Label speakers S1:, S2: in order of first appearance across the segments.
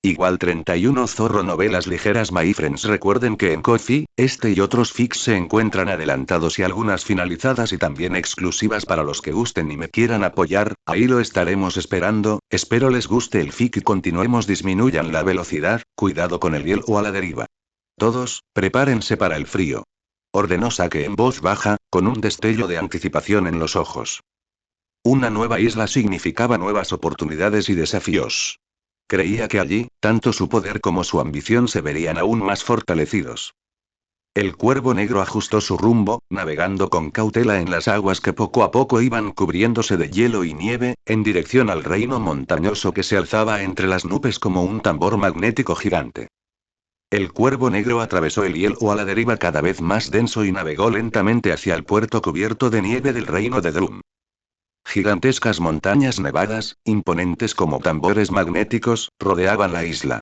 S1: Igual 31 Zorro Novelas ligeras My Friends. Recuerden que en Ko-fi, este y otros fics se encuentran adelantados y algunas finalizadas y también exclusivas para los que gusten y me quieran apoyar, ahí lo estaremos esperando. Espero les guste el fic y continuemos. Disminuyan la velocidad, cuidado con el hielo a la deriva. Todos, prepárense para el frío. Ordenó Sake en voz baja, con un destello de anticipación en los ojos. Una nueva isla significaba nuevas oportunidades y desafíos. Creía que allí, tanto su poder como su ambición se verían aún más fortalecidos. El cuervo negro ajustó su rumbo, navegando con cautela en las aguas que poco a poco iban cubriéndose de hielo y nieve, en dirección al reino montañoso que se alzaba entre las nubes como un tambor magnético gigante. El cuervo negro atravesó el hielo a la deriva cada vez más denso y navegó lentamente hacia el puerto cubierto de nieve del reino de Drum. Gigantescas montañas nevadas, imponentes como tambores magnéticos, rodeaban la isla.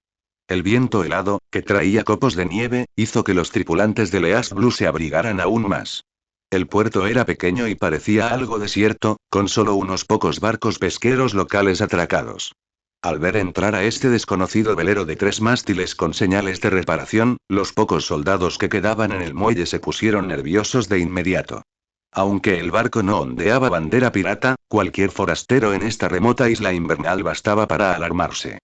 S1: El viento helado, que traía copos de nieve, hizo que los tripulantes de Leas Blue se abrigaran aún más. El puerto era pequeño y parecía algo desierto, con solo unos pocos barcos pesqueros locales atracados. Al ver entrar a este desconocido velero de 3 mástiles con señales de reparación, los pocos soldados que quedaban en el muelle se pusieron nerviosos de inmediato. Aunque el barco no ondeaba bandera pirata, cualquier forastero en esta remota isla invernal bastaba para alarmarse.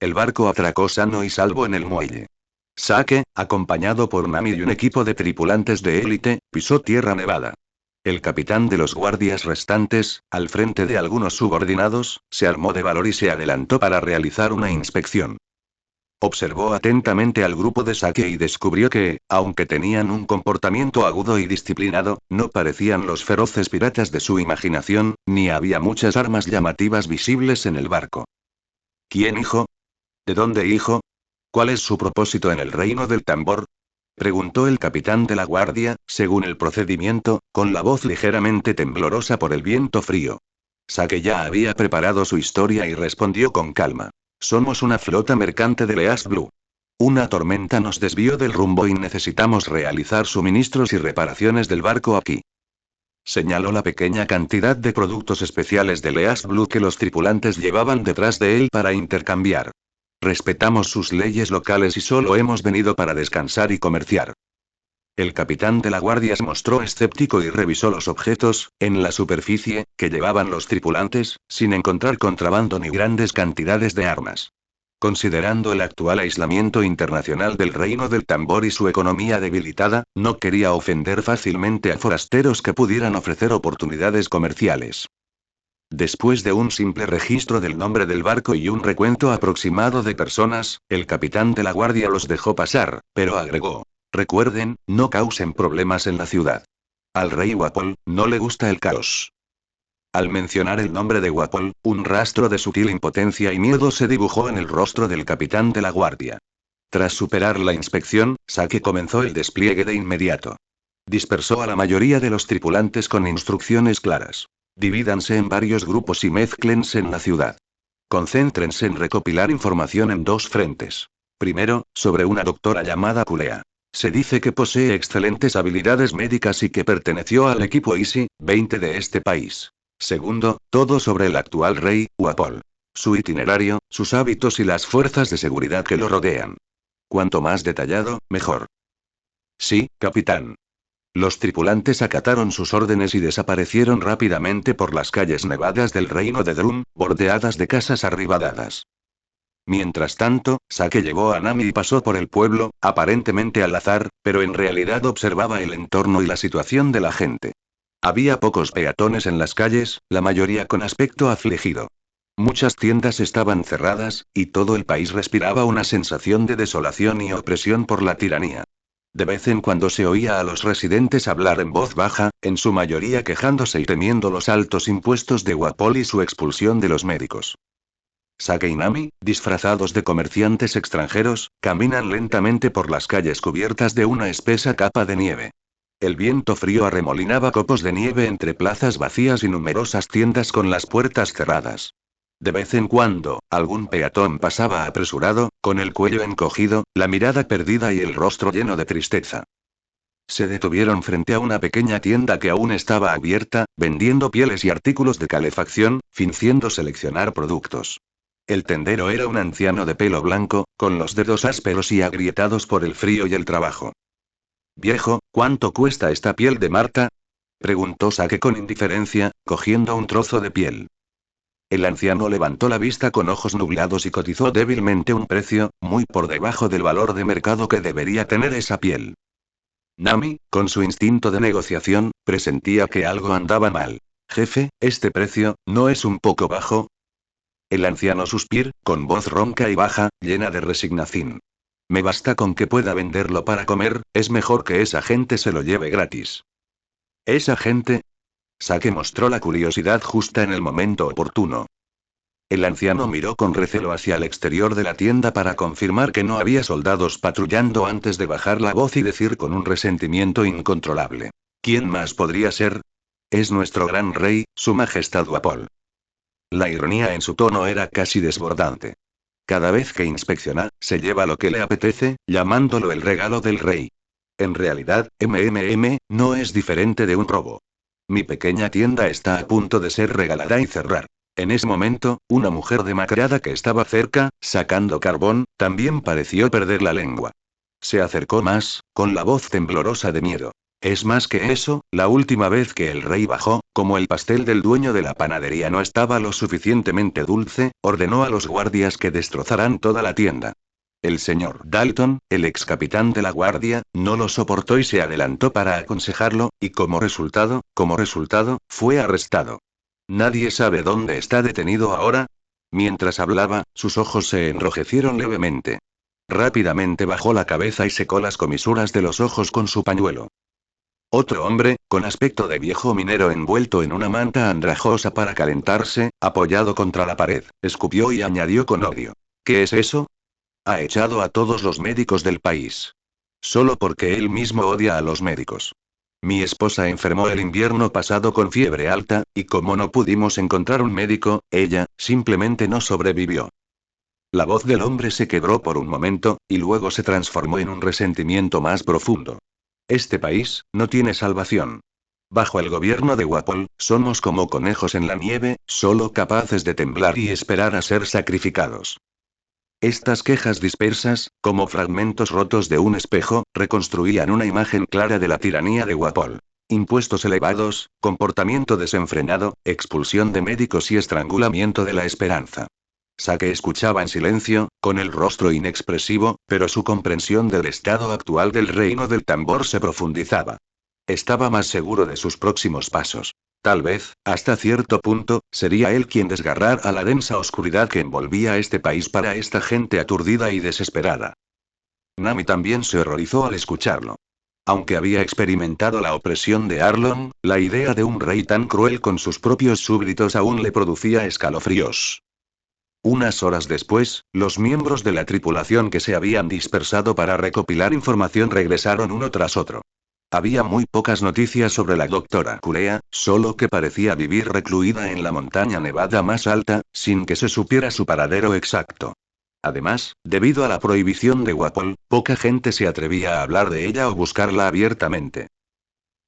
S1: El barco atracó sano y salvo en el muelle. Sake, acompañado por Nami y un equipo de tripulantes de élite, pisó tierra nevada. El capitán de los guardias restantes, al frente de algunos subordinados, se armó de valor y se adelantó para realizar una inspección. Observó atentamente al grupo de Sake y descubrió que, aunque tenían un comportamiento agudo y disciplinado, no parecían los feroces piratas de su imaginación, ni había muchas armas llamativas visibles en el barco. ¿Quién, hijo? ¿De dónde, hijo? ¿Cuál es su propósito en el reino del tambor? Preguntó el capitán de la guardia, según el procedimiento, con la voz ligeramente temblorosa por el viento frío. Sake ya había preparado su historia y respondió con calma. Somos una flota mercante de Leas Blue. Una tormenta nos desvió del rumbo y necesitamos realizar suministros y reparaciones del barco aquí. Señaló la pequeña cantidad de productos especiales de Leas Blue que los tripulantes llevaban detrás de él para intercambiar. Respetamos sus leyes locales y solo hemos venido para descansar y comerciar. El capitán de la guardia se mostró escéptico y revisó los objetos, en la superficie, que llevaban los tripulantes, sin encontrar contrabando ni grandes cantidades de armas. Considerando el actual aislamiento internacional del reino del tambor y su economía debilitada, no quería ofender fácilmente a forasteros que pudieran ofrecer oportunidades comerciales. Después de un simple registro del nombre del barco y un recuento aproximado de personas, el capitán de la guardia los dejó pasar, pero agregó: recuerden, no causen problemas en la ciudad. Al rey Wapol, no le gusta el caos. Al mencionar el nombre de Wapol, un rastro de sutil impotencia y miedo se dibujó en el rostro del capitán de la guardia. Tras superar la inspección, Sake comenzó el despliegue de inmediato. Dispersó a la mayoría de los tripulantes con instrucciones claras. Divídanse en varios grupos y mézclense en la ciudad. Concéntrense en recopilar información en 2 frentes. Primero, sobre una doctora llamada Kulea. Se dice que posee excelentes habilidades médicas y que perteneció al equipo ISI 20 de este país. Segundo, todo sobre el actual rey, Wapol. Su itinerario, sus hábitos y las fuerzas de seguridad que lo rodean. Cuanto más detallado, mejor. Sí, capitán. Los tripulantes acataron sus órdenes y desaparecieron rápidamente por las calles nevadas del reino de Drum, bordeadas de casas arribadadas. Mientras tanto, Sake llevó a Nami y pasó por el pueblo, aparentemente al azar, pero en realidad observaba el entorno y la situación de la gente. Había pocos peatones en las calles, la mayoría con aspecto afligido. Muchas tiendas estaban cerradas, y todo el país respiraba una sensación de desolación y opresión por la tiranía. De vez en cuando se oía a los residentes hablar en voz baja, en su mayoría quejándose y temiendo los altos impuestos de Wapol y su expulsión de los médicos. Sake y Nami, disfrazados de comerciantes extranjeros, caminan lentamente por las calles cubiertas de una espesa capa de nieve. El viento frío arremolinaba copos de nieve entre plazas vacías y numerosas tiendas con las puertas cerradas. De vez en cuando, algún peatón pasaba apresurado, con el cuello encogido, la mirada perdida y el rostro lleno de tristeza. Se detuvieron frente a una pequeña tienda que aún estaba abierta, vendiendo pieles y artículos de calefacción, fingiendo seleccionar productos. El tendero era un anciano de pelo blanco, con los dedos ásperos y agrietados por el frío y el trabajo. Viejo, ¿cuánto cuesta esta piel de Marta? Preguntó Sake con indiferencia, cogiendo un trozo de piel. El anciano levantó la vista con ojos nublados y cotizó débilmente un precio, muy por debajo del valor de mercado que debería tener esa piel. Nami, con su instinto de negociación, presentía que algo andaba mal. Jefe, ¿este precio no es un poco bajo? El anciano suspiró, con voz ronca y baja, llena de resignación. Me basta con que pueda venderlo para comer, es mejor que esa gente se lo lleve gratis. ¿Esa gente? Sake mostró la curiosidad justa en el momento oportuno. El anciano miró con recelo hacia el exterior de la tienda para confirmar que no había soldados patrullando antes de bajar la voz y decir con un resentimiento incontrolable. ¿Quién más podría ser? Es nuestro gran rey, su majestad Wapol. La ironía en su tono era casi desbordante. Cada vez que inspecciona, se lleva lo que le apetece, llamándolo el regalo del rey. En realidad, no es diferente de un robo. Mi pequeña tienda está a punto de ser regalada y cerrar. En ese momento, una mujer demacrada que estaba cerca, sacando carbón, también pareció perder la lengua. Se acercó más, con la voz temblorosa de miedo. Es más que eso, la última vez que el rey bajó, como el pastel del dueño de la panadería no estaba lo suficientemente dulce, ordenó a los guardias que destrozaran toda la tienda. El señor Dalton, el ex capitán de la guardia, no lo soportó y se adelantó para aconsejarlo, y como resultado, fue arrestado. Nadie sabe dónde está detenido ahora. Mientras hablaba, sus ojos se enrojecieron levemente. Rápidamente bajó la cabeza y secó las comisuras de los ojos con su pañuelo. Otro hombre, con aspecto de viejo minero envuelto en una manta andrajosa para calentarse, apoyado contra la pared, escupió y añadió con odio. ¿Qué es eso? Ha echado a todos los médicos del país. Solo porque él mismo odia a los médicos. Mi esposa enfermó el invierno pasado con fiebre alta, y como no pudimos encontrar un médico, ella, simplemente no sobrevivió. La voz del hombre se quebró por un momento, y luego se transformó en un resentimiento más profundo. Este país, no tiene salvación. Bajo el gobierno de Wapol, somos como conejos en la nieve, solo capaces de temblar y esperar a ser sacrificados. Estas quejas dispersas, como fragmentos rotos de un espejo, reconstruían una imagen clara de la tiranía de Wapol. Impuestos elevados, comportamiento desenfrenado, expulsión de médicos y estrangulamiento de la esperanza. Sake escuchaba en silencio, con el rostro inexpresivo, pero su comprensión del estado actual del reino del tambor se profundizaba. Estaba más seguro de sus próximos pasos. Tal vez, hasta cierto punto, sería él quien desgarrara la densa oscuridad que envolvía a este país para esta gente aturdida y desesperada. Nami también se horrorizó al escucharlo. Aunque había experimentado la opresión de Arlong, la idea de un rey tan cruel con sus propios súbditos aún le producía escalofríos. Unas horas después, los miembros de la tripulación que se habían dispersado para recopilar información regresaron uno tras otro. Había muy pocas noticias sobre la doctora Culea, solo que parecía vivir recluida en la montaña nevada más alta, sin que se supiera su paradero exacto. Además, debido a la prohibición de Wapol, poca gente se atrevía a hablar de ella o buscarla abiertamente.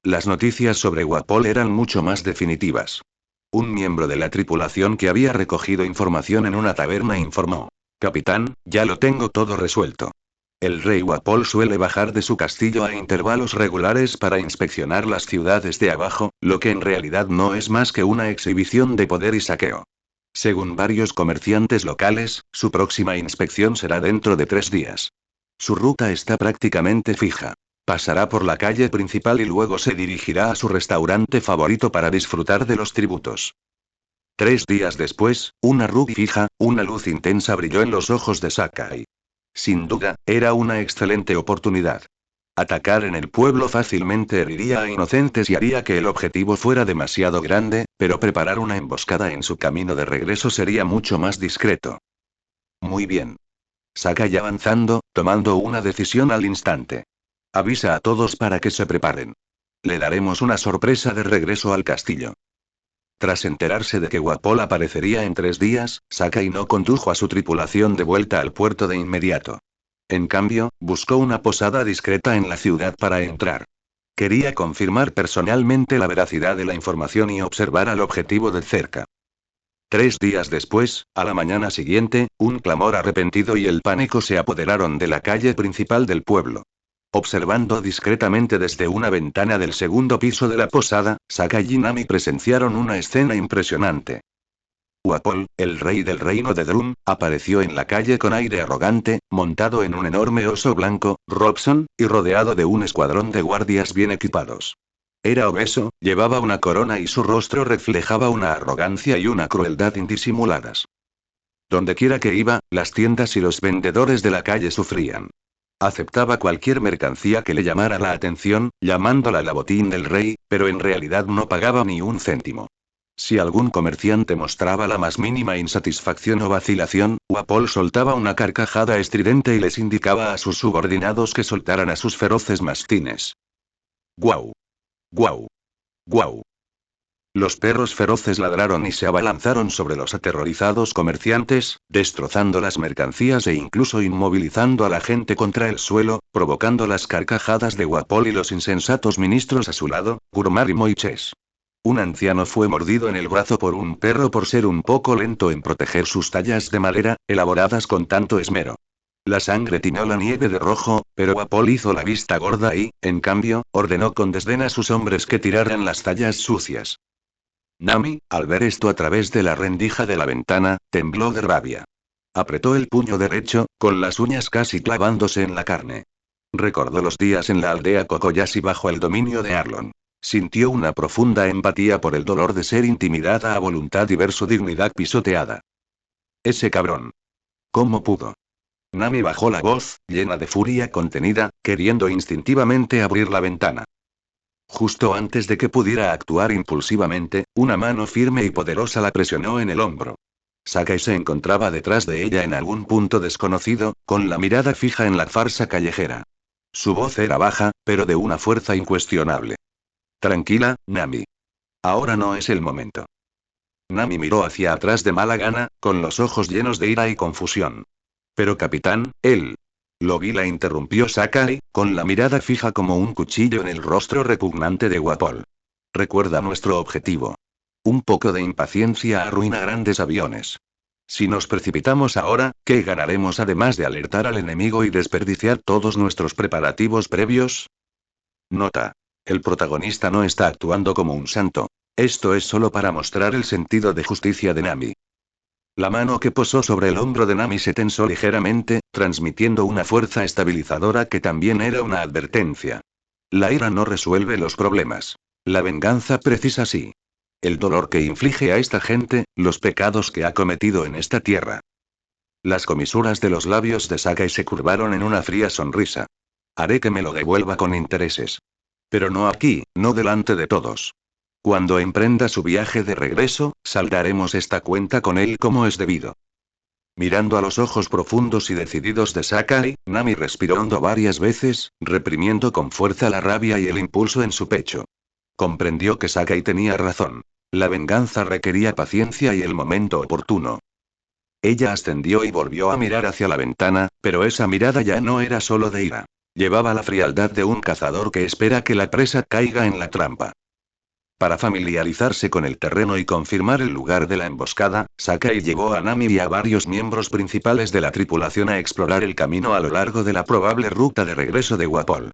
S1: Las noticias sobre Wapol eran mucho más definitivas. Un miembro de la tripulación que había recogido información en una taberna informó. Capitán, ya lo tengo todo resuelto. El rey Wapol suele bajar de su castillo a intervalos regulares para inspeccionar las ciudades de abajo, lo que en realidad no es más que una exhibición de poder y saqueo. Según varios comerciantes locales, su próxima inspección será dentro de 3 días. Su ruta está prácticamente fija. Pasará por la calle principal y luego se dirigirá a su restaurante favorito para disfrutar de los tributos. 3 días después, una rubia fija, una luz intensa brilló en los ojos de Sakai. Sin duda, era una excelente oportunidad. Atacar en el pueblo fácilmente heriría a inocentes y haría que el objetivo fuera demasiado grande, pero preparar una emboscada en su camino de regreso sería mucho más discreto. Muy bien. Sakai avanzando, tomando una decisión al instante. Avisa a todos para que se preparen. Le daremos una sorpresa de regreso al castillo. Tras enterarse de que Wapol aparecería en 3 días, Sakai no condujo a su tripulación de vuelta al puerto de inmediato. En cambio, buscó una posada discreta en la ciudad para entrar. Quería confirmar personalmente la veracidad de la información y observar al objetivo de cerca. 3 días después, a la mañana siguiente, un clamor arrepentido y el pánico se apoderaron de la calle principal del pueblo. Observando discretamente desde una ventana del segundo piso de la posada, Sakai y Nami presenciaron una escena impresionante. Wapol, el rey del reino de Drum, apareció en la calle con aire arrogante, montado en un enorme oso blanco, Robson, y rodeado de un escuadrón de guardias bien equipados. Era obeso, llevaba una corona y su rostro reflejaba una arrogancia y una crueldad indisimuladas. Dondequiera que iba, las tiendas y los vendedores de la calle sufrían. Aceptaba cualquier mercancía que le llamara la atención, llamándola la botín del rey, pero en realidad no pagaba ni un céntimo. Si algún comerciante mostraba la más mínima insatisfacción o vacilación, Wapol soltaba una carcajada estridente y les indicaba a sus subordinados que soltaran a sus feroces mastines. ¡Guau! ¡Guau! ¡Guau! Los perros feroces ladraron y se abalanzaron sobre los aterrorizados comerciantes, destrozando las mercancías e incluso inmovilizando a la gente contra el suelo, provocando las carcajadas de Wapol y los insensatos ministros a su lado, Gurmar y Moiches. Un anciano fue mordido en el brazo por un perro por ser un poco lento en proteger sus tallas de madera, elaboradas con tanto esmero. La sangre tiñó la nieve de rojo, pero Wapol hizo la vista gorda y, en cambio, ordenó con desdén a sus hombres que tiraran las tallas sucias. Nami, al ver esto a través de la rendija de la ventana, tembló de rabia. Apretó el puño derecho, con las uñas casi clavándose en la carne. Recordó los días en la aldea Kokoyashi bajo el dominio de Arlon. Sintió una profunda empatía por el dolor de ser intimidada a voluntad y ver su dignidad pisoteada. Ese cabrón. ¿Cómo pudo? Nami bajó la voz, llena de furia contenida, queriendo instintivamente abrir la ventana. Justo antes de que pudiera actuar impulsivamente, una mano firme y poderosa la presionó en el hombro. Sakai se encontraba detrás de ella en algún punto desconocido, con la mirada fija en la farsa callejera. Su voz era baja, pero de una fuerza incuestionable. Tranquila, Nami. Ahora no es el momento. Nami miró hacia atrás de mala gana, con los ojos llenos de ira y confusión. Pero capitán, él. Logi la interrumpió Sakai, con la mirada fija como un cuchillo en el rostro repugnante de Wapol. Recuerda nuestro objetivo. Un poco de impaciencia arruina grandes aviones. Si nos precipitamos ahora, ¿qué ganaremos además de alertar al enemigo y desperdiciar todos nuestros preparativos previos? Nota. El protagonista no está actuando como un santo. Esto es solo para mostrar el sentido de justicia de Nami. La mano que posó sobre el hombro de Nami se tensó ligeramente, transmitiendo una fuerza estabilizadora que también era una advertencia. La ira no resuelve los problemas. La venganza precisa sí. El dolor que inflige a esta gente, los pecados que ha cometido en esta tierra. Las comisuras de los labios de Sakai se curvaron en una fría sonrisa. Haré que me lo devuelva con intereses. Pero no aquí, no delante de todos. Cuando emprenda su viaje de regreso, saldaremos esta cuenta con él como es debido. Mirando a los ojos profundos y decididos de Sakai, Nami respiró hondo varias veces, reprimiendo con fuerza la rabia y el impulso en su pecho. Comprendió que Sakai tenía razón. La venganza requería paciencia y el momento oportuno. Ella ascendió y volvió a mirar hacia la ventana, pero esa mirada ya no era solo de ira. Llevaba la frialdad de un cazador que espera que la presa caiga en la trampa. Para familiarizarse con el terreno y confirmar el lugar de la emboscada, Sakai llevó a Nami y a varios miembros principales de la tripulación a explorar el camino a lo largo de la probable ruta de regreso de Wapol.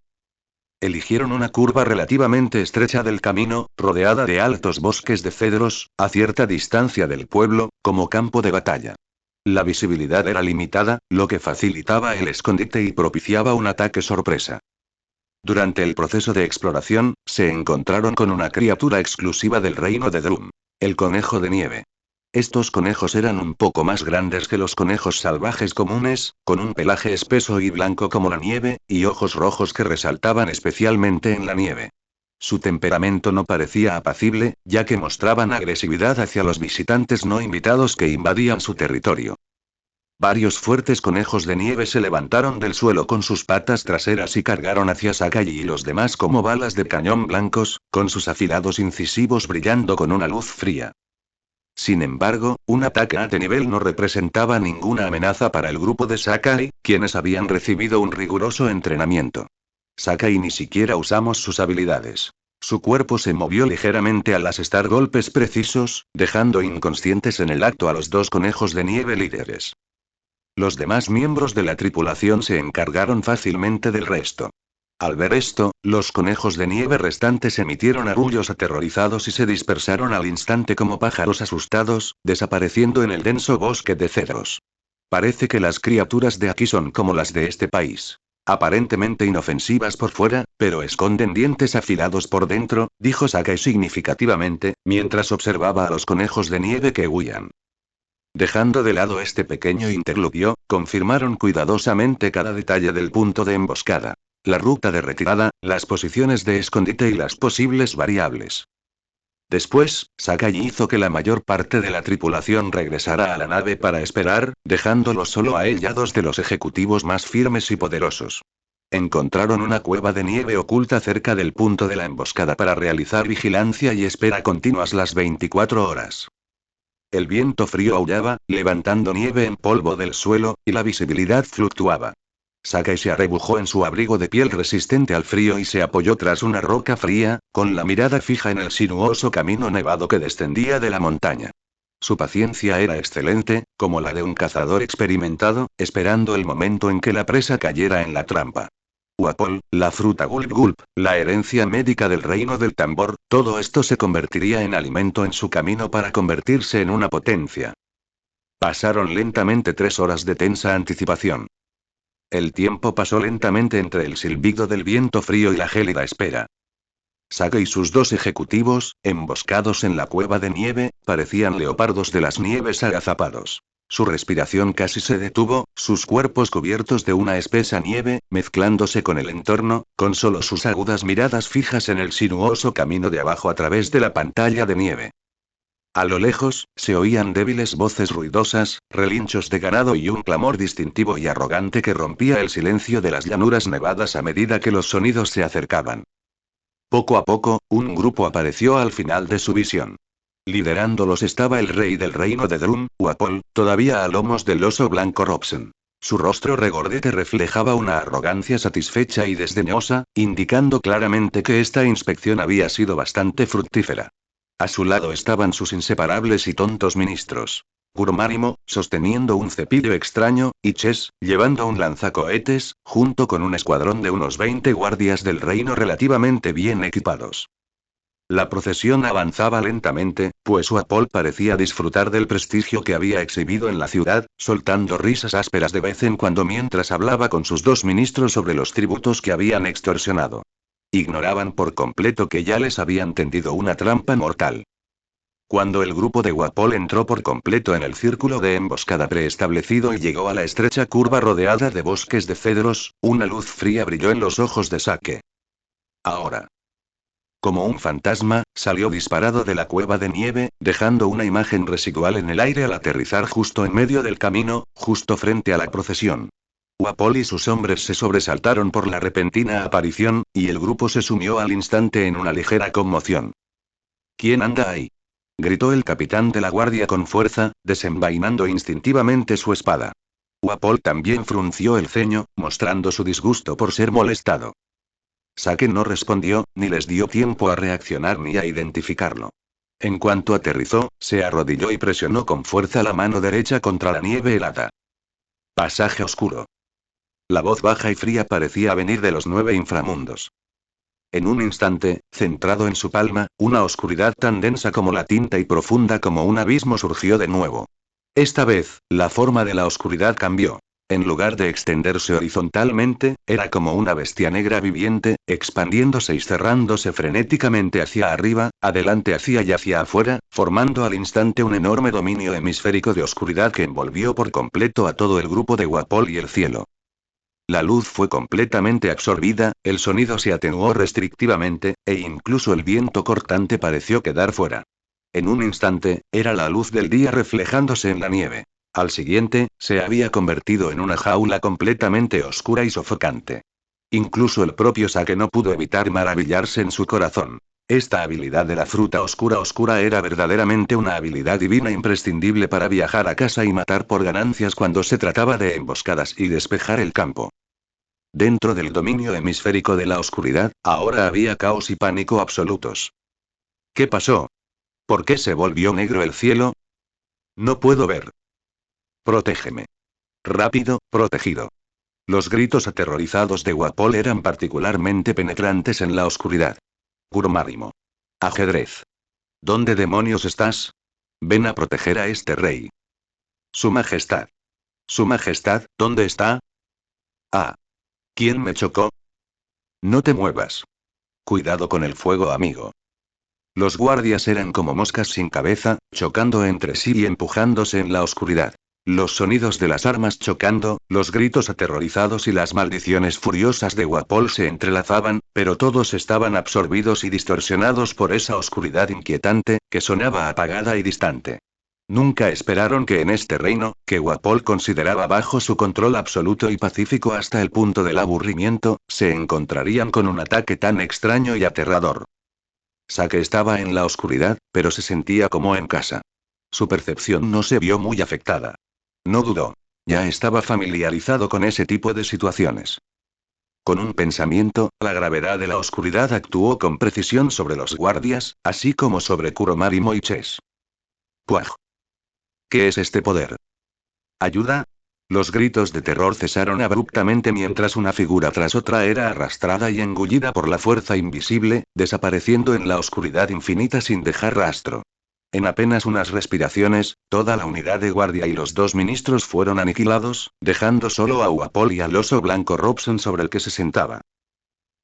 S1: Eligieron una curva relativamente estrecha del camino, rodeada de altos bosques de cedros, a cierta distancia del pueblo, como campo de batalla. La visibilidad era limitada, lo que facilitaba el escondite y propiciaba un ataque sorpresa. Durante el proceso de exploración, se encontraron con una criatura exclusiva del reino de Drum, el conejo de nieve. Estos conejos eran un poco más grandes que los conejos salvajes comunes, con un pelaje espeso y blanco como la nieve, y ojos rojos que resaltaban especialmente en la nieve. Su temperamento no parecía apacible, ya que mostraban agresividad hacia los visitantes no invitados que invadían su territorio. Varios fuertes conejos de nieve se levantaron del suelo con sus patas traseras y cargaron hacia Sakai y los demás como balas de cañón blancos, con sus afilados incisivos brillando con una luz fría. Sin embargo, un ataque a este nivel no representaba ninguna amenaza para el grupo de Sakai, quienes habían recibido un riguroso entrenamiento. Sakai ni siquiera usamos sus habilidades. Su cuerpo se movió ligeramente al asestar golpes precisos, dejando inconscientes en el acto a los dos conejos de nieve líderes. Los demás miembros de la tripulación se encargaron fácilmente del resto. Al ver esto, los conejos de nieve restantes emitieron arrullos aterrorizados y se dispersaron al instante como pájaros asustados, desapareciendo en el denso bosque de cedros. Parece que las criaturas de aquí son como las de este país. Aparentemente inofensivas por fuera, pero esconden dientes afilados por dentro, dijo Sakai significativamente, mientras observaba a los conejos de nieve que huían. Dejando de lado este pequeño interludio, confirmaron cuidadosamente cada detalle del punto de emboscada. La ruta de retirada, las posiciones de escondite y las posibles variables. Después, Sakai hizo que la mayor parte de la tripulación regresara a la nave para esperar, dejándolos solo a él y a dos de los ejecutivos más firmes y poderosos. Encontraron una cueva de nieve oculta cerca del punto de la emboscada para realizar vigilancia y espera continuas las 24 horas. El viento frío aullaba, levantando nieve en polvo del suelo, y la visibilidad fluctuaba. Sakai se arrebujó en su abrigo de piel resistente al frío y se apoyó tras una roca fría, con la mirada fija en el sinuoso camino nevado que descendía de la montaña. Su paciencia era excelente, como la de un cazador experimentado, esperando el momento en que la presa cayera en la trampa. Uapol, la fruta Gulp Gulp, la herencia médica del reino del tambor, todo esto se convertiría en alimento en su camino para convertirse en una potencia. Pasaron lentamente 3 horas de tensa anticipación. El tiempo pasó lentamente entre el silbido del viento frío y la gélida espera. Saga y sus dos ejecutivos, emboscados en la cueva de nieve, parecían leopardos de las nieves agazapados. Su respiración casi se detuvo, sus cuerpos cubiertos de una espesa nieve, mezclándose con el entorno, con solo sus agudas miradas fijas en el sinuoso camino de abajo a través de la pantalla de nieve. A lo lejos, se oían débiles voces ruidosas, relinchos de ganado y un clamor distintivo y arrogante que rompía el silencio de las llanuras nevadas a medida que los sonidos se acercaban. Poco a poco, un grupo apareció al final de su visión. Liderándolos estaba el rey del reino de Drum, Uapol, todavía a lomos del oso blanco Robson. Su rostro regordete reflejaba una arrogancia satisfecha y desdeñosa, indicando claramente que esta inspección había sido bastante fructífera. A su lado estaban sus inseparables y tontos ministros. Gurmánimo, sosteniendo un cepillo extraño, y Ches, llevando un lanzacohetes, junto con un escuadrón de unos 20 guardias del reino relativamente bien equipados. La procesión avanzaba lentamente, pues Uapol parecía disfrutar del prestigio que había exhibido en la ciudad, soltando risas ásperas de vez en cuando mientras hablaba con sus dos ministros sobre los tributos que habían extorsionado. Ignoraban por completo que ya les habían tendido una trampa mortal. Cuando el grupo de Uapol entró por completo en el círculo de emboscada preestablecido y llegó a la estrecha curva rodeada de bosques de cedros, una luz fría brilló en los ojos de Sake. Ahora. Como un fantasma, salió disparado de la cueva de nieve, dejando una imagen residual en el aire al aterrizar justo en medio del camino, justo frente a la procesión. Uapol y sus hombres se sobresaltaron por la repentina aparición, y el grupo se sumió al instante en una ligera conmoción. ¿Quién anda ahí?, gritó el capitán de la guardia con fuerza, desenvainando instintivamente su espada. Uapol también frunció el ceño, mostrando su disgusto por ser molestado. Sake no respondió, ni les dio tiempo a reaccionar ni a identificarlo. En cuanto aterrizó, se arrodilló y presionó con fuerza la mano derecha contra la nieve helada. Pasaje oscuro. La voz baja y fría parecía venir de los 9 inframundos. En un instante, centrado en su palma, una oscuridad tan densa como la tinta y profunda como un abismo surgió de nuevo. Esta vez, la forma de la oscuridad cambió. En lugar de extenderse horizontalmente, era como una bestia negra viviente, expandiéndose y cerrándose frenéticamente hacia arriba, adelante hacia y hacia afuera, formando al instante un enorme dominio hemisférico de oscuridad que envolvió por completo a todo el grupo de Uapol y el cielo. La luz fue completamente absorbida, el sonido se atenuó restrictivamente, e incluso el viento cortante pareció quedar fuera. En un instante, era la luz del día reflejándose en la nieve. Al siguiente, se había convertido en una jaula completamente oscura y sofocante. Incluso el propio Sake no pudo evitar maravillarse en su corazón. Esta habilidad de la fruta oscura era verdaderamente una habilidad divina imprescindible para viajar a casa y matar por ganancias cuando se trataba de emboscadas y despejar el campo. Dentro del dominio hemisférico de la oscuridad, ahora había caos y pánico absolutos. ¿Qué pasó? ¿Por qué se volvió negro el cielo? No puedo ver. Protégeme. Rápido, protegido. Los gritos aterrorizados de Guapol eran particularmente penetrantes en la oscuridad. Gurmárimo. Ajedrez. ¿Dónde demonios estás? Ven a proteger a este rey. Su Majestad. Su Majestad, ¿dónde está? Ah. ¿Quién me chocó? No te muevas. Cuidado con el fuego, amigo. Los guardias eran como moscas sin cabeza, chocando entre sí y empujándose en la oscuridad. Los sonidos de las armas chocando, los gritos aterrorizados y las maldiciones furiosas de Guapol se entrelazaban, pero todos estaban absorbidos y distorsionados por esa oscuridad inquietante, que sonaba apagada y distante. Nunca esperaron que en este reino, que Guapol consideraba bajo su control absoluto y pacífico hasta el punto del aburrimiento, se encontrarían con un ataque tan extraño y aterrador. Sake estaba en la oscuridad, pero se sentía como en casa. Su percepción no se vio muy afectada. No dudó. Ya estaba familiarizado con ese tipo de situaciones. Con un pensamiento, la gravedad de la oscuridad actuó con precisión sobre los guardias, así como sobre Kuromari Moiches. ¡Puaj! ¿Qué es este poder? ¿Ayuda? Los gritos de terror cesaron abruptamente mientras una figura tras otra era arrastrada y engullida por la fuerza invisible, desapareciendo en la oscuridad infinita sin dejar rastro. En apenas unas respiraciones, toda la unidad de guardia y los dos ministros fueron aniquilados, dejando solo a Guapol y al oso blanco Robson sobre el que se sentaba.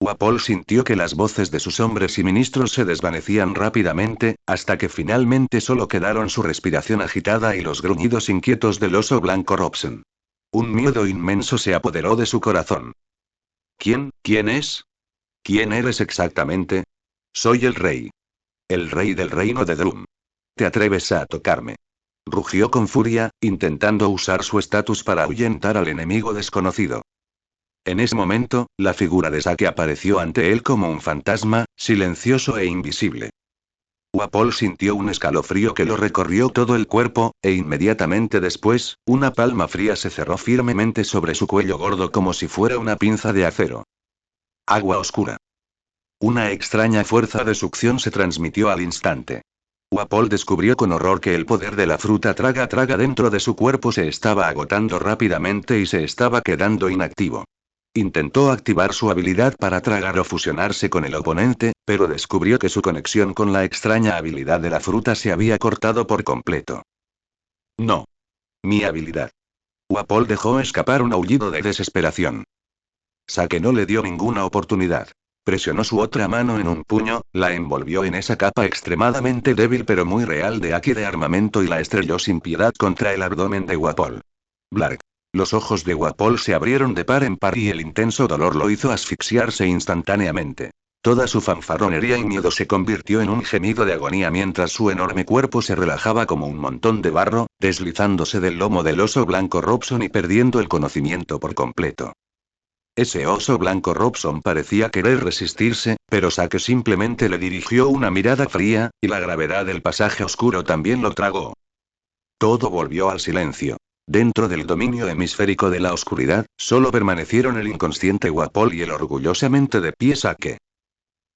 S1: Guapol sintió que las voces de sus hombres y ministros se desvanecían rápidamente, hasta que finalmente solo quedaron su respiración agitada y los gruñidos inquietos del oso blanco Robson. Un miedo inmenso se apoderó de su corazón. ¿Quién es? ¿Quién eres exactamente? Soy el rey. El rey del reino de Drum. ¿Te atreves a tocarme? Rugió con furia, intentando usar su estatus para ahuyentar al enemigo desconocido. En ese momento, la figura de Sake apareció ante él como un fantasma, silencioso e invisible. Guapol sintió un escalofrío que lo recorrió todo el cuerpo, e inmediatamente después, una palma fría se cerró firmemente sobre su cuello gordo como si fuera una pinza de acero. Agua oscura. Una extraña fuerza de succión se transmitió al instante. Guapol descubrió con horror que el poder de la fruta traga dentro de su cuerpo se estaba agotando rápidamente y se estaba quedando inactivo. Intentó activar su habilidad para tragar o fusionarse con el oponente, pero descubrió que su conexión con la extraña habilidad de la fruta se había cortado por completo. No. Mi habilidad. Guapol dejó escapar un aullido de desesperación. Sake no le dio ninguna oportunidad. Presionó su otra mano en un puño, la envolvió en esa capa extremadamente débil pero muy real de haki de armamento y la estrelló sin piedad contra el abdomen de Guapol. Blark. Los ojos de Guapol se abrieron de par en par y el intenso dolor lo hizo asfixiarse instantáneamente. Toda su fanfarronería y miedo se convirtió en un gemido de agonía mientras su enorme cuerpo se relajaba como un montón de barro, deslizándose del lomo del oso blanco Robson y perdiendo el conocimiento por completo. Ese oso blanco Robson parecía querer resistirse, pero Sake simplemente le dirigió una mirada fría, y la gravedad del pasaje oscuro también lo tragó. Todo volvió al silencio. Dentro del dominio hemisférico de la oscuridad, solo permanecieron el inconsciente Guapol y el orgullosamente de pie Sake.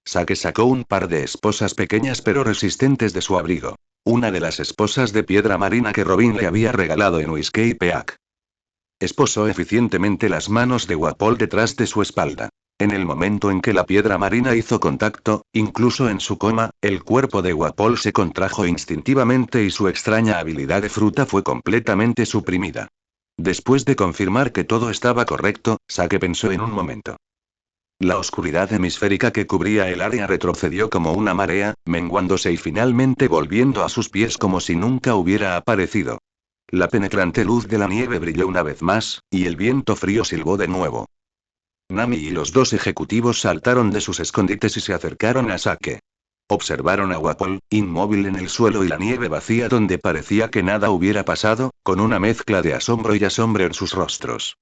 S1: Sake sacó un par de esposas pequeñas pero resistentes de su abrigo. Una de las esposas de piedra marina que Robin le había regalado en Whiskey Peak. Esposó eficientemente las manos de Guapol detrás de su espalda. En el momento en que la piedra marina hizo contacto, incluso en su coma, el cuerpo de Guapol se contrajo instintivamente y su extraña habilidad de fruta fue completamente suprimida. Después de confirmar que todo estaba correcto, Sake pensó en un momento. La oscuridad hemisférica que cubría el área retrocedió como una marea, menguándose y finalmente volviendo a sus pies como si nunca hubiera aparecido. La penetrante luz de la nieve brilló una vez más, y el viento frío silbó de nuevo. Nami y los dos ejecutivos saltaron de sus escondites y se acercaron a Sake. Observaron a Guapol, inmóvil en el suelo y la nieve vacía donde parecía que nada hubiera pasado, con una mezcla de asombro y asombro en sus rostros.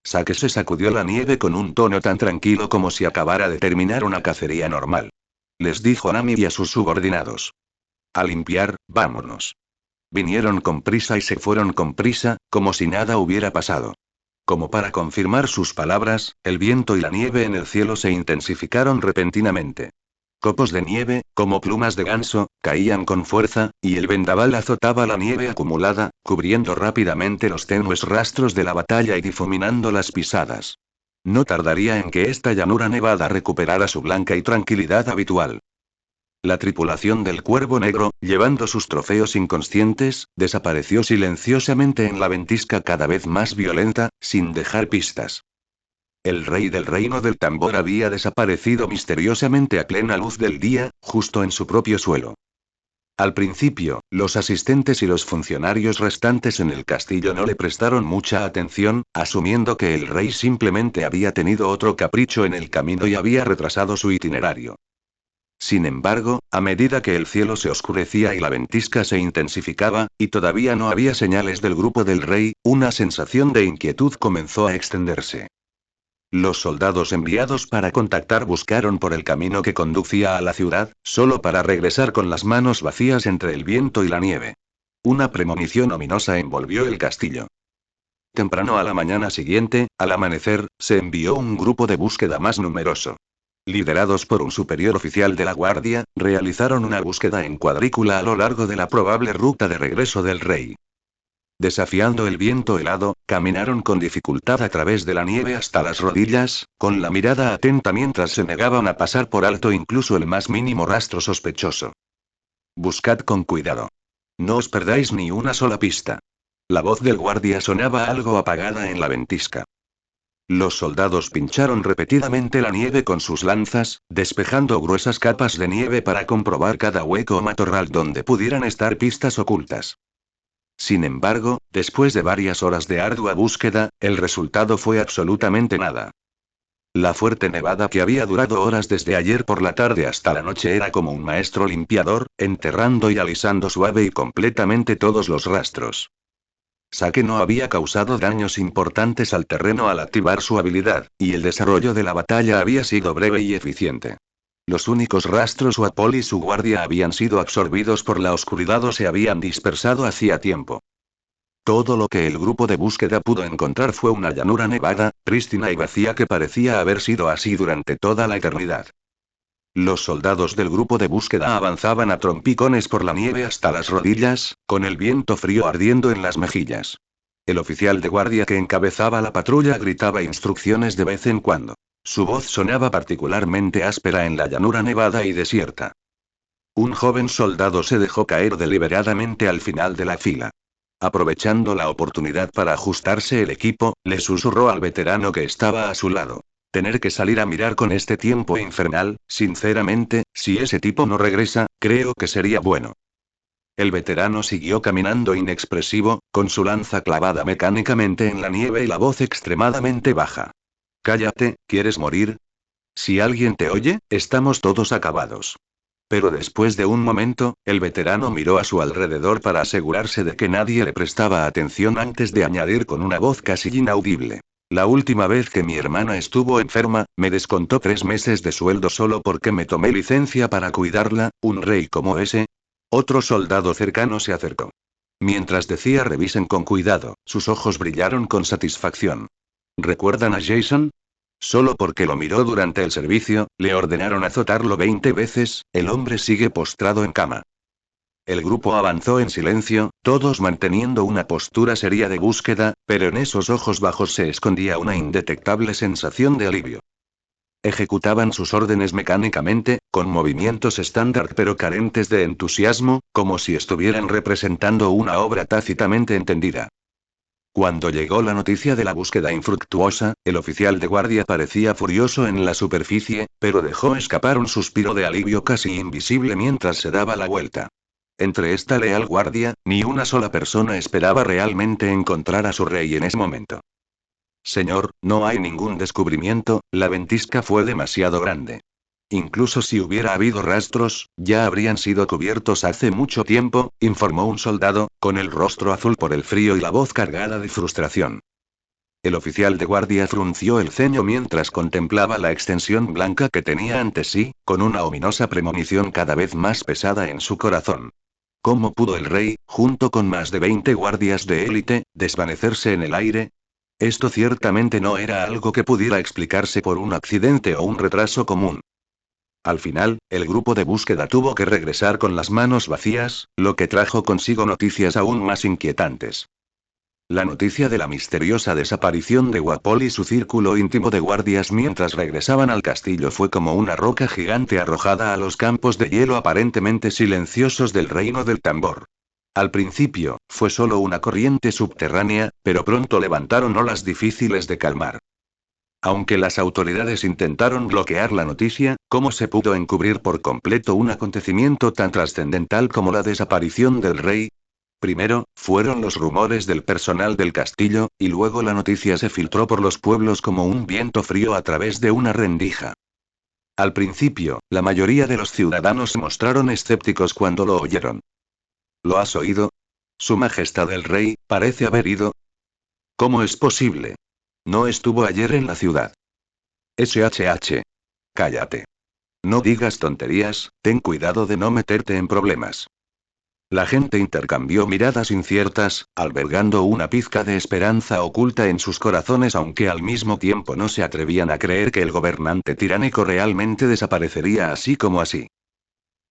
S1: Sake se sacudió la nieve con un tono tan tranquilo como si acabara de terminar una cacería normal. Les dijo a Nami y a sus subordinados. A limpiar, vámonos. Vinieron con prisa y se fueron con prisa, como si nada hubiera pasado. Como para confirmar sus palabras, el viento y la nieve en el cielo se intensificaron repentinamente. Copos de nieve, como plumas de ganso, caían con fuerza, y el vendaval azotaba la nieve acumulada, cubriendo rápidamente los tenues rastros de la batalla y difuminando las pisadas. No tardaría en que esta llanura nevada recuperara su blanca y tranquilidad habitual. La tripulación del Cuervo Negro, llevando sus trofeos inconscientes, desapareció silenciosamente en la ventisca cada vez más violenta, sin dejar pistas. El rey del reino del tambor había desaparecido misteriosamente a plena luz del día, justo en su propio suelo. Al principio, los asistentes y los funcionarios restantes en el castillo no le prestaron mucha atención, asumiendo que el rey simplemente había tenido otro capricho en el camino y había retrasado su itinerario. Sin embargo, a medida que el cielo se oscurecía y la ventisca se intensificaba, y todavía no había señales del grupo del rey, una sensación de inquietud comenzó a extenderse. Los soldados enviados para contactar buscaron por el camino que conducía a la ciudad, solo para regresar con las manos vacías entre el viento y la nieve. Una premonición ominosa envolvió el castillo. Temprano a la mañana siguiente, al amanecer, se envió un grupo de búsqueda más numeroso. Liderados por un superior oficial de la guardia, realizaron una búsqueda en cuadrícula a lo largo de la probable ruta de regreso del rey. Desafiando el viento helado, caminaron con dificultad a través de la nieve hasta las rodillas, con la mirada atenta mientras se negaban a pasar por alto incluso el más mínimo rastro sospechoso. Buscad con cuidado. No os perdáis ni una sola pista. La voz del guardia sonaba algo apagada en la ventisca. Los soldados pincharon repetidamente la nieve con sus lanzas, despejando gruesas capas de nieve para comprobar cada hueco o matorral donde pudieran estar pistas ocultas. Sin embargo, después de varias horas de ardua búsqueda, el resultado fue absolutamente nada. La fuerte nevada que había durado horas desde ayer por la tarde hasta la noche era como un maestro limpiador, enterrando y alisando suave y completamente todos los rastros. Sake no había causado daños importantes al terreno al activar su habilidad, y el desarrollo de la batalla había sido breve y eficiente. Los únicos rastros Uapol y su guardia habían sido absorbidos por la oscuridad o se habían dispersado hacía tiempo. Todo lo que el grupo de búsqueda pudo encontrar fue una llanura nevada, prístina y vacía que parecía haber sido así durante toda la eternidad. Los soldados del grupo de búsqueda avanzaban a trompicones por la nieve hasta las rodillas, con el viento frío ardiendo en las mejillas. El oficial de guardia que encabezaba la patrulla gritaba instrucciones de vez en cuando. Su voz sonaba particularmente áspera en la llanura nevada y desierta. Un joven soldado se dejó caer deliberadamente al final de la fila. Aprovechando la oportunidad para ajustarse el equipo, le susurró al veterano que estaba a su lado. Tener que salir a mirar con este tiempo infernal, sinceramente, si ese tipo no regresa, creo que sería bueno. El veterano siguió caminando inexpresivo, con su lanza clavada mecánicamente en la nieve y la voz extremadamente baja. Cállate, ¿quieres morir? Si alguien te oye, estamos todos acabados. Pero después de un momento, el veterano miró a su alrededor para asegurarse de que nadie le prestaba atención antes de añadir con una voz casi inaudible. La última vez que mi hermana estuvo enferma, me descontó 3 meses de sueldo solo porque me tomé licencia para cuidarla, un rey como ese. Otro soldado cercano se acercó. Mientras decía revisen con cuidado, sus ojos brillaron con satisfacción. ¿Recuerdan a Jason? Solo porque lo miró durante el servicio, le ordenaron azotarlo 20 veces, el hombre sigue postrado en cama. El grupo avanzó en silencio, todos manteniendo una postura seria de búsqueda, pero en esos ojos bajos se escondía una indetectable sensación de alivio. Ejecutaban sus órdenes mecánicamente, con movimientos estándar pero carentes de entusiasmo, como si estuvieran representando una obra tácitamente entendida. Cuando llegó la noticia de la búsqueda infructuosa, el oficial de guardia parecía furioso en la superficie, pero dejó escapar un suspiro de alivio casi invisible mientras se daba la vuelta. Entre esta leal guardia, ni una sola persona esperaba realmente encontrar a su rey en ese momento. Señor, no hay ningún descubrimiento, la ventisca fue demasiado grande. Incluso si hubiera habido rastros, ya habrían sido cubiertos hace mucho tiempo, informó un soldado, con el rostro azul por el frío y la voz cargada de frustración. El oficial de guardia frunció el ceño mientras contemplaba la extensión blanca que tenía ante sí, con una ominosa premonición cada vez más pesada en su corazón. ¿Cómo pudo el rey, junto con más de 20 guardias de élite, desvanecerse en el aire? Esto ciertamente no era algo que pudiera explicarse por un accidente o un retraso común. Al final, el grupo de búsqueda tuvo que regresar con las manos vacías, lo que trajo consigo noticias aún más inquietantes. La noticia de la misteriosa desaparición de Wapol y su círculo íntimo de guardias mientras regresaban al castillo fue como una roca gigante arrojada a los campos de hielo aparentemente silenciosos del reino del tambor. Al principio, fue solo una corriente subterránea, pero pronto levantaron olas difíciles de calmar. Aunque las autoridades intentaron bloquear la noticia, ¿cómo se pudo encubrir por completo un acontecimiento tan trascendental como la desaparición del rey? Primero, fueron los rumores del personal del castillo, y luego la noticia se filtró por los pueblos como un viento frío a través de una rendija. Al principio, la mayoría de los ciudadanos se mostraron escépticos cuando lo oyeron. ¿Lo has oído? Su Majestad el Rey, parece haber ido. ¿Cómo es posible? No estuvo ayer en la ciudad. SHH. Cállate. No digas tonterías, ten cuidado de no meterte en problemas. La gente intercambió miradas inciertas, albergando una pizca de esperanza oculta en sus corazones, aunque al mismo tiempo no se atrevían a creer que el gobernante tiránico realmente desaparecería así como así.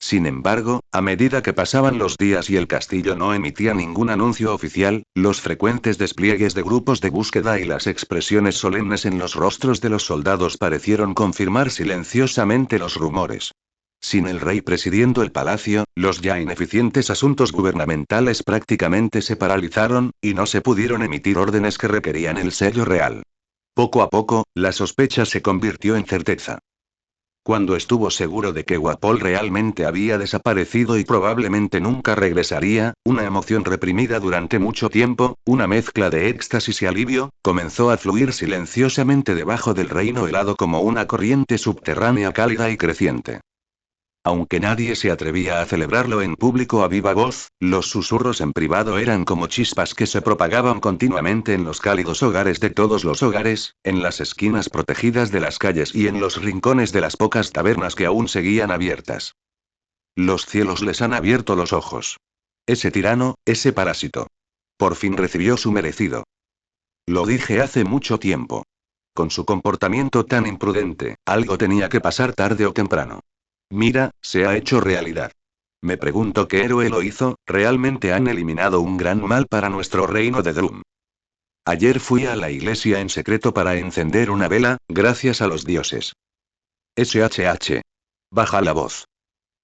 S1: Sin embargo, a medida que pasaban los días y el castillo no emitía ningún anuncio oficial, los frecuentes despliegues de grupos de búsqueda y las expresiones solemnes en los rostros de los soldados parecieron confirmar silenciosamente los rumores. Sin el rey presidiendo el palacio, los ya ineficientes asuntos gubernamentales prácticamente se paralizaron, y no se pudieron emitir órdenes que requerían el sello real. Poco a poco, la sospecha se convirtió en certeza. Cuando estuvo seguro de que Wapol realmente había desaparecido y probablemente nunca regresaría, una emoción reprimida durante mucho tiempo, una mezcla de éxtasis y alivio, comenzó a fluir silenciosamente debajo del reino helado como una corriente subterránea cálida y creciente. Aunque nadie se atrevía a celebrarlo en público a viva voz, los susurros en privado eran como chispas que se propagaban continuamente en los cálidos hogares de todos los hogares, en las esquinas protegidas de las calles y en los rincones de las pocas tabernas que aún seguían abiertas. Los cielos les han abierto los ojos. Ese tirano, ese parásito. Por fin recibió su merecido. Lo dije hace mucho tiempo. Con su comportamiento tan imprudente, algo tenía que pasar tarde o temprano. Mira, se ha hecho realidad. Me pregunto qué héroe lo hizo, realmente han eliminado un gran mal para nuestro reino de Drum. Ayer fui a la iglesia en secreto para encender una vela, gracias a los dioses. SHH. Baja la voz.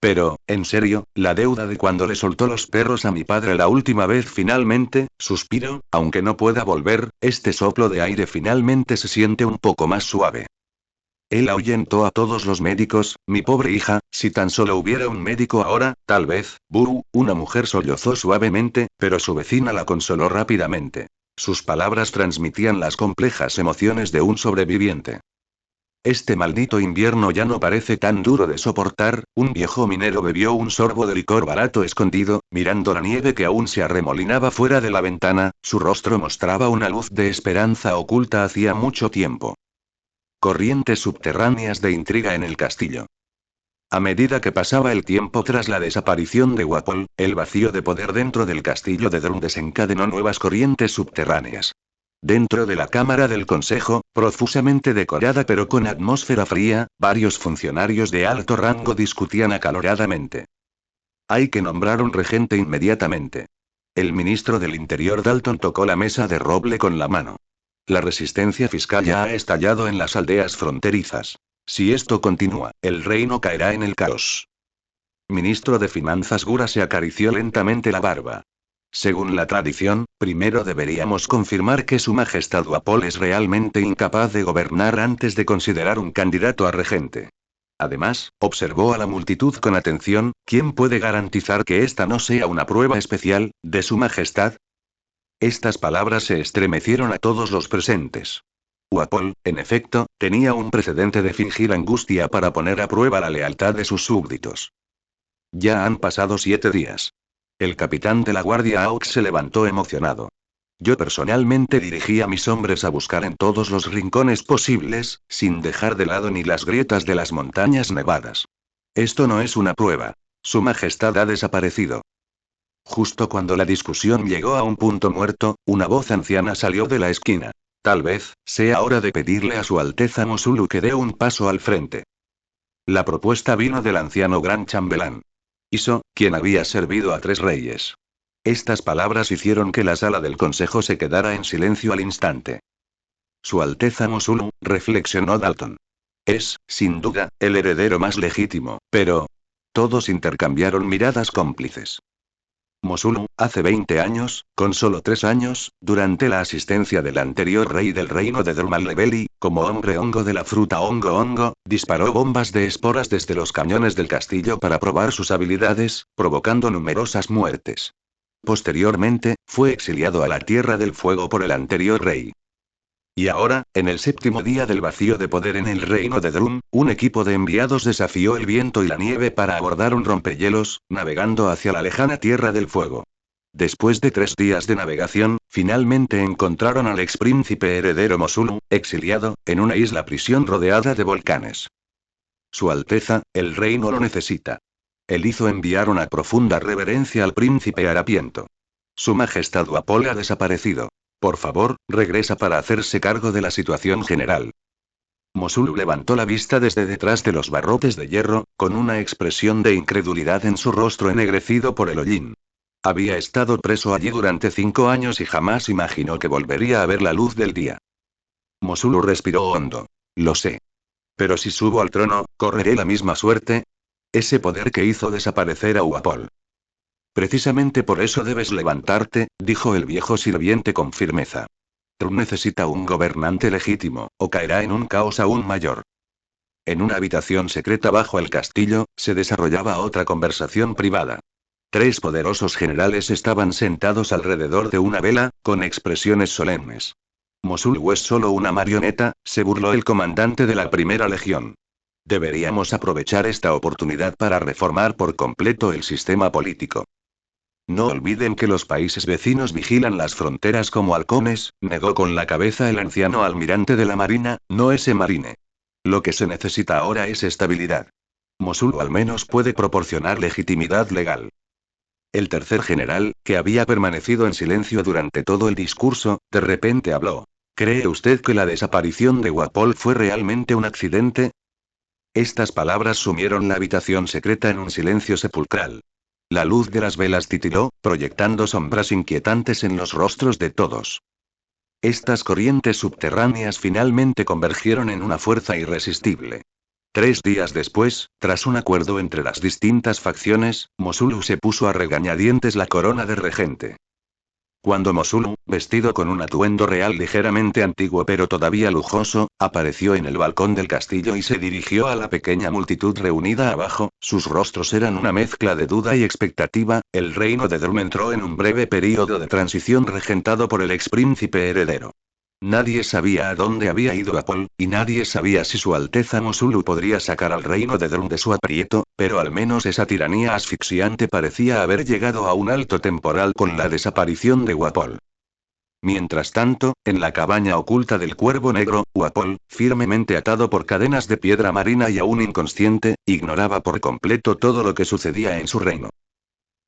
S1: Pero, en serio, la deuda de cuando le soltó los perros a mi padre la última vez finalmente, suspiro, aunque no pueda volver, este soplo de aire finalmente se siente un poco más suave. Él ahuyentó a todos los médicos, mi pobre hija, si tan solo hubiera un médico ahora, tal vez, una mujer sollozó suavemente, pero su vecina la consoló rápidamente. Sus palabras transmitían las complejas emociones de un sobreviviente. Este maldito invierno ya no parece tan duro de soportar, un viejo minero bebió un sorbo de licor barato escondido, mirando la nieve que aún se arremolinaba fuera de la ventana, su rostro mostraba una luz de esperanza oculta hacía mucho tiempo. Corrientes subterráneas de intriga en el castillo. A medida que pasaba el tiempo tras la desaparición de Wapol, el vacío de poder dentro del castillo de Drum desencadenó nuevas corrientes subterráneas. Dentro de la Cámara del Consejo, profusamente decorada pero con atmósfera fría, varios funcionarios de alto rango discutían acaloradamente. Hay que nombrar un regente inmediatamente. El ministro del Interior Dalton tocó la mesa de roble con la mano. La resistencia fiscal ya ha estallado en las aldeas fronterizas. Si esto continúa, el reino caerá en el caos. Ministro de Finanzas Gura se acarició lentamente la barba. Según la tradición, primero deberíamos confirmar que Su Majestad Wapol es realmente incapaz de gobernar antes de considerar un candidato a regente. Además, observó a la multitud con atención, ¿quién puede garantizar que esta no sea una prueba especial, de Su Majestad? Estas palabras se estremecieron a todos los presentes. Wapol, en efecto, tenía un precedente de fingir angustia para poner a prueba la lealtad de sus súbditos. Ya han pasado 7 días. El capitán de la Guardia Aux se levantó emocionado. Yo personalmente dirigí a mis hombres a buscar en todos los rincones posibles, sin dejar de lado ni las grietas de las montañas nevadas. Esto no es una prueba. Su Majestad ha desaparecido. Justo cuando la discusión llegó a un punto muerto, una voz anciana salió de la esquina. Tal vez, sea hora de pedirle a su Alteza Mosulu que dé un paso al frente. La propuesta vino del anciano gran chambelán. Iso, quien había servido a 3 reyes. Estas palabras hicieron que la sala del consejo se quedara en silencio al instante. Su Alteza Mosulu, reflexionó Dalton. Es, sin duda, el heredero más legítimo, pero... Todos intercambiaron miradas cómplices. Mosulu, hace 20 años, con solo 3 años, durante la asistencia del anterior rey del reino de Drummallebeli, como hombre hongo de la fruta hongo hongo, disparó bombas de esporas desde los cañones del castillo para probar sus habilidades, provocando numerosas muertes. Posteriormente, fue exiliado a la Tierra del Fuego por el anterior rey. Y ahora, en el 7º día del vacío de poder en el reino de Drum, un equipo de enviados desafió el viento y la nieve para abordar un rompehielos, navegando hacia la lejana Tierra del Fuego. Después de 3 días de navegación, finalmente encontraron al expríncipe heredero Mosulu, exiliado, en una isla prisión rodeada de volcanes. Su Alteza, el rey no lo necesita. Él hizo enviar una profunda reverencia al príncipe harapiento. Su majestad Wapol ha desaparecido. Por favor, regresa para hacerse cargo de la situación general. Mosulu levantó la vista desde detrás de los barrotes de hierro, con una expresión de incredulidad en su rostro ennegrecido por el hollín. Había estado preso allí durante 5 años y jamás imaginó que volvería a ver la luz del día. Mosulu respiró hondo. Lo sé. Pero si subo al trono, ¿correré la misma suerte? Ese poder que hizo desaparecer a Wapol. Precisamente por eso debes levantarte, dijo el viejo sirviente con firmeza. Trun necesita un gobernante legítimo, o caerá en un caos aún mayor. En una habitación secreta bajo el castillo, se desarrollaba otra conversación privada. 3 poderosos generales estaban sentados alrededor de una vela, con expresiones solemnes. Mosulu es solo una marioneta, se burló el comandante de la primera legión. Deberíamos aprovechar esta oportunidad para reformar por completo el sistema político. No olviden que los países vecinos vigilan las fronteras como halcones, negó con la cabeza el anciano almirante de la marina, no ese marine. Lo que se necesita ahora es estabilidad. Mosulu al menos puede proporcionar legitimidad legal. El tercer general, que había permanecido en silencio durante todo el discurso, de repente habló. ¿Cree usted que la desaparición de Wapol fue realmente un accidente? Estas palabras sumieron la habitación secreta en un silencio sepulcral. La luz de las velas titiló, proyectando sombras inquietantes en los rostros de todos. Estas corrientes subterráneas finalmente convergieron en una fuerza irresistible. 3 días después, tras un acuerdo entre las distintas facciones, Mosulu se puso a regañadientes la corona de regente. Cuando Mosulu, vestido con un atuendo real ligeramente antiguo pero todavía lujoso, apareció en el balcón del castillo y se dirigió a la pequeña multitud reunida abajo, sus rostros eran una mezcla de duda y expectativa, el reino de Drum entró en un breve período de transición regentado por el expríncipe heredero. Nadie sabía a dónde había ido Wapol, y nadie sabía si su Alteza Mosulu podría sacar al reino de Drum de su aprieto, pero al menos esa tiranía asfixiante parecía haber llegado a un alto temporal con la desaparición de Wapol. Mientras tanto, en la cabaña oculta del Cuervo Negro, Wapol, firmemente atado por cadenas de piedra marina y aún inconsciente, ignoraba por completo todo lo que sucedía en su reino.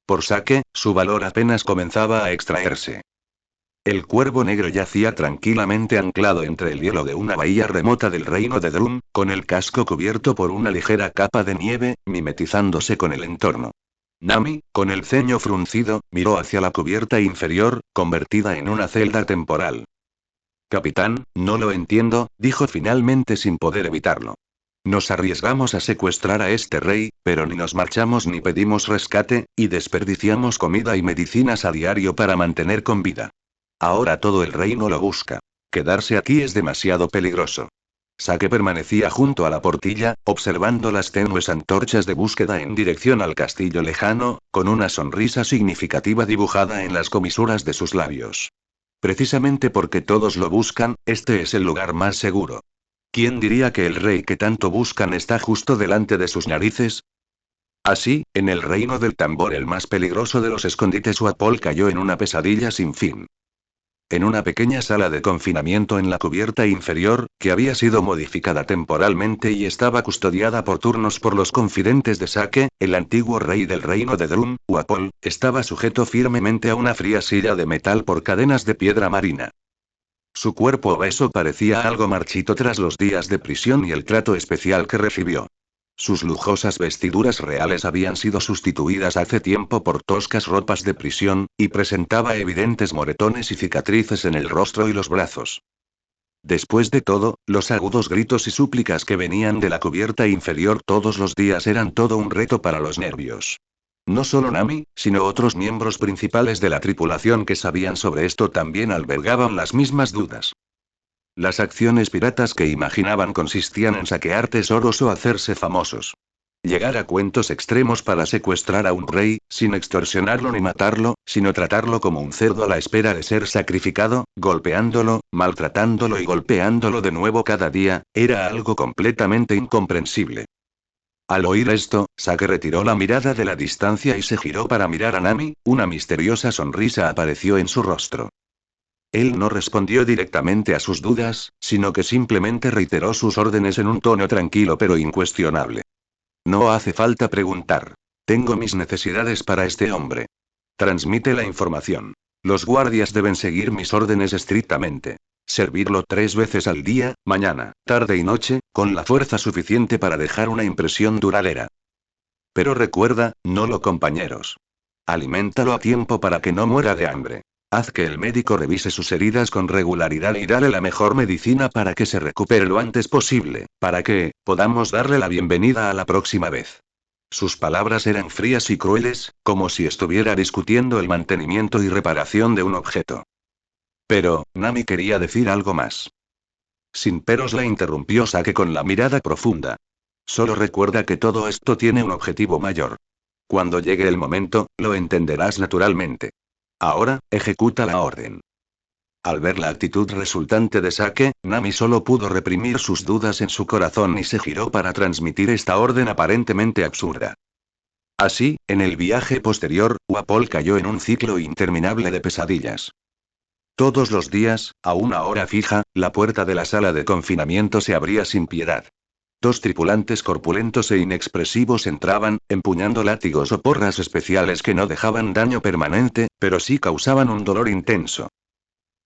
S1: Por saque, su valor apenas comenzaba a extraerse. El Cuervo Negro yacía tranquilamente anclado entre el hielo de una bahía remota del reino de Drum, con el casco cubierto por una ligera capa de nieve, mimetizándose con el entorno. Nami, con el ceño fruncido, miró hacia la cubierta inferior, convertida en una celda temporal. Capitán, no lo entiendo, dijo finalmente sin poder evitarlo. Nos arriesgamos a secuestrar a este rey, pero ni nos marchamos ni pedimos rescate, y desperdiciamos comida y medicinas a diario para mantener con vida. Ahora todo el reino lo busca. Quedarse aquí es demasiado peligroso. Sake permanecía junto a la portilla, observando las tenues antorchas de búsqueda en dirección al castillo lejano, con una sonrisa significativa dibujada en las comisuras de sus labios. Precisamente porque todos lo buscan, este es el lugar más seguro. ¿Quién diría que el rey que tanto buscan está justo delante de sus narices? Así, en el reino del tambor el más peligroso de los escondites Wapol cayó en una pesadilla sin fin. En una pequeña sala de confinamiento en la cubierta inferior, que había sido modificada temporalmente y estaba custodiada por turnos por los confidentes de Sake, el antiguo rey del reino de Drum, Wapol, estaba sujeto firmemente a una fría silla de metal por cadenas de piedra marina. Su cuerpo obeso parecía algo marchito tras los días de prisión y el trato especial que recibió. Sus lujosas vestiduras reales habían sido sustituidas hace tiempo por toscas ropas de prisión, y presentaba evidentes moretones y cicatrices en el rostro y los brazos. Después de todo, los agudos gritos y súplicas que venían de la cubierta inferior todos los días eran todo un reto para los nervios. No solo Nami, sino otros miembros principales de la tripulación que sabían sobre esto también albergaban las mismas dudas. Las acciones piratas que imaginaban consistían en saquear tesoros o hacerse famosos. Llegar a cuentos extremos para secuestrar a un rey, sin extorsionarlo ni matarlo, sino tratarlo como un cerdo a la espera de ser sacrificado, golpeándolo, maltratándolo y golpeándolo de nuevo cada día, era algo completamente incomprensible. Al oír esto, Sake retiró la mirada de la distancia y se giró para mirar a Nami, una misteriosa sonrisa apareció en su rostro. Él no respondió directamente a sus dudas, sino que simplemente reiteró sus órdenes en un tono tranquilo pero incuestionable. No hace falta preguntar. Tengo mis necesidades para este hombre. Transmite la información. Los guardias deben seguir mis órdenes estrictamente. Servirlo 3 veces al día, mañana, tarde y noche, con la fuerza suficiente para dejar una impresión duradera. Pero recuerda, no lo compañeros. Aliméntalo a tiempo para que no muera de hambre. Haz que el médico revise sus heridas con regularidad y dale la mejor medicina para que se recupere lo antes posible, para que podamos darle la bienvenida a la próxima vez. Sus palabras eran frías y crueles, como si estuviera discutiendo el mantenimiento y reparación de un objeto. Pero, Nami quería decir algo más. Sin peros la interrumpió Sake con la mirada profunda. Solo recuerda que todo esto tiene un objetivo mayor. Cuando llegue el momento, lo entenderás naturalmente. Ahora, ejecuta la orden. Al ver la actitud resultante de Sake, Nami solo pudo reprimir sus dudas en su corazón y se giró para transmitir esta orden aparentemente absurda. Así, en el viaje posterior, Wapol cayó en un ciclo interminable de pesadillas. Todos los días, a una hora fija, la puerta de la sala de confinamiento se abría sin piedad. 2 tripulantes corpulentos e inexpresivos entraban, empuñando látigos o porras especiales que no dejaban daño permanente, pero sí causaban un dolor intenso.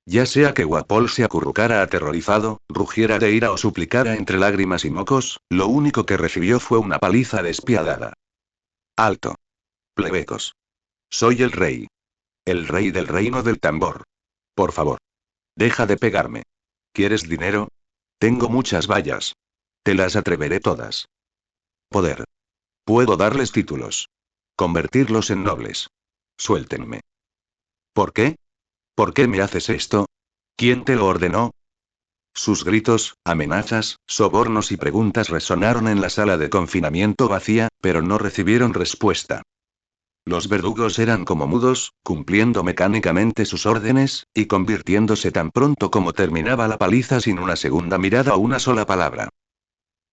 S1: Ya sea que Wapol se acurrucara aterrorizado, rugiera de ira o suplicara entre lágrimas y mocos, lo único que recibió fue una paliza despiadada. Alto. Plebecos. Soy el rey. El rey del reino del tambor. Por favor. Deja de pegarme. ¿Quieres dinero? Tengo muchas vallas. Te las atreveré todas. Poder. Puedo darles títulos. Convertirlos en nobles. Suéltenme. ¿Por qué? ¿Por qué me haces esto? ¿Quién te lo ordenó? Sus gritos, amenazas, sobornos y preguntas resonaron en la sala de confinamiento vacía, pero no recibieron respuesta. Los verdugos eran como mudos, cumpliendo mecánicamente sus órdenes, y convirtiéndose tan pronto como terminaba la paliza sin una segunda mirada o una sola palabra.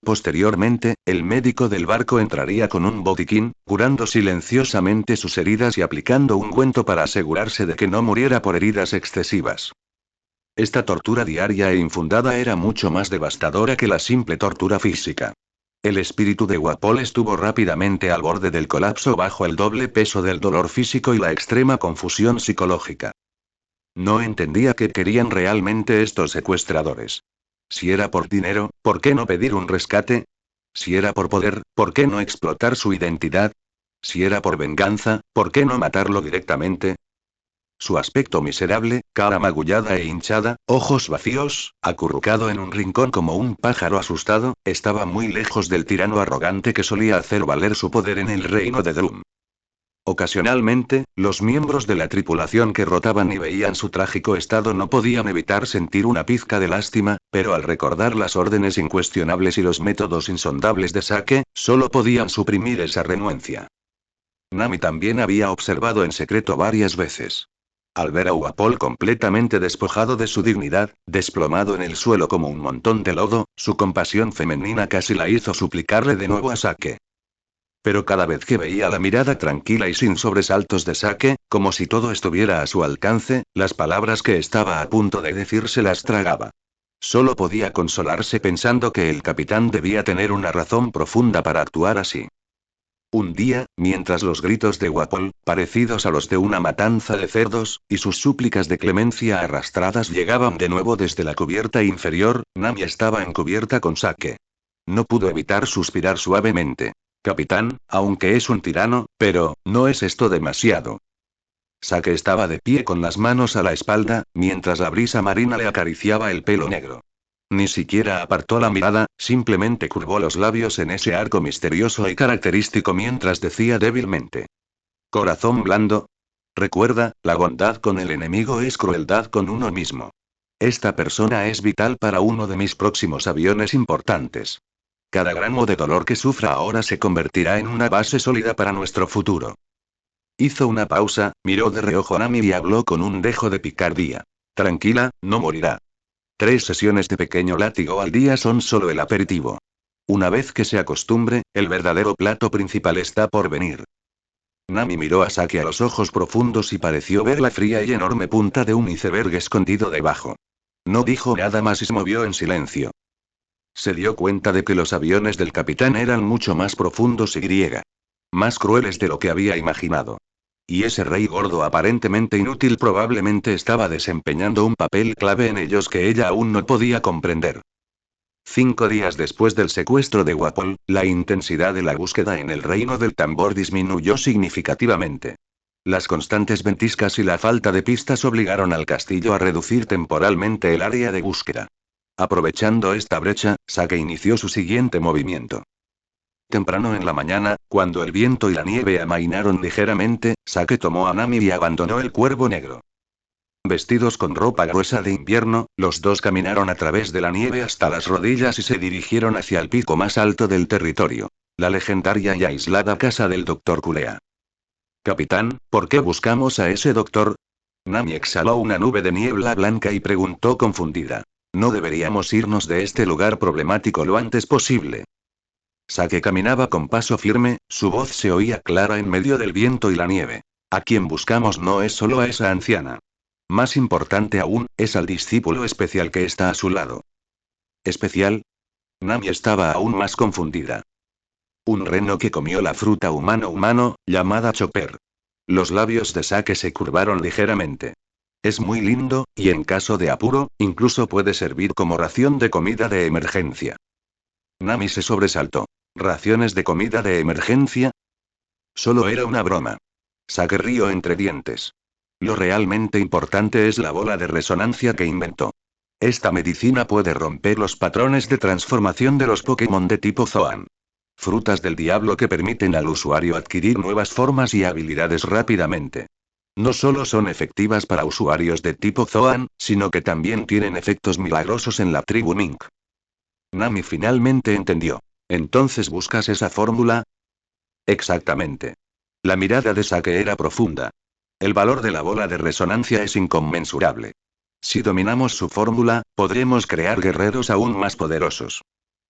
S1: Posteriormente, el médico del barco entraría con un botiquín, curando silenciosamente sus heridas y aplicando un ungüento para asegurarse de que no muriera por heridas excesivas. Esta tortura diaria e infundada era mucho más devastadora que la simple tortura física. El espíritu de Wapol estuvo rápidamente al borde del colapso bajo el doble peso del dolor físico y la extrema confusión psicológica. No entendía qué querían realmente estos secuestradores. Si era por dinero, ¿por qué no pedir un rescate? Si era por poder, ¿por qué no explotar su identidad? Si era por venganza, ¿por qué no matarlo directamente? Su aspecto miserable, cara magullada e hinchada, ojos vacíos, acurrucado en un rincón como un pájaro asustado, estaba muy lejos del tirano arrogante que solía hacer valer su poder en el reino de Drum. Ocasionalmente, los miembros de la tripulación que rotaban y veían su trágico estado no podían evitar sentir una pizca de lástima, pero al recordar las órdenes incuestionables y los métodos insondables de Sake, solo podían suprimir esa renuencia. Nami también había observado en secreto varias veces. Al ver a Wapol completamente despojado de su dignidad, desplomado en el suelo como un montón de lodo, su compasión femenina casi la hizo suplicarle de nuevo a Sake. Pero cada vez que veía la mirada tranquila y sin sobresaltos de Sake, como si todo estuviera a su alcance, las palabras que estaba a punto de decir se las tragaba. Solo podía consolarse pensando que el capitán debía tener una razón profunda para actuar así. Un día, mientras los gritos de Wapol, parecidos a los de una matanza de cerdos, y sus súplicas de clemencia arrastradas llegaban de nuevo desde la cubierta inferior, Nami estaba en cubierta con Sake. No pudo evitar suspirar suavemente. Capitán, aunque es un tirano, pero, ¿no es esto demasiado? Sake estaba de pie con las manos a la espalda, mientras la brisa marina le acariciaba el pelo negro. Ni siquiera apartó la mirada, simplemente curvó los labios en ese arco misterioso y característico mientras decía débilmente. Corazón blando. Recuerda, la bondad con el enemigo es crueldad con uno mismo. Esta persona es vital para uno de mis próximos aviones importantes. Cada gramo de dolor que sufra ahora se convertirá en una base sólida para nuestro futuro. Hizo una pausa, miró de reojo a Nami y habló con un dejo de picardía. Tranquila, no morirá. 3 sesiones de pequeño látigo al día son solo el aperitivo. Una vez que se acostumbre, el verdadero plato principal está por venir. Nami miró a Sake a los ojos profundos y pareció ver la fría y enorme punta de un iceberg escondido debajo. No dijo nada más y se movió en silencio. Se dio cuenta de que los aviones del capitán eran mucho más profundos y más crueles de lo que había imaginado. Y ese rey gordo aparentemente inútil probablemente estaba desempeñando un papel clave en ellos que ella aún no podía comprender. 5 días después del secuestro de Wapol, la intensidad de la búsqueda en el reino del tambor disminuyó significativamente. Las constantes ventiscas y la falta de pistas obligaron al castillo a reducir temporalmente el área de búsqueda. Aprovechando esta brecha, Sake inició su siguiente movimiento. Temprano en la mañana, cuando el viento y la nieve amainaron ligeramente, Sake tomó a Nami y abandonó el Cuervo Negro. Vestidos con ropa gruesa de invierno, los dos caminaron a través de la nieve hasta las rodillas y se dirigieron hacia el pico más alto del territorio. La legendaria y aislada casa del Dr. Kulea. Capitán, ¿por qué buscamos a ese doctor? Nami exhaló una nube de niebla blanca y preguntó confundida. ¿No deberíamos irnos de este lugar problemático lo antes posible? Sake caminaba con paso firme, su voz se oía clara en medio del viento y la nieve. A quien buscamos no es solo a esa anciana. Más importante aún, es al discípulo especial que está a su lado. ¿Especial? Nami estaba aún más confundida. Un reno que comió la fruta humano, llamada Chopper. Los labios de Sake se curvaron ligeramente. Es muy lindo, y en caso de apuro, incluso puede servir como ración de comida de emergencia. Nami se sobresaltó. ¿Raciones de comida de emergencia? Solo era una broma. Sake rió entre dientes. Lo realmente importante es la bola de resonancia que inventó. Esta medicina puede romper los patrones de transformación de los Pokémon de tipo Zoan. Frutas del diablo que permiten al usuario adquirir nuevas formas y habilidades rápidamente. No solo son efectivas para usuarios de tipo Zoan, sino que también tienen efectos milagrosos en la tribu Mink. Nami finalmente entendió. ¿Entonces buscas esa fórmula? Exactamente. La mirada de Sake era profunda. El valor de la bola de resonancia es inconmensurable. Si dominamos su fórmula, podremos crear guerreros aún más poderosos.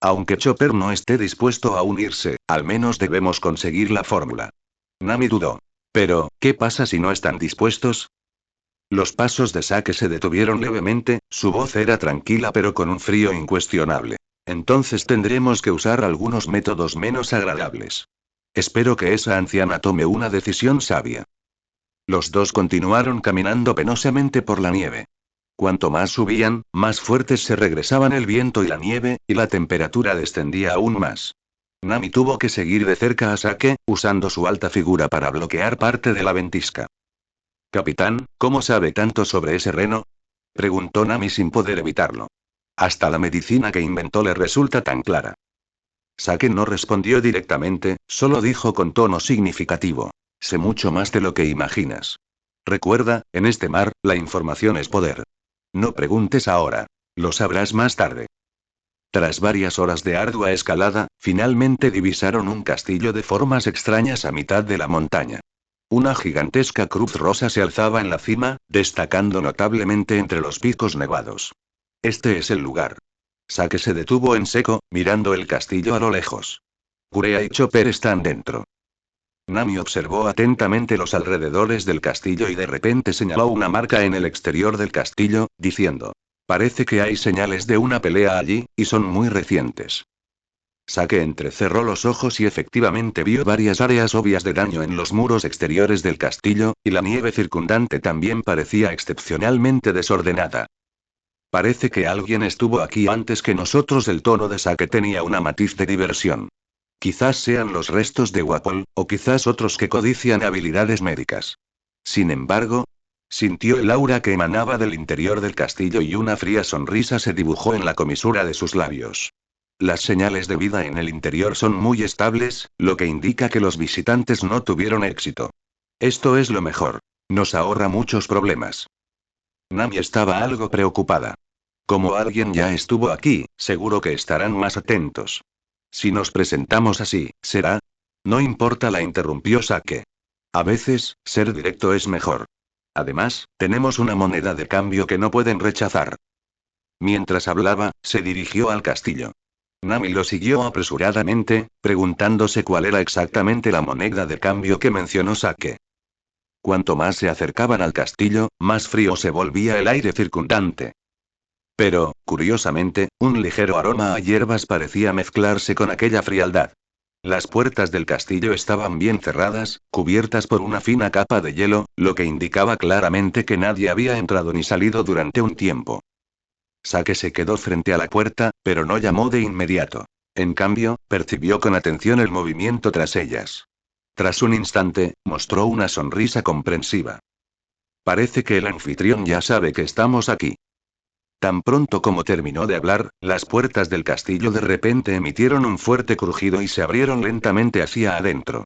S1: Aunque Chopper no esté dispuesto a unirse, al menos debemos conseguir la fórmula. Nami dudó. Pero, ¿qué pasa si no están dispuestos? Los pasos de Sake se detuvieron levemente, su voz era tranquila pero con un frío incuestionable. Entonces tendremos que usar algunos métodos menos agradables. Espero que esa anciana tome una decisión sabia. Los dos continuaron caminando penosamente por la nieve. Cuanto más subían, más fuertes se regresaban el viento y la nieve, y la temperatura descendía aún más. Nami tuvo que seguir de cerca a Sake, usando su alta figura para bloquear parte de la ventisca. Capitán, ¿cómo sabe tanto sobre ese reno? Preguntó Nami sin poder evitarlo. Hasta la medicina que inventó le resulta tan clara. Sake no respondió directamente, solo dijo con tono significativo. Sé mucho más de lo que imaginas. Recuerda, en este mar, la información es poder. No preguntes ahora. Lo sabrás más tarde. Tras varias horas de ardua escalada, finalmente divisaron un castillo de formas extrañas a mitad de la montaña. Una gigantesca cruz rosa se alzaba en la cima, destacando notablemente entre los picos nevados. Este es el lugar. Sake se detuvo en seco, mirando el castillo a lo lejos. Kurea y Chopper están dentro. Nami observó atentamente los alrededores del castillo y de repente señaló una marca en el exterior del castillo, diciendo: parece que hay señales de una pelea allí, y son muy recientes. Sake entrecerró los ojos y efectivamente vio varias áreas obvias de daño en los muros exteriores del castillo, y la nieve circundante también parecía excepcionalmente desordenada. Parece que alguien estuvo aquí antes que nosotros. El tono de Sake tenía una matiz de diversión. Quizás sean los restos de Wapol, o quizás otros que codician habilidades médicas. Sin embargo, sintió el aura que emanaba del interior del castillo y una fría sonrisa se dibujó en la comisura de sus labios. Las señales de vida en el interior son muy estables, lo que indica que los visitantes no tuvieron éxito. Esto es lo mejor. Nos ahorra muchos problemas. Nami estaba algo preocupada. Como alguien ya estuvo aquí, seguro que estarán más atentos. Si nos presentamos así, ¿será? No importa, la interrumpió Sake. A veces, ser directo es mejor. Además, tenemos una moneda de cambio que no pueden rechazar. Mientras hablaba, se dirigió al castillo. Nami lo siguió apresuradamente, preguntándose cuál era exactamente la moneda de cambio que mencionó Sake. Cuanto más se acercaban al castillo, más frío se volvía el aire circundante. Pero, curiosamente, un ligero aroma a hierbas parecía mezclarse con aquella frialdad. Las puertas del castillo estaban bien cerradas, cubiertas por una fina capa de hielo, lo que indicaba claramente que nadie había entrado ni salido durante un tiempo. Sake se quedó frente a la puerta, pero no llamó de inmediato. En cambio, percibió con atención el movimiento tras ellas. Tras un instante, mostró una sonrisa comprensiva. Parece que el anfitrión ya sabe que estamos aquí. Tan pronto como terminó de hablar, las puertas del castillo de repente emitieron un fuerte crujido y se abrieron lentamente hacia adentro.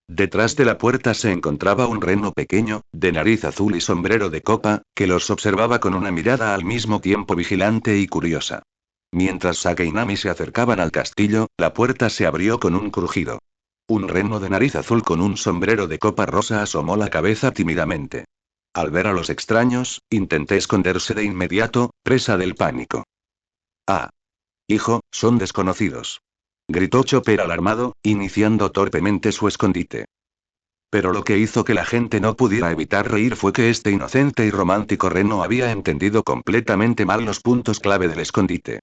S1: Detrás de la puerta se encontraba un reno pequeño, de nariz azul y sombrero de copa, que los observaba con una mirada al mismo tiempo vigilante y curiosa. Mientras Sake y Nami se acercaban al castillo, la puerta se abrió con un crujido. Un reno de nariz azul con un sombrero de copa rosa asomó la cabeza tímidamente. Al ver a los extraños, intenté esconderse de inmediato, presa del pánico. Ah. Hijo, son desconocidos. Gritó Chopper alarmado, iniciando torpemente su escondite. Pero lo que hizo que la gente no pudiera evitar reír fue que este inocente y romántico reno había entendido completamente mal los puntos clave del escondite.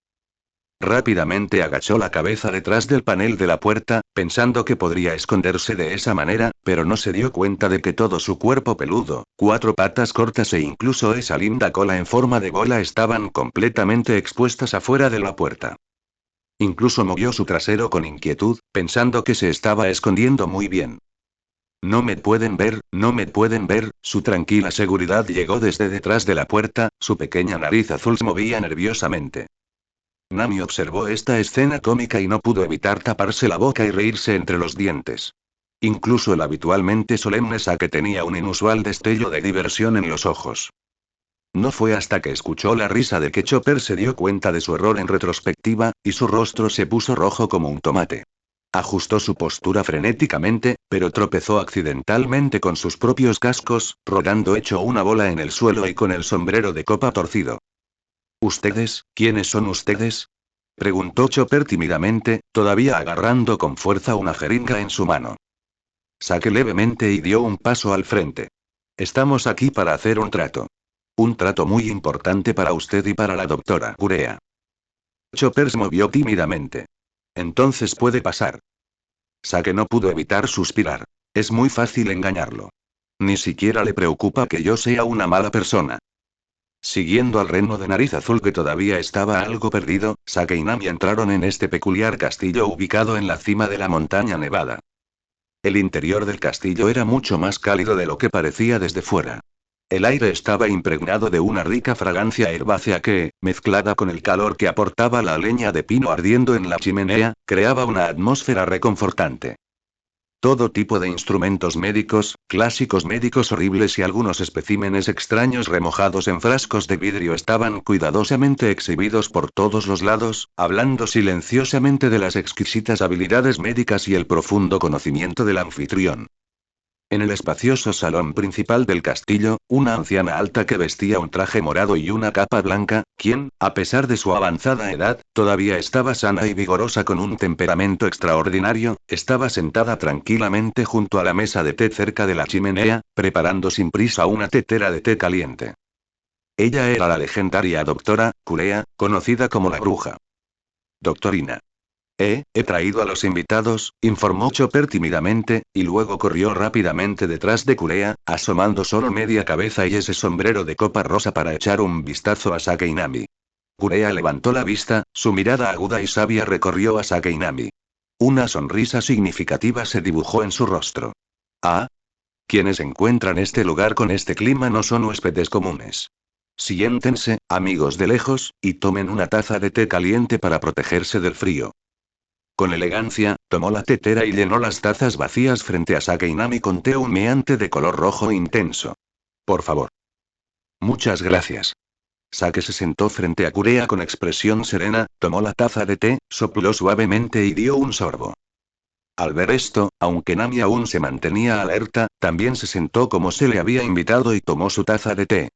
S1: Rápidamente agachó la cabeza detrás del panel de la puerta, pensando que podría esconderse de esa manera, pero no se dio cuenta de que todo su cuerpo peludo, 4 patas cortas e incluso esa linda cola en forma de bola estaban completamente expuestas afuera de la puerta. Incluso movió su trasero con inquietud, pensando que se estaba escondiendo muy bien. No me pueden ver, no me pueden ver, su tranquila seguridad llegó desde detrás de la puerta, su pequeña nariz azul se movía nerviosamente. Nami observó esta escena cómica y no pudo evitar taparse la boca y reírse entre los dientes. Incluso el habitualmente solemne Sake tenía un inusual destello de diversión en los ojos. No fue hasta que escuchó la risa de que Chopper se dio cuenta de su error en retrospectiva, y su rostro se puso rojo como un tomate. Ajustó su postura frenéticamente, pero tropezó accidentalmente con sus propios cascos, rodando hecho una bola en el suelo y con el sombrero de copa torcido. ¿Ustedes, quiénes son ustedes? Preguntó Chopper tímidamente, todavía agarrando con fuerza una jeringa en su mano. Sake levemente y dio un paso al frente. Estamos aquí para hacer un trato. Un trato muy importante para usted y para la doctora Kurea. Chopper se movió tímidamente. Entonces puede pasar. Sake no pudo evitar suspirar. Es muy fácil engañarlo. Ni siquiera le preocupa que yo sea una mala persona. Siguiendo al reno de nariz azul que todavía estaba algo perdido, Sake y Nami entraron en este peculiar castillo ubicado en la cima de la montaña nevada. El interior del castillo era mucho más cálido de lo que parecía desde fuera. El aire estaba impregnado de una rica fragancia herbácea que, mezclada con el calor que aportaba la leña de pino ardiendo en la chimenea, creaba una atmósfera reconfortante. Todo tipo de instrumentos médicos, clásicos médicos horribles y algunos especímenes extraños remojados en frascos de vidrio estaban cuidadosamente exhibidos por todos los lados, hablando silenciosamente de las exquisitas habilidades médicas y el profundo conocimiento del anfitrión. En el espacioso salón principal del castillo, una anciana alta que vestía un traje morado y una capa blanca, quien, a pesar de su avanzada edad, todavía estaba sana y vigorosa con un temperamento extraordinario, estaba sentada tranquilamente junto a la mesa de té cerca de la chimenea, preparando sin prisa una tetera de té caliente. Ella era la legendaria doctora Kurea, conocida como la bruja. Doctorina. He traído a los invitados, informó Chopper tímidamente, y luego corrió rápidamente detrás de Kurea, asomando solo media cabeza y ese sombrero de copa rosa para echar un vistazo a Sake y Nami. Kurea levantó la vista, su mirada aguda y sabia recorrió a Sake y Nami. Una sonrisa significativa se dibujó en su rostro. Ah, quienes encuentran este lugar con este clima no son huéspedes comunes. Siéntense, amigos de lejos, y tomen una taza de té caliente para protegerse del frío. Con elegancia, tomó la tetera y llenó las tazas vacías frente a Sake y Nami con té humeante de color rojo intenso. Por favor. Muchas gracias. Sake se sentó frente a Kurea con expresión serena, tomó la taza de té, sopló suavemente y dio un sorbo. Al ver esto, aunque Nami aún se mantenía alerta, también se sentó como se le había invitado y tomó su taza de té.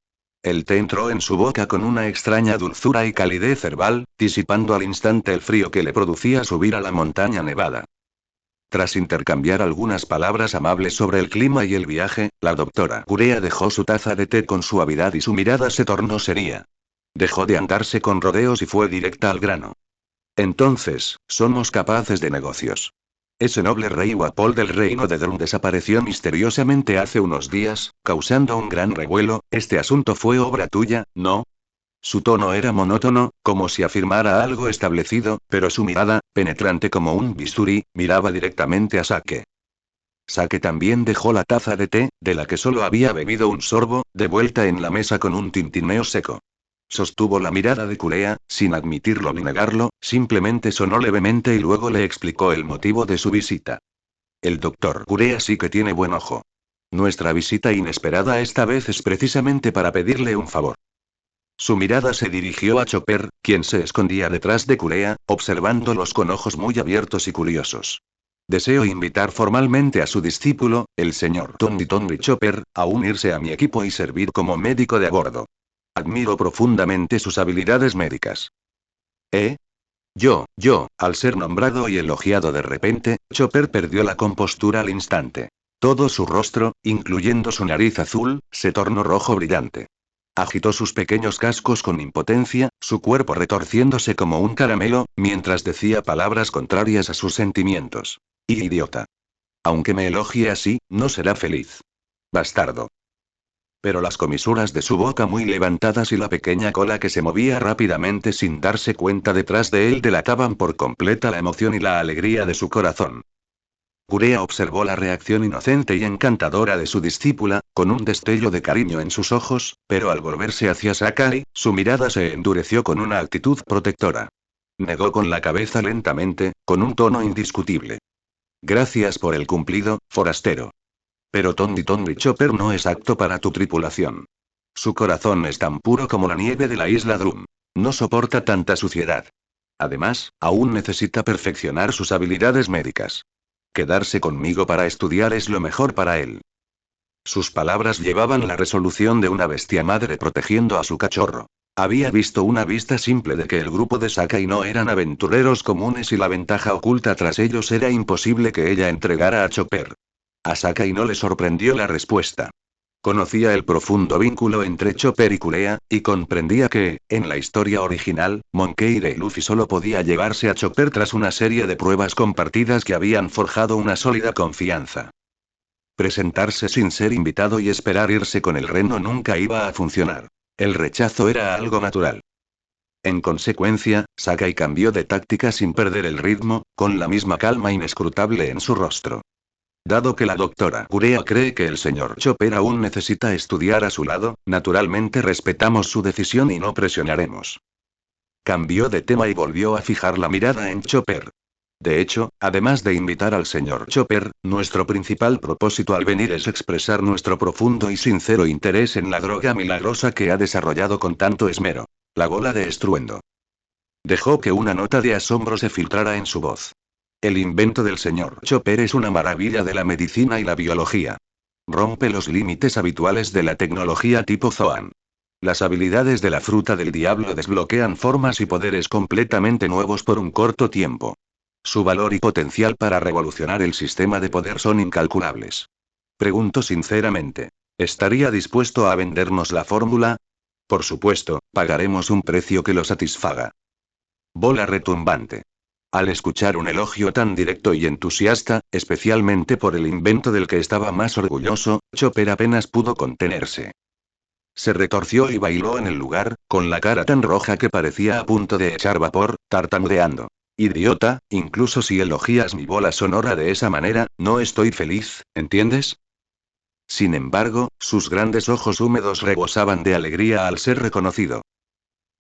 S1: El té entró en su boca con una extraña dulzura y calidez herbal, disipando al instante el frío que le producía subir a la montaña nevada. Tras intercambiar algunas palabras amables sobre el clima y el viaje, la doctora Kurea dejó su taza de té con suavidad y su mirada se tornó seria. Dejó de andarse con rodeos y fue directa al grano. Entonces, somos capaces de negocios. Ese noble rey Wapol del reino de Drum desapareció misteriosamente hace unos días, causando un gran revuelo. Este asunto fue obra tuya, ¿no? Su tono era monótono, como si afirmara algo establecido, pero su mirada, penetrante como un bisturí, miraba directamente a Sake. Sake también dejó la taza de té, de la que solo había bebido un sorbo, de vuelta en la mesa con un tintineo seco. Sostuvo la mirada de Kurea, sin admitirlo ni negarlo, simplemente sonó levemente y luego le explicó el motivo de su visita. El doctor Kurea sí que tiene buen ojo. Nuestra visita inesperada esta vez es precisamente para pedirle un favor. Su mirada se dirigió a Chopper, quien se escondía detrás de Kurea, observándolos con ojos muy abiertos y curiosos. Deseo invitar formalmente a su discípulo, el señor Tonri Chopper, a unirse a mi equipo y servir como médico de a bordo. Admiro profundamente sus habilidades médicas. ¿Eh? Al ser nombrado y elogiado de repente, Chopper perdió la compostura al instante. Todo su rostro, incluyendo su nariz azul, se tornó rojo brillante. Agitó sus pequeños cascos con impotencia, su cuerpo retorciéndose como un caramelo, mientras decía palabras contrarias a sus sentimientos. Idiota. Aunque me elogie así, no será feliz. Bastardo. Pero las comisuras de su boca muy levantadas y la pequeña cola que se movía rápidamente sin darse cuenta detrás de él delataban por completa la emoción y la alegría de su corazón. Kurea observó la reacción inocente y encantadora de su discípula, con un destello de cariño en sus ojos, pero al volverse hacia Sakai, su mirada se endureció con una actitud protectora. Negó con la cabeza lentamente, con un tono indiscutible. Gracias por el cumplido, forastero. Pero Tonri Chopper no es apto para tu tripulación. Su corazón es tan puro como la nieve de la isla Drum. No soporta tanta suciedad. Además, aún necesita perfeccionar sus habilidades médicas. Quedarse conmigo para estudiar es lo mejor para él. Sus palabras llevaban la resolución de una bestia madre protegiendo a su cachorro. Había visto una vista simple de que el grupo de Sakai no eran aventureros comunes y la ventaja oculta tras ellos era imposible que ella entregara a Chopper. A Sakai no le sorprendió la respuesta. Conocía el profundo vínculo entre Chopper y Kurea, y comprendía que, en la historia original, Monkey D. Luffy solo podía llevarse a Chopper tras una serie de pruebas compartidas que habían forjado una sólida confianza. Presentarse sin ser invitado y esperar irse con el reno nunca iba a funcionar. El rechazo era algo natural. En consecuencia, Sakai cambió de táctica sin perder el ritmo, con la misma calma inescrutable en su rostro. Dado que la doctora Kurea cree que el señor Chopper aún necesita estudiar a su lado, naturalmente respetamos su decisión y no presionaremos. Cambió de tema y volvió a fijar la mirada en Chopper. De hecho, además de invitar al señor Chopper, nuestro principal propósito al venir es expresar nuestro profundo y sincero interés en la droga milagrosa que ha desarrollado con tanto esmero. La bola de estruendo. Dejó que una nota de asombro se filtrara en su voz. El invento del señor Chopper es una maravilla de la medicina y la biología. Rompe los límites habituales de la tecnología tipo Zoan. Las habilidades de la fruta del diablo desbloquean formas y poderes completamente nuevos por un corto tiempo. Su valor y potencial para revolucionar el sistema de poder son incalculables. Pregunto sinceramente, ¿estaría dispuesto a vendernos la fórmula? Por supuesto, pagaremos un precio que lo satisfaga. Bola retumbante. Al escuchar un elogio tan directo y entusiasta, especialmente por el invento del que estaba más orgulloso, Chopper apenas pudo contenerse. Se retorció y bailó en el lugar, con la cara tan roja que parecía a punto de echar vapor, tartamudeando. Idiota, incluso si elogias mi bola sonora de esa manera, no estoy feliz, ¿entiendes? Sin embargo, sus grandes ojos húmedos rebosaban de alegría al ser reconocido.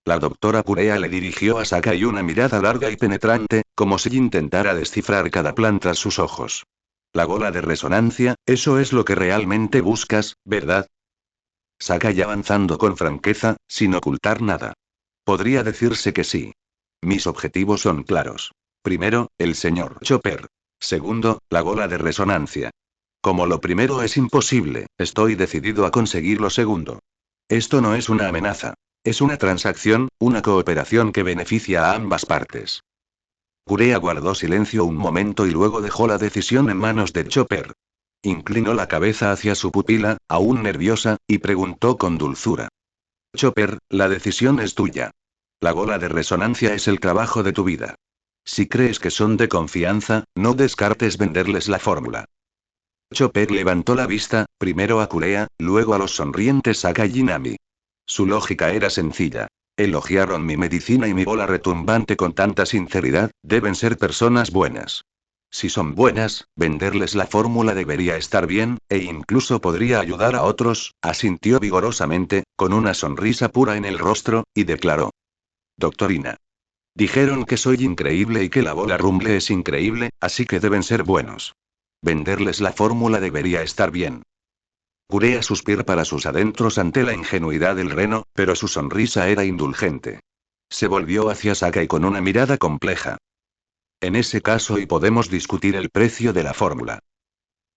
S1: La doctora Purea le dirigió a Sakai una mirada larga y penetrante, como si intentara descifrar cada plan tras sus ojos. La bola de resonancia, eso es lo que realmente buscas, ¿verdad? Sakai avanzando con franqueza, sin ocultar nada. Podría decirse que sí. Mis objetivos son claros. Primero, el señor Chopper. Segundo, la bola de resonancia. Como lo primero es imposible, estoy decidido a conseguir lo segundo. Esto no es una amenaza. Es una transacción, una cooperación que beneficia a ambas partes. Gurea guardó silencio un momento y luego dejó la decisión en manos de Chopper. Inclinó la cabeza hacia su pupila, aún nerviosa, y preguntó con dulzura. Chopper, la decisión es tuya. La bola de resonancia es el trabajo de tu vida. Si crees que son de confianza, no descartes venderles la fórmula. Chopper levantó la vista, primero a Kurea, luego a los sonrientes Sakai y Nami. Su lógica era sencilla. Elogiaron mi medicina y mi bola retumbante con tanta sinceridad, deben ser personas buenas. Si son buenas, venderles la fórmula debería estar bien, e incluso podría ayudar a otros, asintió vigorosamente, con una sonrisa pura en el rostro, y declaró. Doctorina. Dijeron que soy increíble y que la bola rumble es increíble, así que deben ser buenos. Venderles la fórmula debería estar bien. Gurea suspiró para sus adentros ante la ingenuidad del reno, pero su sonrisa era indulgente. Se volvió hacia Sakai con una mirada compleja. En ese caso y podemos discutir el precio de la fórmula.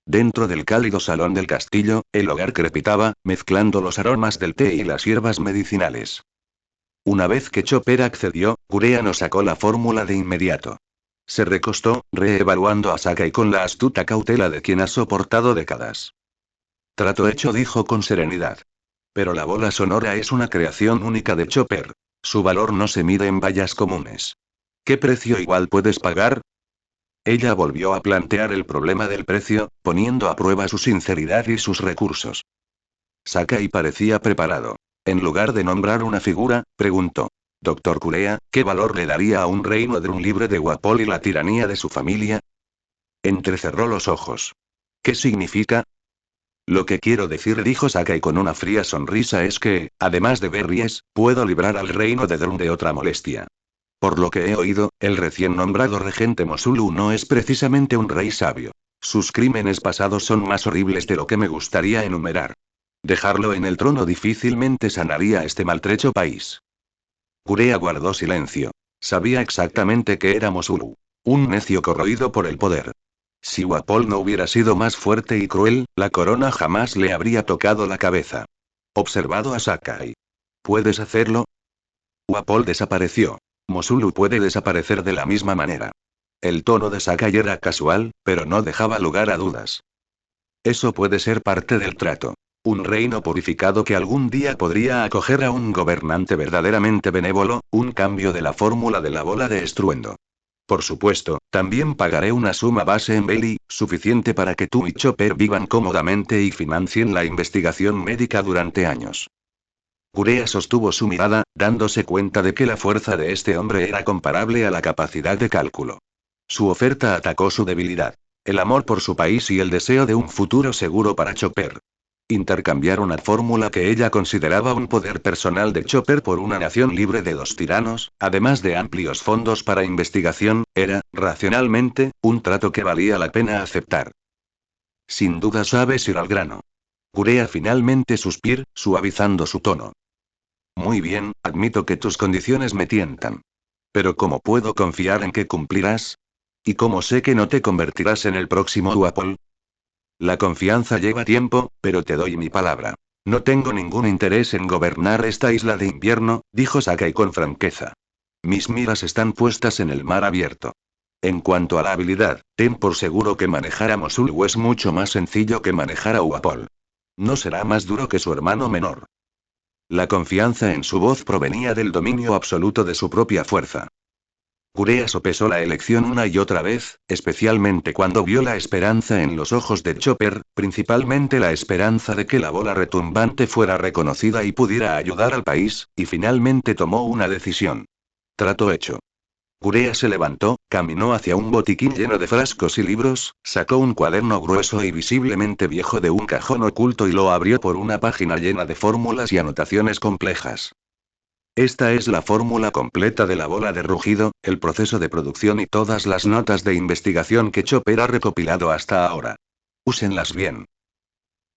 S1: Dentro del cálido salón del castillo, el hogar crepitaba, mezclando los aromas del té y las hierbas medicinales. Una vez que Chopper accedió, Gurea no sacó la fórmula de inmediato. Se recostó, reevaluando a Sakai con la astuta cautela de quien ha soportado décadas. Trato hecho, dijo con serenidad. Pero la bola sonora es una creación única de Chopper. Su valor no se mide en vallas comunes. ¿Qué precio igual puedes pagar? Ella volvió a plantear el problema del precio, poniendo a prueba su sinceridad y sus recursos. Sakai parecía preparado. En lugar de nombrar una figura, preguntó. Doctor Kurea, ¿qué valor le daría a un reino de un libre de Wapol y la tiranía de su familia? Entrecerró los ojos. ¿Qué significa? Lo que quiero decir, dijo Sakai con una fría sonrisa, es que, además de Berries, puedo librar al reino de Drum de otra molestia. Por lo que he oído, el recién nombrado regente Mosulu no es precisamente un rey sabio. Sus crímenes pasados son más horribles de lo que me gustaría enumerar. Dejarlo en el trono difícilmente sanaría este maltrecho país. Kurea guardó silencio. Sabía exactamente que era Mosulu. Un necio corroído por el poder. Si Wapol no hubiera sido más fuerte y cruel, la corona jamás le habría tocado la cabeza. Observado a Sakai. ¿Puedes hacerlo? Wapol desapareció. Mosulu puede desaparecer de la misma manera. El tono de Sakai era casual, pero no dejaba lugar a dudas. Eso puede ser parte del trato. Un reino purificado que algún día podría acoger a un gobernante verdaderamente benévolo, un cambio de la fórmula de la bola de estruendo. Por supuesto, también pagaré una suma base en Belly, suficiente para que tú y Chopper vivan cómodamente y financien la investigación médica durante años. Kurea sostuvo su mirada, dándose cuenta de que la fuerza de este hombre era comparable a la capacidad de cálculo. Su oferta atacó su debilidad. El amor por su país y el deseo de un futuro seguro para Chopper. Intercambiar una fórmula que ella consideraba un poder personal de Chopper por una nación libre de dos tiranos, además de amplios fondos para investigación, era, racionalmente, un trato que valía la pena aceptar. Sin duda sabes ir al grano. Kurea finalmente suspiró, suavizando su tono. Muy bien, admito que tus condiciones me tientan. Pero ¿cómo puedo confiar en que cumplirás? ¿Y cómo sé que no te convertirás en el próximo Wapol? La confianza lleva tiempo, pero te doy mi palabra. No tengo ningún interés en gobernar esta isla de invierno, dijo Sakai con franqueza. Mis miras están puestas en el mar abierto. En cuanto a la habilidad, ten por seguro que manejar a Mosulu es mucho más sencillo que manejar a Wapol. No será más duro que su hermano menor. La confianza en su voz provenía del dominio absoluto de su propia fuerza. Kurea sopesó la elección una y otra vez, especialmente cuando vio la esperanza en los ojos de Chopper, principalmente la esperanza de que la bola retumbante fuera reconocida y pudiera ayudar al país, y finalmente tomó una decisión. Trato hecho. Kurea se levantó, caminó hacia un botiquín lleno de frascos y libros, sacó un cuaderno grueso y visiblemente viejo de un cajón oculto y lo abrió por una página llena de fórmulas y anotaciones complejas. Esta es la fórmula completa de la bola de rugido, el proceso de producción y todas las notas de investigación que Chopper ha recopilado hasta ahora. Úsenlas bien.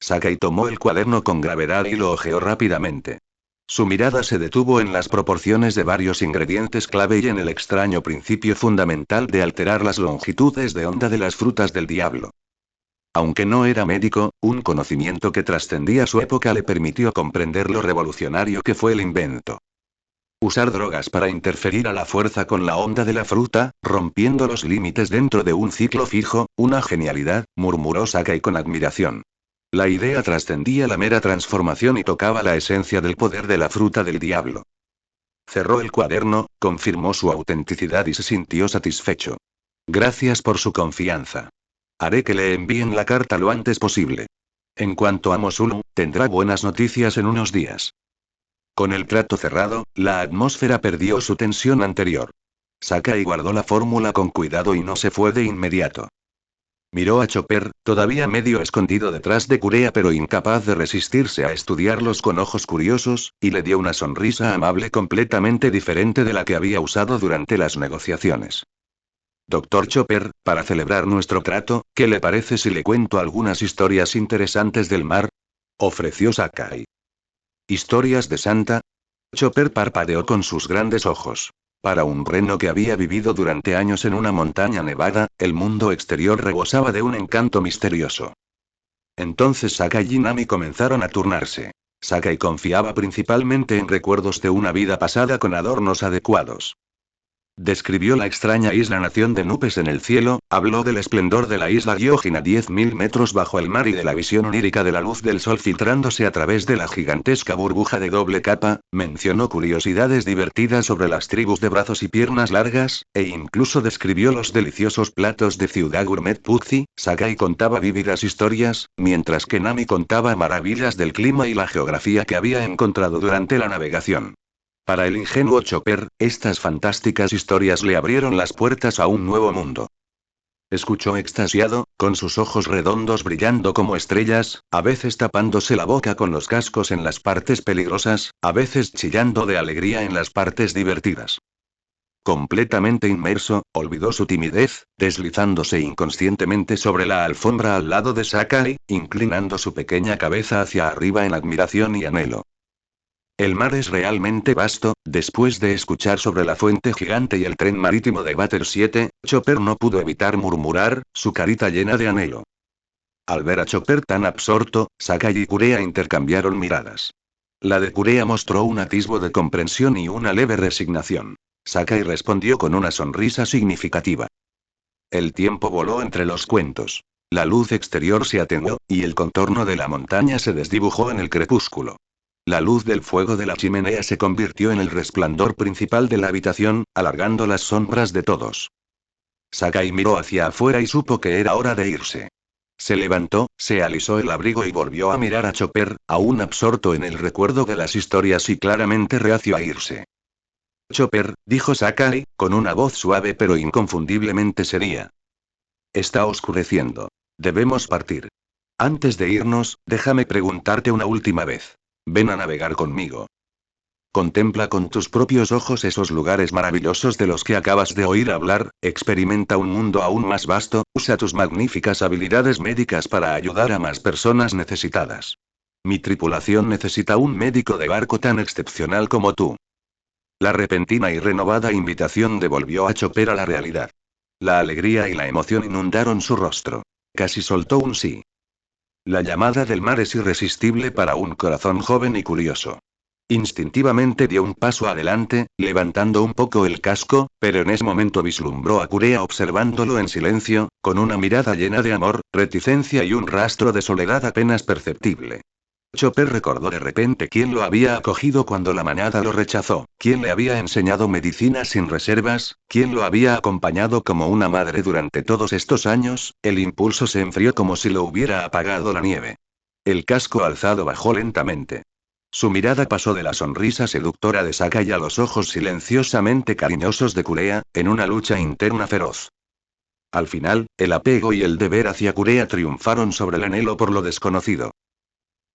S1: Sakai tomó el cuaderno con gravedad y lo hojeó rápidamente. Su mirada se detuvo en las proporciones de varios ingredientes clave y en el extraño principio fundamental de alterar las longitudes de onda de las frutas del diablo. Aunque no era médico, un conocimiento que trascendía su época le permitió comprender lo revolucionario que fue el invento. Usar drogas para interferir a la fuerza con la onda de la fruta, rompiendo los límites dentro de un ciclo fijo, una genialidad, murmuró Sakai con admiración. La idea trascendía la mera transformación y tocaba la esencia del poder de la fruta del diablo. Cerró el cuaderno, confirmó su autenticidad y se sintió satisfecho. Gracias por su confianza. Haré que le envíen la carta lo antes posible. En cuanto a Mosulu, tendrá buenas noticias en unos días. Con el trato cerrado, la atmósfera perdió su tensión anterior. Sakai guardó la fórmula con cuidado y no se fue de inmediato. Miró a Chopper, todavía medio escondido detrás de Kurea pero incapaz de resistirse a estudiarlos con ojos curiosos, y le dio una sonrisa amable completamente diferente de la que había usado durante las negociaciones. Doctor Chopper, para celebrar nuestro trato, ¿qué le parece si le cuento algunas historias interesantes del mar? Ofreció Sakai. ¿Historias de Santa? Chopper parpadeó con sus grandes ojos. Para un reno que había vivido durante años en una montaña nevada, el mundo exterior rebosaba de un encanto misterioso. Entonces Sakai y Nami comenzaron a turnarse. Sakai confiaba principalmente en recuerdos de una vida pasada con adornos adecuados. Describió la extraña isla-nación de nubes en el cielo, habló del esplendor de la isla Gyojin a 10.000 metros bajo el mar y de la visión onírica de la luz del sol filtrándose a través de la gigantesca burbuja de doble capa, mencionó curiosidades divertidas sobre las tribus de brazos y piernas largas, e incluso describió los deliciosos platos de Ciudad Gourmet Puzzi. Sakai contaba vívidas historias, mientras que Nami contaba maravillas del clima y la geografía que había encontrado durante la navegación. Para el ingenuo Chopper, estas fantásticas historias le abrieron las puertas a un nuevo mundo. Escuchó extasiado, con sus ojos redondos brillando como estrellas, a veces tapándose la boca con los cascos en las partes peligrosas, a veces chillando de alegría en las partes divertidas. Completamente inmerso, olvidó su timidez, deslizándose inconscientemente sobre la alfombra al lado de Sakai, inclinando su pequeña cabeza hacia arriba en admiración y anhelo. El mar es realmente vasto. Después de escuchar sobre la fuente gigante y el tren marítimo de Bater 7, Chopper no pudo evitar murmurar, su carita llena de anhelo. Al ver a Chopper tan absorto, Sakai y Kurea intercambiaron miradas. La de Kurea mostró un atisbo de comprensión y una leve resignación. Sakai respondió con una sonrisa significativa. El tiempo voló entre los cuentos. La luz exterior se atenuó, y el contorno de la montaña se desdibujó en el crepúsculo. La luz del fuego de la chimenea se convirtió en el resplandor principal de la habitación, alargando las sombras de todos. Sakai miró hacia afuera y supo que era hora de irse. Se levantó, se alisó el abrigo y volvió a mirar a Chopper, aún absorto en el recuerdo de las historias y claramente reacio a irse. Chopper, dijo Sakai, con una voz suave pero inconfundiblemente seria. Está oscureciendo. Debemos partir. Antes de irnos, déjame preguntarte una última vez. Ven a navegar conmigo. Contempla con tus propios ojos esos lugares maravillosos de los que acabas de oír hablar, experimenta un mundo aún más vasto, usa tus magníficas habilidades médicas para ayudar a más personas necesitadas. Mi tripulación necesita un médico de barco tan excepcional como tú. La repentina y renovada invitación devolvió a Chopper a la realidad. La alegría y la emoción inundaron su rostro. Casi soltó un sí. La llamada del mar es irresistible para un corazón joven y curioso. Instintivamente dio un paso adelante, levantando un poco el casco, pero en ese momento vislumbró a Kurea observándolo en silencio, con una mirada llena de amor, reticencia y un rastro de soledad apenas perceptible. Chopper recordó de repente quién lo había acogido cuando la manada lo rechazó, quién le había enseñado medicina sin reservas, quién lo había acompañado como una madre durante todos estos años. El impulso se enfrió como si lo hubiera apagado la nieve. El casco alzado bajó lentamente. Su mirada pasó de la sonrisa seductora de Sakai a los ojos silenciosamente cariñosos de Kurea, en una lucha interna feroz. Al final, el apego y el deber hacia Kurea triunfaron sobre el anhelo por lo desconocido.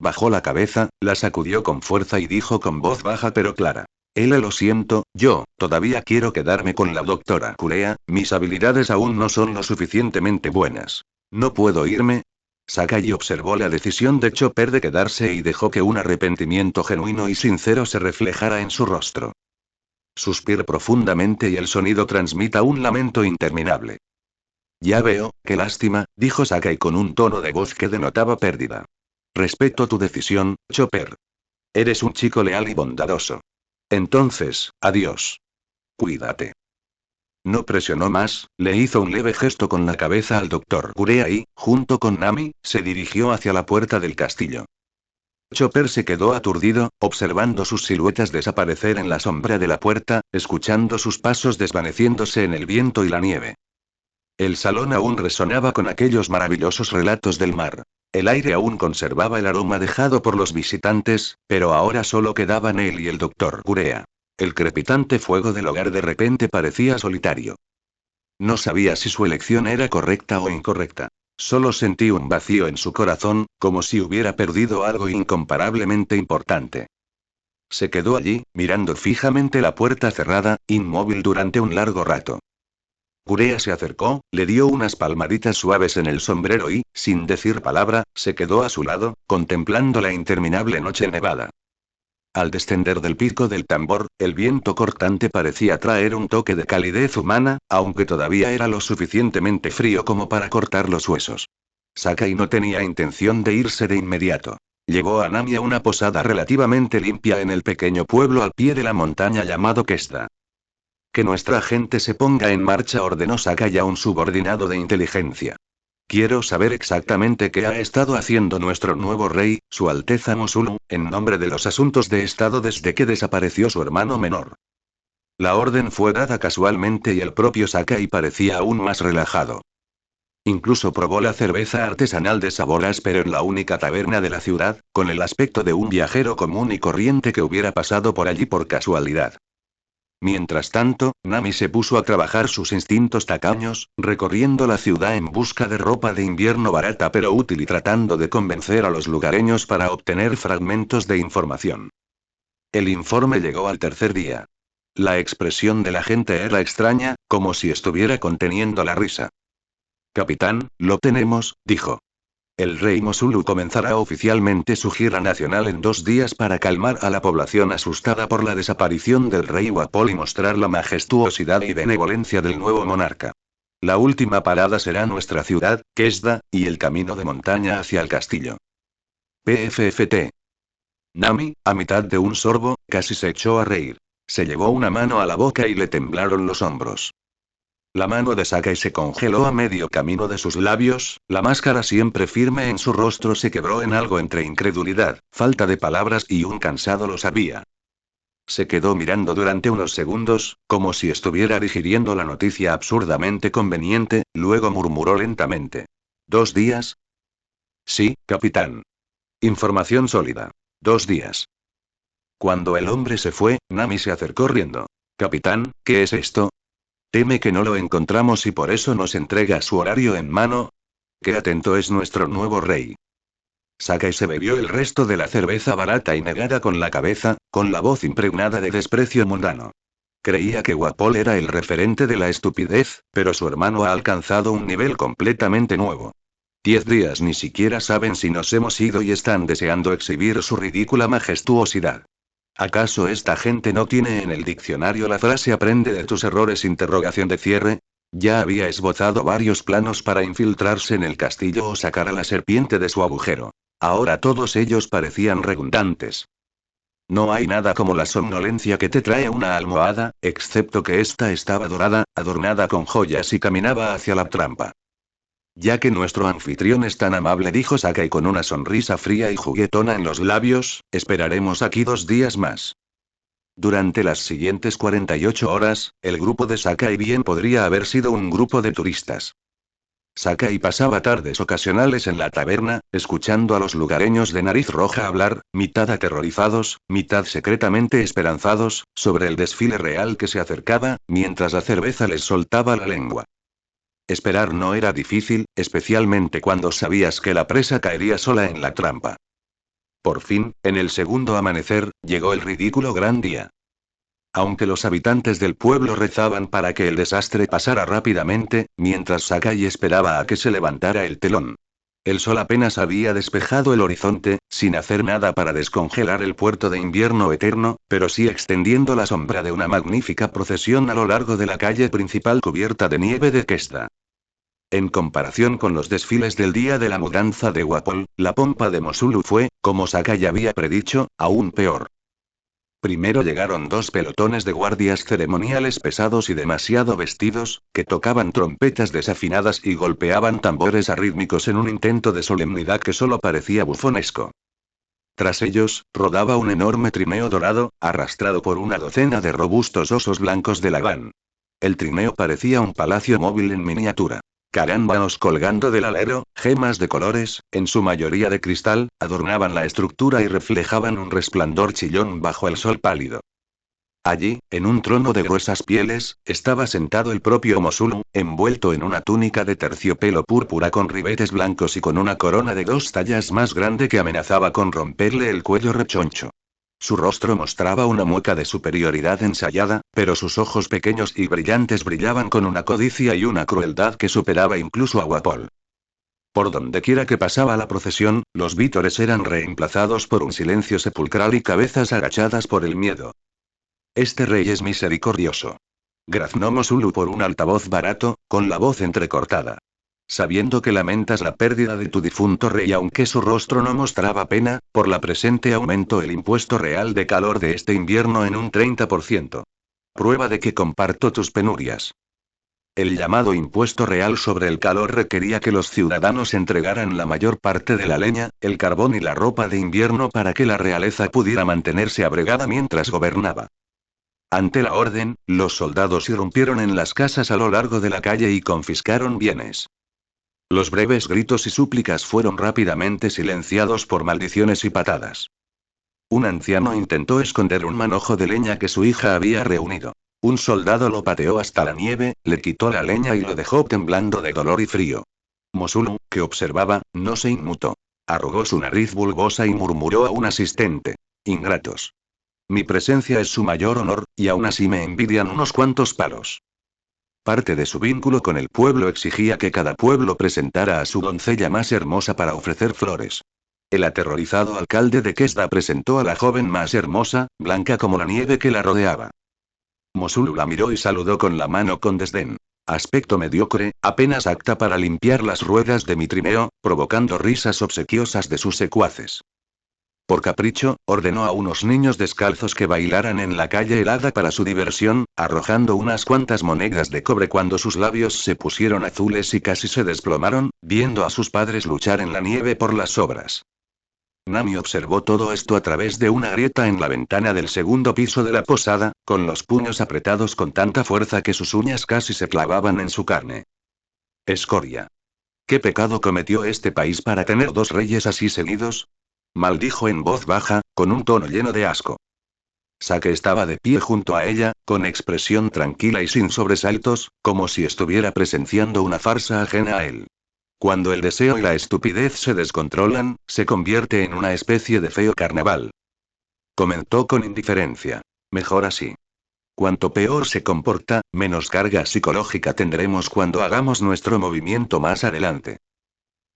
S1: Bajó la cabeza, la sacudió con fuerza y dijo con voz baja pero clara. Lo siento, yo, todavía quiero quedarme con la doctora Kurea, mis habilidades aún no son lo suficientemente buenas. ¿No puedo irme? Sakai observó la decisión de Chopper de quedarse y dejó que un arrepentimiento genuino y sincero se reflejara en su rostro. Suspiró profundamente y el sonido transmita un lamento interminable. Ya veo, qué lástima, dijo Sakai con un tono de voz que denotaba pérdida. Respeto tu decisión, Chopper. Eres un chico leal y bondadoso. Entonces, adiós. Cuídate. No presionó más, le hizo un leve gesto con la cabeza al doctor Kurea y, junto con Nami, se dirigió hacia la puerta del castillo. Chopper se quedó aturdido, observando sus siluetas desaparecer en la sombra de la puerta, escuchando sus pasos desvaneciéndose en el viento y la nieve. El salón aún resonaba con aquellos maravillosos relatos del mar. El aire aún conservaba el aroma dejado por los visitantes, pero ahora solo quedaban él y el doctor Kurea. El crepitante fuego del hogar de repente parecía solitario. No sabía si su elección era correcta o incorrecta. Solo sentí un vacío en su corazón, como si hubiera perdido algo incomparablemente importante. Se quedó allí, mirando fijamente la puerta cerrada, inmóvil durante un largo rato. Kurea se acercó, le dio unas palmaditas suaves en el sombrero y, sin decir palabra, se quedó a su lado, contemplando la interminable noche nevada. Al descender del pico del tambor, el viento cortante parecía traer un toque de calidez humana, aunque todavía era lo suficientemente frío como para cortar los huesos. Sakai no tenía intención de irse de inmediato. Llevó a Nami a una posada relativamente limpia en el pequeño pueblo al pie de la montaña llamado Kesta. Que nuestra gente se ponga en marcha, ordenó Sakai a un subordinado de inteligencia. Quiero saber exactamente qué ha estado haciendo nuestro nuevo rey, Su Alteza Mosulu, en nombre de los asuntos de Estado desde que desapareció su hermano menor. La orden fue dada casualmente y el propio Sakai parecía aún más relajado. Incluso probó la cerveza artesanal de sabor áspero en la única taberna de la ciudad, con el aspecto de un viajero común y corriente que hubiera pasado por allí por casualidad. Mientras tanto, Nami se puso a trabajar sus instintos tacaños, recorriendo la ciudad en busca de ropa de invierno barata pero útil y tratando de convencer a los lugareños para obtener fragmentos de información. El informe llegó al tercer día. La expresión de la gente era extraña, como si estuviera conteniendo la risa. Capitán, lo tenemos, dijo. El rey Mosulu comenzará oficialmente su gira nacional en 2 días para calmar a la población asustada por la desaparición del rey Wapol y mostrar la majestuosidad y benevolencia del nuevo monarca. La última parada será nuestra ciudad, Kesta, y el camino de montaña hacia el castillo. PFFT. Nami, a mitad de un sorbo, casi se echó a reír. Se llevó una mano a la boca y le temblaron los hombros. La mano de Sakai se congeló a medio camino de sus labios, la máscara siempre firme en su rostro se quebró en algo entre incredulidad, falta de palabras y un cansado lo sabía. Se quedó mirando durante unos segundos, como si estuviera digiriendo la noticia absurdamente conveniente, luego murmuró lentamente. ¿2 días? Sí, capitán. Información sólida. 2 días. Cuando el hombre se fue, Nami se acercó riendo. Capitán, ¿qué es esto? ¿Teme que no lo encontramos y por eso nos entrega su horario en mano? Qué atento es nuestro nuevo rey. Sakai se bebió el resto de la cerveza barata y negada con la cabeza, con la voz impregnada de desprecio mundano. Creía que Wapol era el referente de la estupidez, pero su hermano ha alcanzado un nivel completamente nuevo. 10 días ni siquiera saben si nos hemos ido y están deseando exhibir su ridícula majestuosidad. ¿Acaso esta gente no tiene en el diccionario la frase aprende de tus errores? Interrogación de cierre. Ya había esbozado varios planos para infiltrarse en el castillo o sacar a la serpiente de su agujero. Ahora todos ellos parecían redundantes. No hay nada como la somnolencia que te trae una almohada, excepto que esta estaba dorada, adornada con joyas y caminaba hacia la trampa. Ya que nuestro anfitrión es tan amable, dijo Sakai con una sonrisa fría y juguetona en los labios, esperaremos aquí 2 días más. Durante las siguientes 48 horas, el grupo de Sakai bien podría haber sido un grupo de turistas. Sakai pasaba tardes ocasionales en la taberna, escuchando a los lugareños de nariz roja hablar, mitad aterrorizados, mitad secretamente esperanzados, sobre el desfile real que se acercaba, mientras la cerveza les soltaba la lengua. Esperar no era difícil, especialmente cuando sabías que la presa caería sola en la trampa. Por fin, en el segundo amanecer, llegó el ridículo gran día. Aunque los habitantes del pueblo rezaban para que el desastre pasara rápidamente, mientras Sakai esperaba a que se levantara el telón. El sol apenas había despejado el horizonte, sin hacer nada para descongelar el puerto de invierno eterno, pero sí extendiendo la sombra de una magnífica procesión a lo largo de la calle principal cubierta de nieve de Kesta. En comparación con los desfiles del día de la mudanza de Wapol, la pompa de Mosulu fue, como Sakai había predicho, aún peor. Primero llegaron 2 pelotones de guardias ceremoniales pesados y demasiado vestidos, que tocaban trompetas desafinadas y golpeaban tambores arrítmicos en un intento de solemnidad que solo parecía bufonesco. Tras ellos, rodaba un enorme trineo dorado, arrastrado por una docena de robustos osos blancos de Lagán. El trineo parecía un palacio móvil en miniatura. Carámbanos colgando del alero, gemas de colores, en su mayoría de cristal, adornaban la estructura y reflejaban un resplandor chillón bajo el sol pálido. Allí, en un trono de gruesas pieles, estaba sentado el propio Mosulu, envuelto en una túnica de terciopelo púrpura con ribetes blancos y con una corona de 2 tallas más grande que amenazaba con romperle el cuello rechoncho. Su rostro mostraba una mueca de superioridad ensayada, pero sus ojos pequeños y brillantes brillaban con una codicia y una crueldad que superaba incluso a Wapol. Por donde quiera que pasaba la procesión, los vítores eran reemplazados por un silencio sepulcral y cabezas agachadas por el miedo. Este rey es misericordioso. Graznó Mosulu por un altavoz barato, con la voz entrecortada. Sabiendo que lamentas la pérdida de tu difunto rey, aunque su rostro no mostraba pena, por la presente aumento el impuesto real de calor de este invierno en un 30%. Prueba de que comparto tus penurias. El llamado impuesto real sobre el calor requería que los ciudadanos entregaran la mayor parte de la leña, el carbón y la ropa de invierno para que la realeza pudiera mantenerse abrigada mientras gobernaba. Ante la orden, los soldados irrumpieron en las casas a lo largo de la calle y confiscaron bienes. Los breves gritos y súplicas fueron rápidamente silenciados por maldiciones y patadas. Un anciano intentó esconder un manojo de leña que su hija había reunido. Un soldado lo pateó hasta la nieve, le quitó la leña y lo dejó temblando de dolor y frío. Mosulu, que observaba, no se inmutó. Arrugó su nariz bulbosa y murmuró a un asistente: ingratos. Mi presencia es su mayor honor, y aún así me envidian unos cuantos palos. Parte de su vínculo con el pueblo exigía que cada pueblo presentara a su doncella más hermosa para ofrecer flores. El aterrorizado alcalde de Kesta presentó a la joven más hermosa, blanca como la nieve que la rodeaba. Mosulu la miró y saludó con la mano con desdén. Aspecto mediocre, apenas apta para limpiar las ruedas de mi trineo, provocando risas obsequiosas de sus secuaces. Por capricho, ordenó a unos niños descalzos que bailaran en la calle helada para su diversión, arrojando unas cuantas monedas de cobre cuando sus labios se pusieron azules y casi se desplomaron, viendo a sus padres luchar en la nieve por las sobras. Nami observó todo esto a través de una grieta en la ventana del segundo piso de la posada, con los puños apretados con tanta fuerza que sus uñas casi se clavaban en su carne. Escoria. ¿Qué pecado cometió este país para tener 2 reyes así seguidos? Maldijo en voz baja, con un tono lleno de asco. Sake estaba de pie junto a ella, con expresión tranquila y sin sobresaltos, como si estuviera presenciando una farsa ajena a él. Cuando el deseo y la estupidez se descontrolan, se convierte en una especie de feo carnaval. Comentó con indiferencia. Mejor así. Cuanto peor se comporta, menos carga psicológica tendremos cuando hagamos nuestro movimiento más adelante.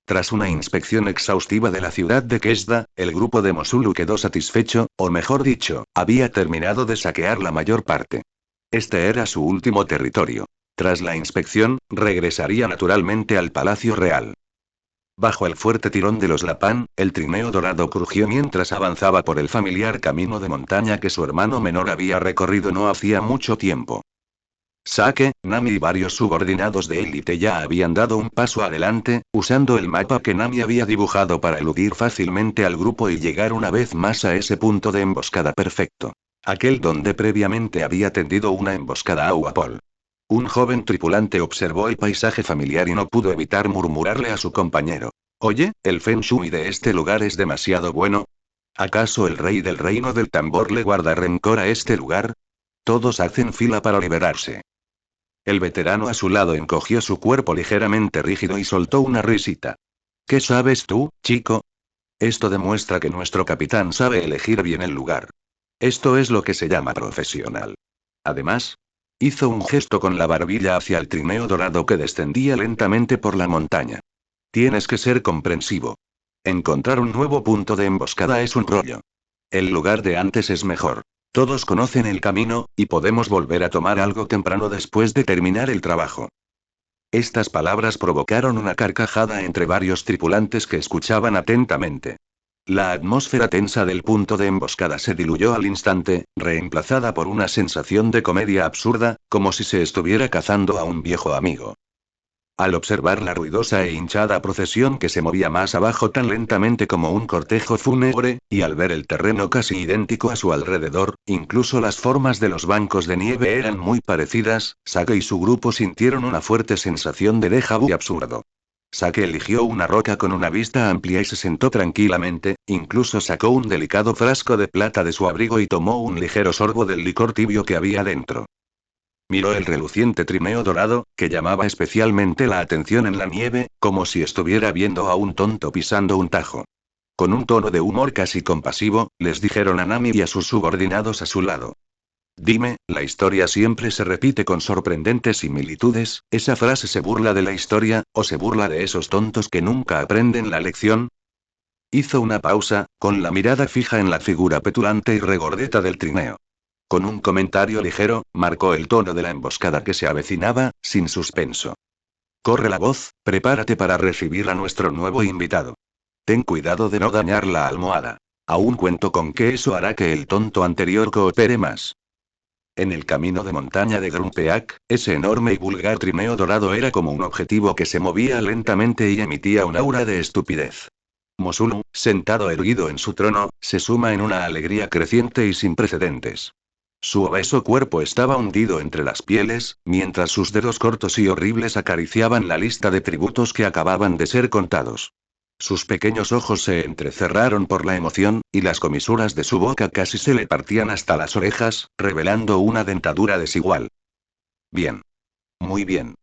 S1: Tras una inspección exhaustiva de la ciudad de Kesta, el grupo de Mosulu quedó satisfecho, o mejor dicho, había terminado de saquear la mayor parte. Este era su último territorio. Tras la inspección, regresaría naturalmente al Palacio Real. Bajo el fuerte tirón de los Lapán, el trineo dorado crujió mientras avanzaba por el familiar camino de montaña que su hermano menor había recorrido no hacía mucho tiempo. Sake, Nami y varios subordinados de élite ya habían dado un paso adelante, usando el mapa que Nami había dibujado para eludir fácilmente al grupo y llegar una vez más a ese punto de emboscada perfecto. Aquel donde previamente había tendido una emboscada a Uapol. Un joven tripulante observó el paisaje familiar y no pudo evitar murmurarle a su compañero. Oye, el Feng Shui de este lugar es demasiado bueno. ¿Acaso el rey del reino del tambor le guarda rencor a este lugar? Todos hacen fila para liberarse. El veterano a su lado encogió su cuerpo ligeramente rígido y soltó una risita. ¿Qué sabes tú, chico? Esto demuestra que nuestro capitán sabe elegir bien el lugar. Esto es lo que se llama profesional. Además, hizo un gesto con la barbilla hacia el trineo dorado que descendía lentamente por la montaña. Tienes que ser comprensivo. Encontrar un nuevo punto de emboscada es un rollo. El lugar de antes es mejor. Todos conocen el camino, y podemos volver a tomar algo temprano después de terminar el trabajo. Estas palabras provocaron una carcajada entre varios tripulantes que escuchaban atentamente. La atmósfera tensa del punto de emboscada se diluyó al instante, reemplazada por una sensación de comedia absurda, como si se estuviera cazando a un viejo amigo. Al observar la ruidosa e hinchada procesión que se movía más abajo tan lentamente como un cortejo fúnebre, y al ver el terreno casi idéntico a su alrededor, incluso las formas de los bancos de nieve eran muy parecidas, Sake y su grupo sintieron una fuerte sensación de déjà vu absurdo. Sake eligió una roca con una vista amplia y se sentó tranquilamente, incluso sacó un delicado frasco de plata de su abrigo y tomó un ligero sorbo del licor tibio que había dentro. Miró el reluciente trineo dorado, que llamaba especialmente la atención en la nieve, como si estuviera viendo a un tonto pisando un tajo. Con un tono de humor casi compasivo, les dijeron a Nami y a sus subordinados a su lado. Dime, la historia siempre se repite con sorprendentes similitudes, ¿esa frase se burla de la historia, o se burla de esos tontos que nunca aprenden la lección? Hizo una pausa, con la mirada fija en la figura petulante y regordeta del trineo. Con un comentario ligero, marcó el tono de la emboscada que se avecinaba, sin suspenso. Corre la voz, prepárate para recibir a nuestro nuevo invitado. Ten cuidado de no dañar la almohada. Aún cuento con que eso hará que el tonto anterior coopere más. En el camino de montaña de Grumpeak, ese enorme y vulgar trineo dorado era como un objetivo que se movía lentamente y emitía un aura de estupidez. Mosulu, sentado erguido en su trono, se suma en una alegría creciente y sin precedentes. Su obeso cuerpo estaba hundido entre las pieles, mientras sus dedos cortos y horribles acariciaban la lista de tributos que acababan de ser contados. Sus pequeños ojos se entrecerraron por la emoción, y las comisuras de su boca casi se le partían hasta las orejas, revelando una dentadura desigual. Bien. Muy bien.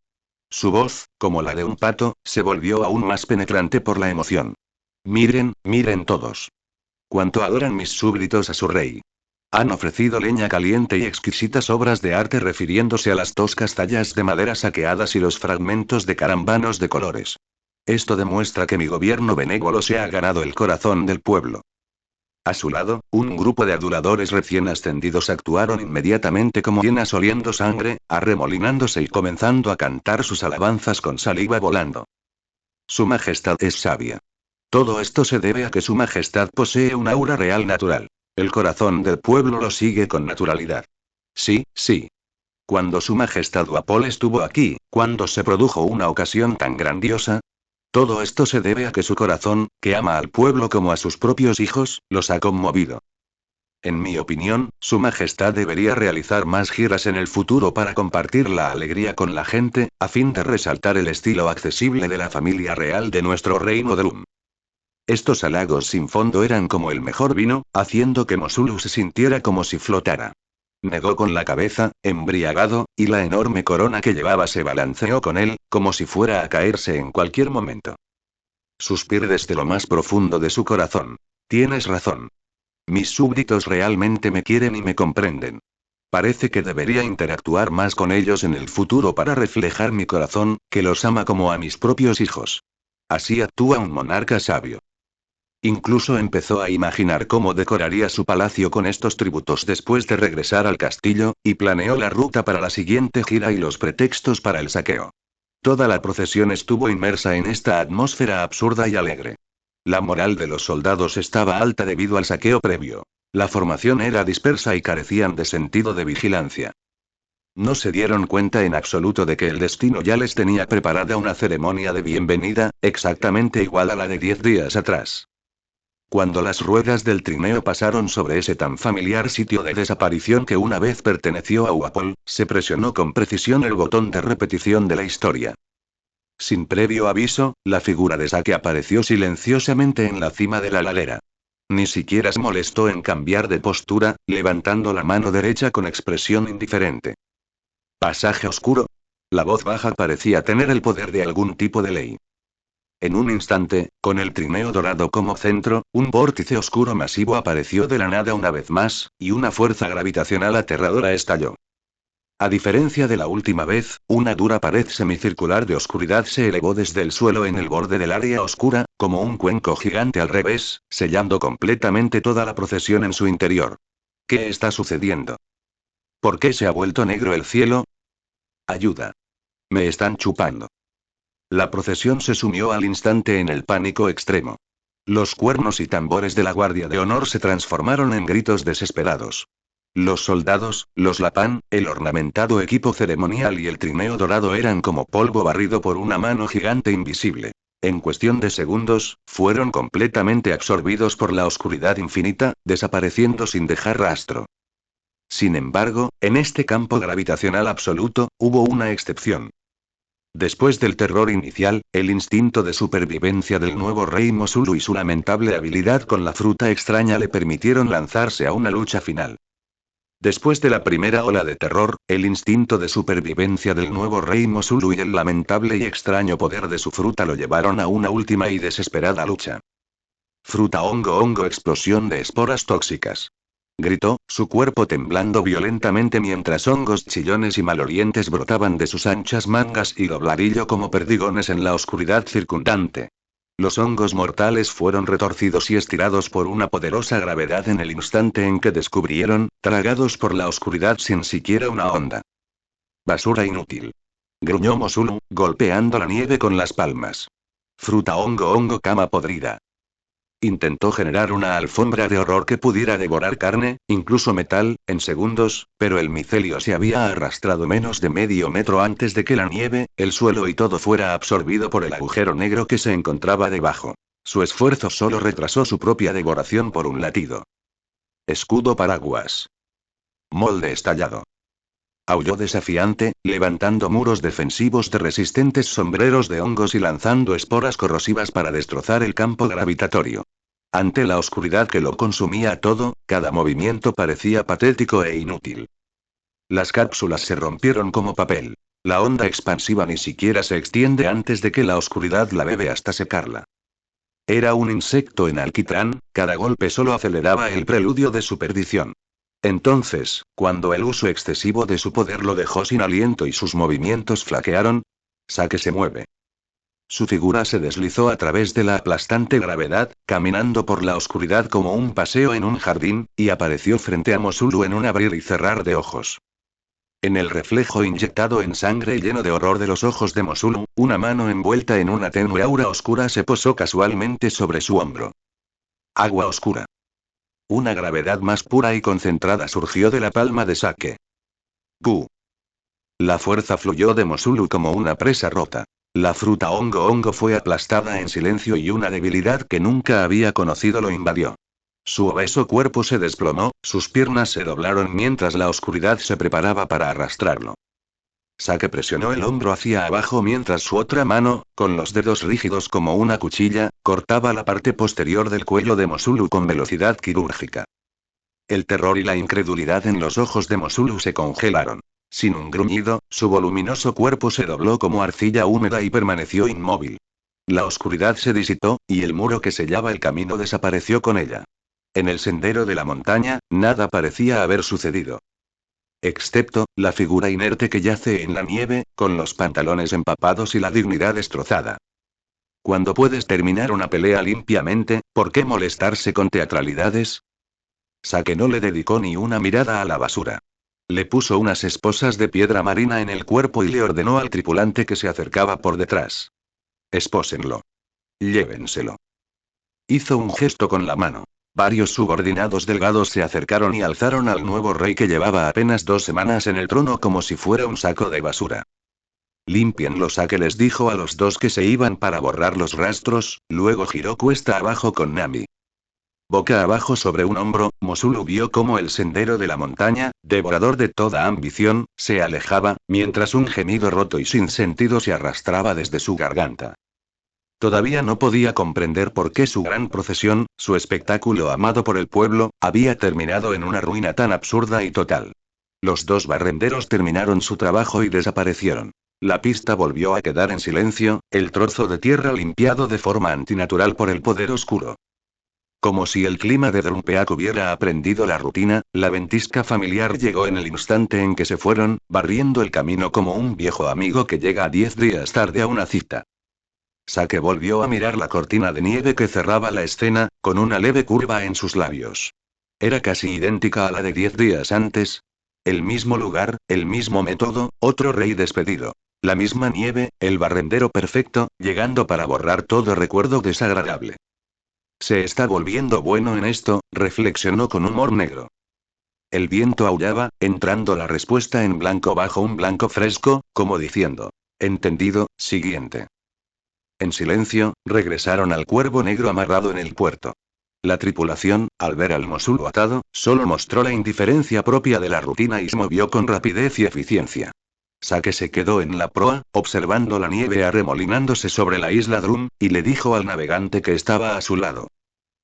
S1: Su voz, como la de un pato, se volvió aún más penetrante por la emoción. Miren, miren todos. Cuánto adoran mis súbditos a su rey. Han ofrecido leña caliente y exquisitas obras de arte refiriéndose a las toscas tallas de madera saqueadas y los fragmentos de carambanos de colores. Esto demuestra que mi gobierno benévolo se ha ganado el corazón del pueblo. A su lado, un grupo de aduladores recién ascendidos actuaron inmediatamente como hienas oliendo sangre, arremolinándose y comenzando a cantar sus alabanzas con saliva volando. Su Majestad es sabia. Todo esto se debe a que Su Majestad posee un aura real natural. El corazón del pueblo lo sigue con naturalidad. Sí, sí. Cuando Su Majestad Uapol estuvo aquí, cuando se produjo una ocasión tan grandiosa, todo esto se debe a que su corazón, que ama al pueblo como a sus propios hijos, los ha conmovido. En mi opinión, Su Majestad debería realizar más giras en el futuro para compartir la alegría con la gente, a fin de resaltar el estilo accesible de la familia real de nuestro reino de Lum. Estos halagos sin fondo eran como el mejor vino, haciendo que Mosulu se sintiera como si flotara. Negó con la cabeza, embriagado, y la enorme corona que llevaba se balanceó con él, como si fuera a caerse en cualquier momento. Suspiré desde lo más profundo de su corazón. Tienes razón. Mis súbditos realmente me quieren y me comprenden. Parece que debería interactuar más con ellos en el futuro para reflejar mi corazón, que los ama como a mis propios hijos. Así actúa un monarca sabio. Incluso empezó a imaginar cómo decoraría su palacio con estos tributos después de regresar al castillo, y planeó la ruta para la siguiente gira y los pretextos para el saqueo. Toda la procesión estuvo inmersa en esta atmósfera absurda y alegre. La moral de los soldados estaba alta debido al saqueo previo. La formación era dispersa y carecían de sentido de vigilancia. No se dieron cuenta en absoluto de que el destino ya les tenía preparada una ceremonia de bienvenida, exactamente igual a la de 10 días atrás. Cuando las ruedas del trineo pasaron sobre ese tan familiar sitio de desaparición que una vez perteneció a Uapol, se presionó con precisión el botón de repetición de la historia. Sin previo aviso, la figura de Sake apareció silenciosamente en la cima de la ladera. Ni siquiera se molestó en cambiar de postura, levantando la mano derecha con expresión indiferente. Pasaje oscuro. La voz baja parecía tener el poder de algún tipo de ley. En un instante, con el trineo dorado como centro, un vórtice oscuro masivo apareció de la nada una vez más, y una fuerza gravitacional aterradora estalló. A diferencia de la última vez, una dura pared semicircular de oscuridad se elevó desde el suelo en el borde del área oscura, como un cuenco gigante al revés, sellando completamente toda la procesión en su interior. ¿Qué está sucediendo? ¿Por qué se ha vuelto negro el cielo? Ayuda. Me están chupando. La procesión se sumió al instante en el pánico extremo. Los cuernos y tambores de la Guardia de Honor se transformaron en gritos desesperados. Los soldados, los lapán, el ornamentado equipo ceremonial y el trineo dorado eran como polvo barrido por una mano gigante invisible. En cuestión de segundos, fueron completamente absorbidos por la oscuridad infinita, desapareciendo sin dejar rastro. Sin embargo, en este campo gravitacional absoluto, hubo una excepción. Después del terror inicial, el instinto de supervivencia del nuevo rey Mosulu y su lamentable habilidad con la fruta extraña le permitieron lanzarse a una lucha final. Después de la primera ola de terror, el instinto de supervivencia del nuevo rey Mosulu y el lamentable y extraño poder de su fruta lo llevaron a una última y desesperada lucha. Fruta hongo hongo explosión de esporas tóxicas. Gritó, su cuerpo temblando violentamente mientras hongos chillones y malolientes brotaban de sus anchas mangas y dobladillo como perdigones en la oscuridad circundante. Los hongos mortales fueron retorcidos y estirados por una poderosa gravedad en el instante en que descubrieron, tragados por la oscuridad sin siquiera una onda. Basura inútil. Gruñó Mosulu, golpeando la nieve con las palmas. Fruta hongo hongo cama podrida. Intentó generar una alfombra de horror que pudiera devorar carne, incluso metal, en segundos, pero el micelio se había arrastrado menos de medio metro antes de que la nieve, el suelo y todo fuera absorbido por el agujero negro que se encontraba debajo. Su esfuerzo solo retrasó su propia devoración por un latido. Escudo paraguas. Molde estallado. Aulló desafiante, levantando muros defensivos de resistentes sombreros de hongos y lanzando esporas corrosivas para destrozar el campo gravitatorio. Ante la oscuridad que lo consumía todo, cada movimiento parecía patético e inútil. Las cápsulas se rompieron como papel. La onda expansiva ni siquiera se extiende antes de que la oscuridad la bebe hasta secarla. Era un insecto en alquitrán, cada golpe solo aceleraba el preludio de su perdición. Entonces, cuando el uso excesivo de su poder lo dejó sin aliento y sus movimientos flaquearon, Sake se mueve. Su figura se deslizó a través de la aplastante gravedad, caminando por la oscuridad como un paseo en un jardín, y apareció frente a Mosulu en un abrir y cerrar de ojos. En el reflejo inyectado en sangre y lleno de horror de los ojos de Mosulu, una mano envuelta en una tenue aura oscura se posó casualmente sobre su hombro. Agua oscura. Una gravedad más pura y concentrada surgió de la palma de Sake. ¡Pu! La fuerza fluyó de Mosulu como una presa rota. La fruta hongo hongo fue aplastada en silencio y una debilidad que nunca había conocido lo invadió. Su obeso cuerpo se desplomó, sus piernas se doblaron mientras la oscuridad se preparaba para arrastrarlo. Sake presionó el hombro hacia abajo mientras su otra mano, con los dedos rígidos como una cuchilla, cortaba la parte posterior del cuello de Mosulu con velocidad quirúrgica. El terror y la incredulidad en los ojos de Mosulu se congelaron. Sin un gruñido, su voluminoso cuerpo se dobló como arcilla húmeda y permaneció inmóvil. La oscuridad se disipó, y el muro que sellaba el camino desapareció con ella. En el sendero de la montaña, nada parecía haber sucedido. Excepto, la figura inerte que yace en la nieve, con los pantalones empapados y la dignidad destrozada. Cuando puedes terminar una pelea limpiamente, ¿por qué molestarse con teatralidades? Sake no le dedicó ni una mirada a la basura. Le puso unas esposas de piedra marina en el cuerpo y le ordenó al tripulante que se acercaba por detrás. Espósenlo. Llévenselo. Hizo un gesto con la mano. Varios subordinados delgados se acercaron y alzaron al nuevo rey que llevaba apenas 2 semanas en el trono como si fuera un saco de basura. Límpienlo, Sake les dijo a los dos que se iban para borrar los rastros, luego giró cuesta abajo con Nami. Boca abajo sobre un hombro, Mosulu vio cómo el sendero de la montaña, devorador de toda ambición, se alejaba, mientras un gemido roto y sin sentido se arrastraba desde su garganta. Todavía no podía comprender por qué su gran procesión, su espectáculo amado por el pueblo, había terminado en una ruina tan absurda y total. Los dos barrenderos terminaron su trabajo y desaparecieron. La pista volvió a quedar en silencio, el trozo de tierra limpiado de forma antinatural por el poder oscuro. Como si el clima de Drumpeak hubiera aprendido la rutina, la ventisca familiar llegó en el instante en que se fueron, barriendo el camino como un viejo amigo que llega 10 días tarde a una cita. Sake volvió a mirar la cortina de nieve que cerraba la escena, con una leve curva en sus labios. Era casi idéntica a la de 10 días antes. El mismo lugar, el mismo método, otro rey despedido. La misma nieve, el barrendero perfecto, llegando para borrar todo recuerdo desagradable. Se está volviendo bueno en esto, reflexionó con humor negro. El viento aullaba, entrando la respuesta en blanco bajo un blanco fresco, como diciendo: entendido, siguiente. En silencio, regresaron al cuervo negro amarrado en el puerto. La tripulación, al ver al Mosulu atado, solo mostró la indiferencia propia de la rutina y se movió con rapidez y eficiencia. Sake se quedó en la proa, observando la nieve arremolinándose sobre la isla Drum, y le dijo al navegante que estaba a su lado: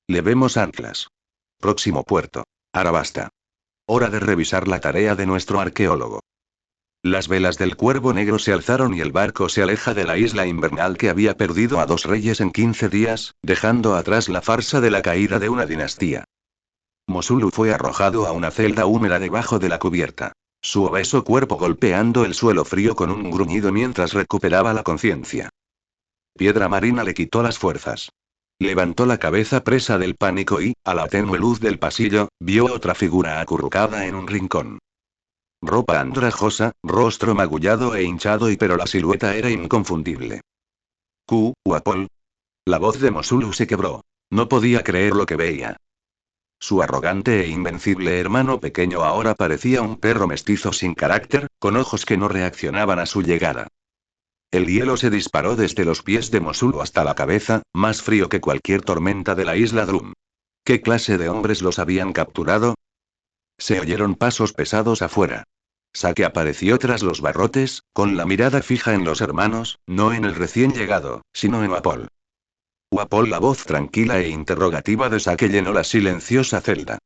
S1: levemos anclas. Próximo puerto. Arabasta. Hora de revisar la tarea de nuestro arqueólogo. Las velas del Cuervo Negro se alzaron y el barco se aleja de la isla invernal que había perdido a 2 reyes en 15 días, dejando atrás la farsa de la caída de una dinastía. Mosulu fue arrojado a una celda húmeda debajo de la cubierta. Su obeso cuerpo golpeando el suelo frío con un gruñido mientras recuperaba la conciencia. Piedra Marina le quitó las fuerzas. Levantó la cabeza presa del pánico y, a la tenue luz del pasillo, vio otra figura acurrucada en un rincón. Ropa andrajosa, rostro magullado e hinchado pero la silueta era inconfundible. Uapol. La voz de Mosulu se quebró. No podía creer lo que veía. Su arrogante e invencible hermano pequeño ahora parecía un perro mestizo sin carácter, con ojos que no reaccionaban a su llegada. El hielo se disparó desde los pies de Mosulu hasta la cabeza, más frío que cualquier tormenta de la isla Drum. ¿Qué clase de hombres los habían capturado? Se oyeron pasos pesados afuera. Sake apareció tras los barrotes, con la mirada fija en los hermanos, no en el recién llegado, sino en Uapol. Uapol, la voz tranquila e interrogativa de Sake llenó la silenciosa celda.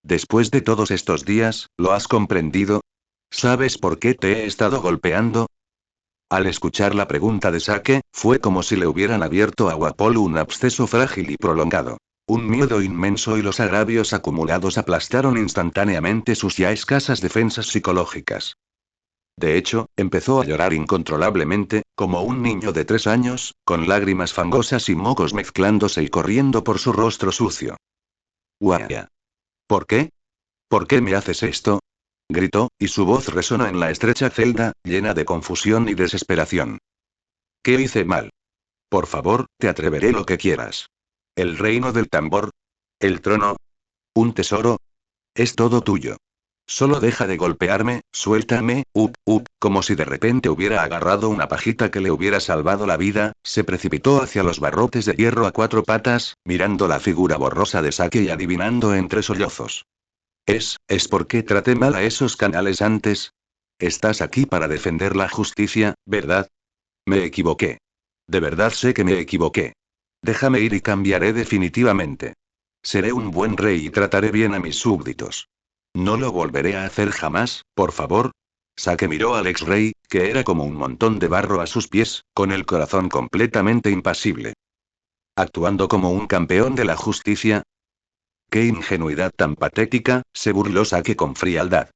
S1: Después de todos estos días, ¿lo has comprendido? ¿Sabes por qué te he estado golpeando? Al escuchar la pregunta de Sake, fue como si le hubieran abierto a Uapol un absceso frágil y prolongado. Un miedo inmenso y los agravios acumulados aplastaron instantáneamente sus ya escasas defensas psicológicas. De hecho, empezó a llorar incontrolablemente, como un niño de 3 años, con lágrimas fangosas y mocos mezclándose y corriendo por su rostro sucio. ¡Guaya! ¿Por qué? ¿Por qué me haces esto? Gritó, y su voz resonó en la estrecha celda, llena de confusión y desesperación. ¿Qué hice mal? Por favor, te atreveré lo que quieras. ¿El reino del tambor? ¿El trono? ¿Un tesoro? Es todo tuyo. Solo deja de golpearme, suéltame, como si de repente hubiera agarrado una pajita que le hubiera salvado la vida, se precipitó hacia los barrotes de hierro a 4 patas, mirando la figura borrosa de Sake y adivinando entre sollozos. ¿Es porque traté mal a esos canales antes? Estás aquí para defender la justicia, ¿verdad? Me equivoqué. De verdad sé que me equivoqué. Déjame ir y cambiaré definitivamente. Seré un buen rey y trataré bien a mis súbditos. No lo volveré a hacer jamás, por favor. Sake miró al ex-rey, que era como un montón de barro a sus pies, con el corazón completamente impasible. Actuando como un campeón de la justicia. ¡Qué ingenuidad tan patética!, se burló Sake con frialdad.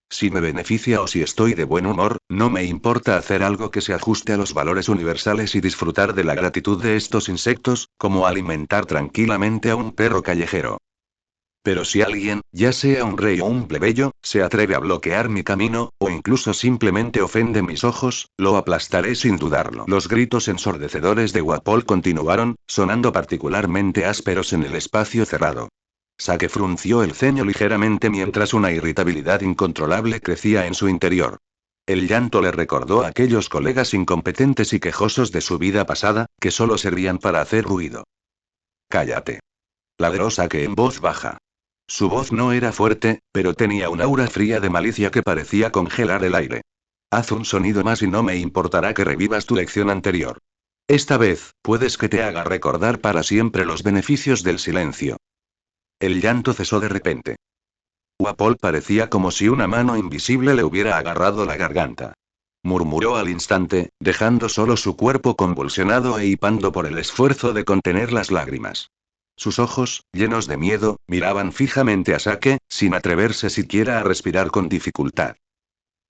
S1: Si me beneficia o si estoy de buen humor, no me importa hacer algo que se ajuste a los valores universales y disfrutar de la gratitud de estos insectos, como alimentar tranquilamente a un perro callejero. Pero si alguien, ya sea un rey o un plebeyo, se atreve a bloquear mi camino, o incluso simplemente ofende mis ojos, lo aplastaré sin dudarlo. Los gritos ensordecedores de Uapol continuaron, sonando particularmente ásperos en el espacio cerrado. Sake frunció el ceño ligeramente mientras una irritabilidad incontrolable crecía en su interior. El llanto le recordó a aquellos colegas incompetentes y quejosos de su vida pasada, que solo servían para hacer ruido. Cállate. Ladró Sake en voz baja. Su voz no era fuerte, pero tenía un aura fría de malicia que parecía congelar el aire. Haz un sonido más y no me importará que revivas tu lección anterior. Esta vez, puedes que te haga recordar para siempre los beneficios del silencio. El llanto cesó de repente. Wapol parecía como si una mano invisible le hubiera agarrado la garganta. Murmuró al instante, dejando solo su cuerpo convulsionado e hipando por el esfuerzo de contener las lágrimas. Sus ojos, llenos de miedo, miraban fijamente a Sake, sin atreverse siquiera a respirar con dificultad.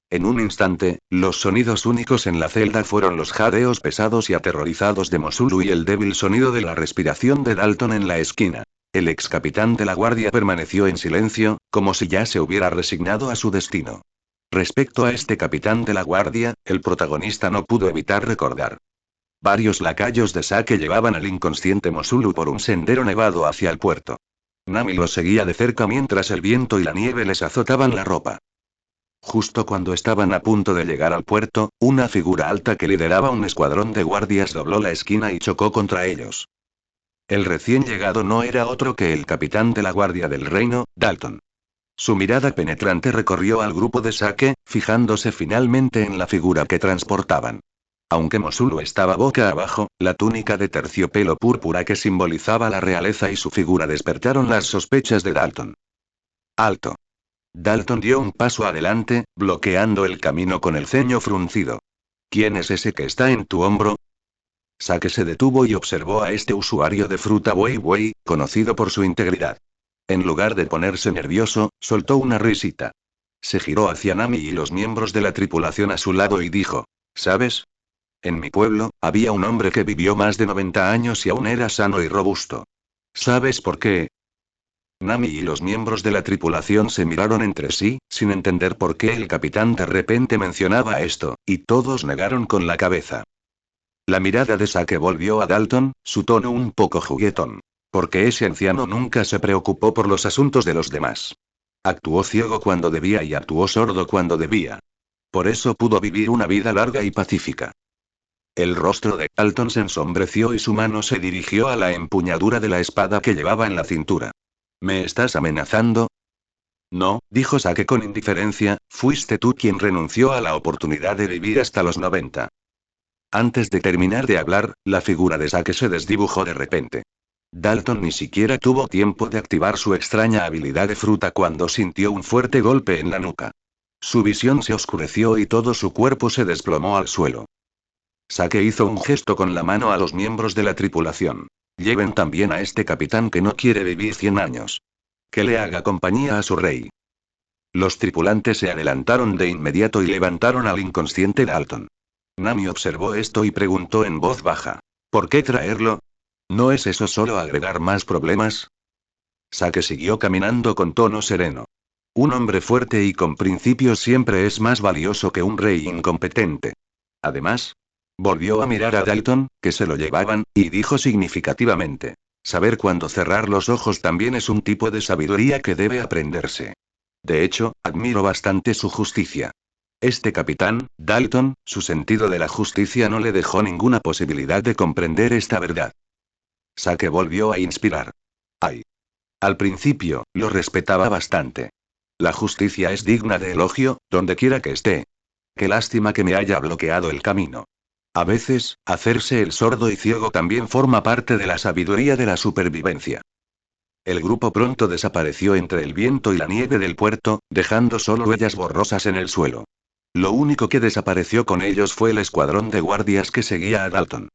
S1: En un instante, los sonidos únicos en la celda fueron los jadeos pesados y aterrorizados de Mosulu y el débil sonido de la respiración de Dalton en la esquina. El ex capitán de la guardia permaneció en silencio, como si ya se hubiera resignado a su destino. Respecto a este capitán de la guardia, el protagonista no pudo evitar recordar. Varios lacayos de Sake llevaban al inconsciente Mosulu por un sendero nevado hacia el puerto. Nami los seguía de cerca mientras el viento y la nieve les azotaban la ropa. Justo cuando estaban a punto de llegar al puerto, una figura alta que lideraba un escuadrón de guardias dobló la esquina y chocó contra ellos. El recién llegado no era otro que el capitán de la guardia del reino, Dalton. Su mirada penetrante recorrió al grupo de Sake, fijándose finalmente en la figura que transportaban. Aunque Mosulu estaba boca abajo, la túnica de terciopelo púrpura que simbolizaba la realeza y su figura despertaron las sospechas de Dalton. ¡Alto! Dalton dio un paso adelante, bloqueando el camino con el ceño fruncido. ¿Quién es ese que está en tu hombro? Sake se detuvo y observó a este usuario de fruta Wei Wei, conocido por su integridad. En lugar de ponerse nervioso, soltó una risita. Se giró hacia Nami y los miembros de la tripulación a su lado y dijo: ¿Sabes? En mi pueblo, había un hombre que vivió más de 90 años y aún era sano y robusto. ¿Sabes por qué? Nami y los miembros de la tripulación se miraron entre sí, sin entender por qué el capitán de repente mencionaba esto, y todos negaron con la cabeza. La mirada de Sake volvió a Dalton, su tono un poco juguetón. Porque ese anciano nunca se preocupó por los asuntos de los demás. Actuó ciego cuando debía y actuó sordo cuando debía. Por eso pudo vivir una vida larga y pacífica. El rostro de Dalton se ensombreció y su mano se dirigió a la empuñadura de la espada que llevaba en la cintura. ¿Me estás amenazando? No, dijo Sake con indiferencia, fuiste tú quien renunció a la oportunidad de vivir hasta los 90. Antes de terminar de hablar, la figura de Sake se desdibujó de repente. Dalton ni siquiera tuvo tiempo de activar su extraña habilidad de fruta cuando sintió un fuerte golpe en la nuca. Su visión se oscureció y todo su cuerpo se desplomó al suelo. Sake hizo un gesto con la mano a los miembros de la tripulación. Lleven también a este capitán que no quiere vivir 100 años. Que le haga compañía a su rey. Los tripulantes se adelantaron de inmediato y levantaron al inconsciente Dalton. Nami observó esto y preguntó en voz baja: ¿Por qué traerlo? ¿No es eso solo agregar más problemas? Sake siguió caminando con tono sereno. Un hombre fuerte y con principios siempre es más valioso que un rey incompetente. Además, volvió a mirar a Dalton, que se lo llevaban, y dijo significativamente: saber cuándo cerrar los ojos también es un tipo de sabiduría que debe aprenderse. De hecho, admiro bastante su justicia. Este capitán, Dalton, su sentido de la justicia no le dejó ninguna posibilidad de comprender esta verdad. Sake volvió a inspirar. Ay. Al principio, lo respetaba bastante. La justicia es digna de elogio, donde quiera que esté. Qué lástima que me haya bloqueado el camino. A veces, hacerse el sordo y ciego también forma parte de la sabiduría de la supervivencia. El grupo pronto desapareció entre el viento y la nieve del puerto, dejando solo huellas borrosas en el suelo. Lo único que desapareció con ellos fue el escuadrón de guardias que seguía a Dalton.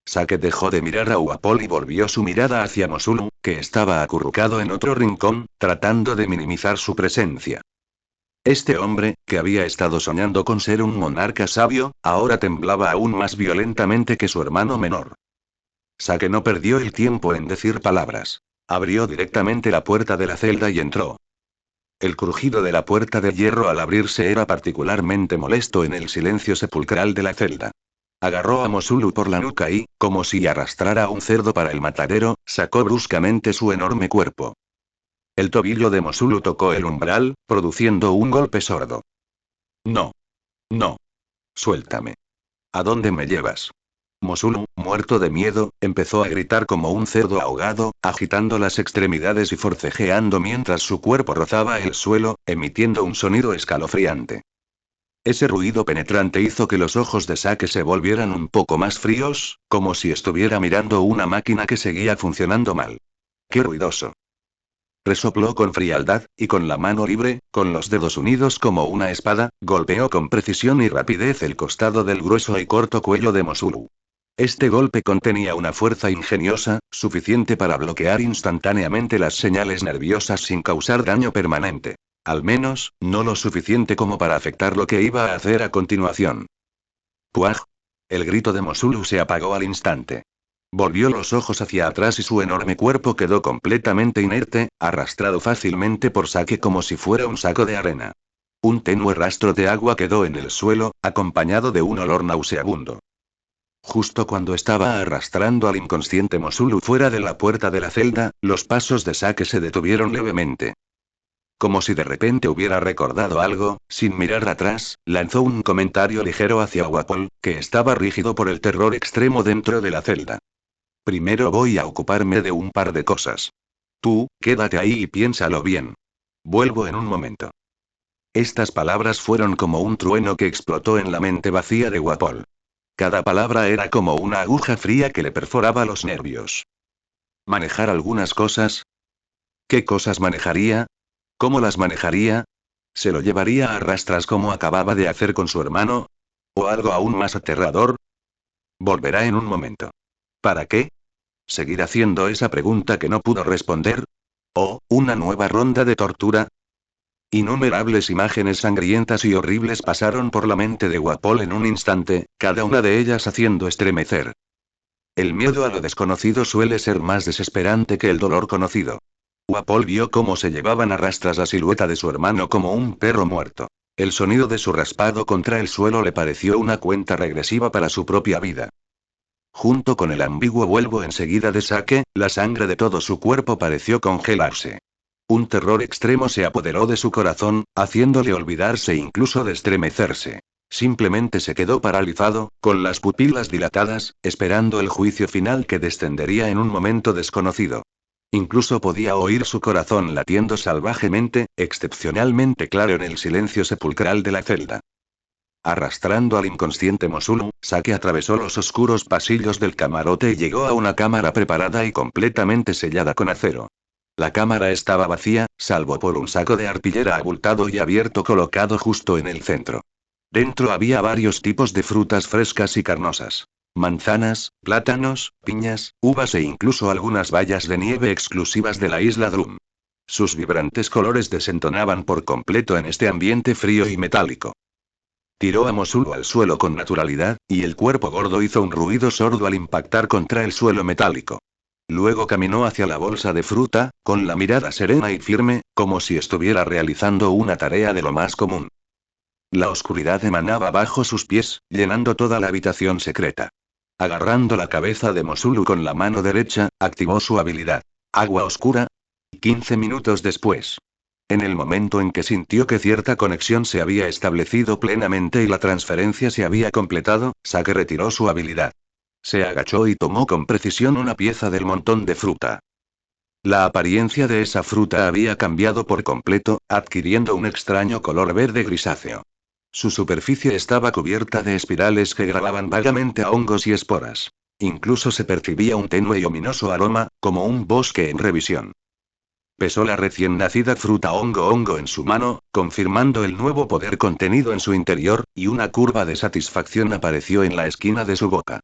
S1: Sake dejó de mirar a Uapol y volvió su mirada hacia Mosulu, que estaba acurrucado en otro rincón, tratando de minimizar su presencia. Este hombre, que había estado soñando con ser un monarca sabio, ahora temblaba aún más violentamente que su hermano menor. Sake no perdió el tiempo en decir palabras. Abrió directamente la puerta de la celda y entró. El crujido de la puerta de hierro al abrirse era particularmente molesto en el silencio sepulcral de la celda. Agarró a Mosulu por la nuca y, como si arrastrara a un cerdo para el matadero, sacó bruscamente su enorme cuerpo. El tobillo de Mosulu tocó el umbral, produciendo un golpe sordo. No. No. Suéltame. ¿A dónde me llevas? Mosulu, muerto de miedo, empezó a gritar como un cerdo ahogado, agitando las extremidades y forcejeando mientras su cuerpo rozaba el suelo, emitiendo un sonido escalofriante. Ese ruido penetrante hizo que los ojos de Sake se volvieran un poco más fríos, como si estuviera mirando una máquina que seguía funcionando mal. ¡Qué ruidoso! Resopló con frialdad, y con la mano libre, con los dedos unidos como una espada, golpeó con precisión y rapidez el costado del grueso y corto cuello de Mosulu. Este golpe contenía una fuerza ingeniosa, suficiente para bloquear instantáneamente las señales nerviosas sin causar daño permanente. Al menos, no lo suficiente como para afectar lo que iba a hacer a continuación. ¡Puaj! El grito de Mosulu se apagó al instante. Volvió los ojos hacia atrás y su enorme cuerpo quedó completamente inerte, arrastrado fácilmente por Sake como si fuera un saco de arena. Un tenue rastro de agua quedó en el suelo, acompañado de un olor nauseabundo. Justo cuando estaba arrastrando al inconsciente Mosulu fuera de la puerta de la celda, los pasos de Sake se detuvieron levemente. Como si de repente hubiera recordado algo, sin mirar atrás, lanzó un comentario ligero hacia Wapol, que estaba rígido por el terror extremo dentro de la celda. Primero voy a ocuparme de un par de cosas. Tú, quédate ahí y piénsalo bien. Vuelvo en un momento. Estas palabras fueron como un trueno que explotó en la mente vacía de Wapol. Cada palabra era como una aguja fría que le perforaba los nervios. ¿Manejar algunas cosas? ¿Qué cosas manejaría? ¿Cómo las manejaría? ¿Se lo llevaría a rastras como acababa de hacer con su hermano? ¿O algo aún más aterrador? Volverá en un momento. ¿Para qué? ¿Seguir haciendo esa pregunta que no pudo responder? ¿O, una nueva ronda de tortura? Innumerables imágenes sangrientas y horribles pasaron por la mente de Wapol en un instante, cada una de ellas haciendo estremecer. El miedo a lo desconocido suele ser más desesperante que el dolor conocido. Wapol vio cómo se llevaban a rastras la silueta de su hermano como un perro muerto. El sonido de su raspado contra el suelo le pareció una cuenta regresiva para su propia vida. Junto con el ambiguo vuelvo enseguida de Sake, la sangre de todo su cuerpo pareció congelarse. Un terror extremo se apoderó de su corazón, haciéndole olvidarse incluso de estremecerse. Simplemente se quedó paralizado, con las pupilas dilatadas, esperando el juicio final que descendería en un momento desconocido. Incluso podía oír su corazón latiendo salvajemente, excepcionalmente claro en el silencio sepulcral de la celda. Arrastrando al inconsciente Mosulu, Sake atravesó los oscuros pasillos del camarote y llegó a una cámara preparada y completamente sellada con acero. La cámara estaba vacía, salvo por un saco de arpillera abultado y abierto colocado justo en el centro. Dentro había varios tipos de frutas frescas y carnosas. Manzanas, plátanos, piñas, uvas e incluso algunas bayas de nieve exclusivas de la isla Drum. Sus vibrantes colores desentonaban por completo en este ambiente frío y metálico. Tiró a Mosulu al suelo con naturalidad, y el cuerpo gordo hizo un ruido sordo al impactar contra el suelo metálico. Luego caminó hacia la bolsa de fruta, con la mirada serena y firme, como si estuviera realizando una tarea de lo más común. La oscuridad emanaba bajo sus pies, llenando toda la habitación secreta. Agarrando la cabeza de Mosulu con la mano derecha, activó su habilidad. Agua oscura. 15 minutos después. En el momento en que sintió que cierta conexión se había establecido plenamente y la transferencia se había completado, Sake retiró su habilidad. Se agachó y tomó con precisión una pieza del montón de fruta. La apariencia de esa fruta había cambiado por completo, adquiriendo un extraño color verde grisáceo. Su superficie estaba cubierta de espirales que grababan vagamente a hongos y esporas. Incluso se percibía un tenue y ominoso aroma, como un bosque en revisión. Pesó la recién nacida fruta hongo en su mano, confirmando el nuevo poder contenido en su interior, y una curva de satisfacción apareció en la esquina de su boca.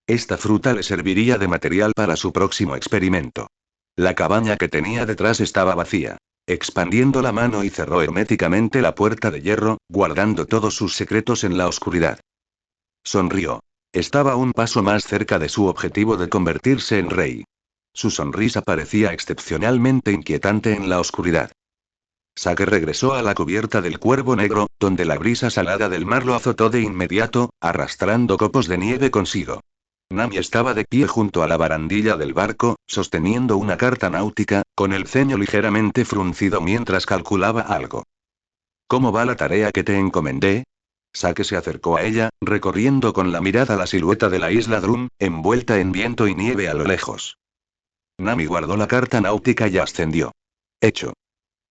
S1: Esta fruta le serviría de material para su próximo experimento. La cabaña que tenía detrás estaba vacía. Expandiendo la mano y cerró herméticamente la puerta de hierro, guardando todos sus secretos en la oscuridad. Sonrió. Estaba un paso más cerca de su objetivo de convertirse en rey. Su sonrisa parecía excepcionalmente inquietante en la oscuridad. Sake regresó a la cubierta del Cuervo Negro, donde la brisa salada del mar lo azotó de inmediato, arrastrando copos de nieve consigo. Nami estaba de pie junto a la barandilla del barco, sosteniendo una carta náutica, con el ceño ligeramente fruncido mientras calculaba algo. ¿Cómo va la tarea que te encomendé? Sake se acercó a ella, recorriendo con la mirada la silueta de la isla Drum, envuelta en viento y nieve a lo lejos. Nami guardó la carta náutica y ascendió. Hecho.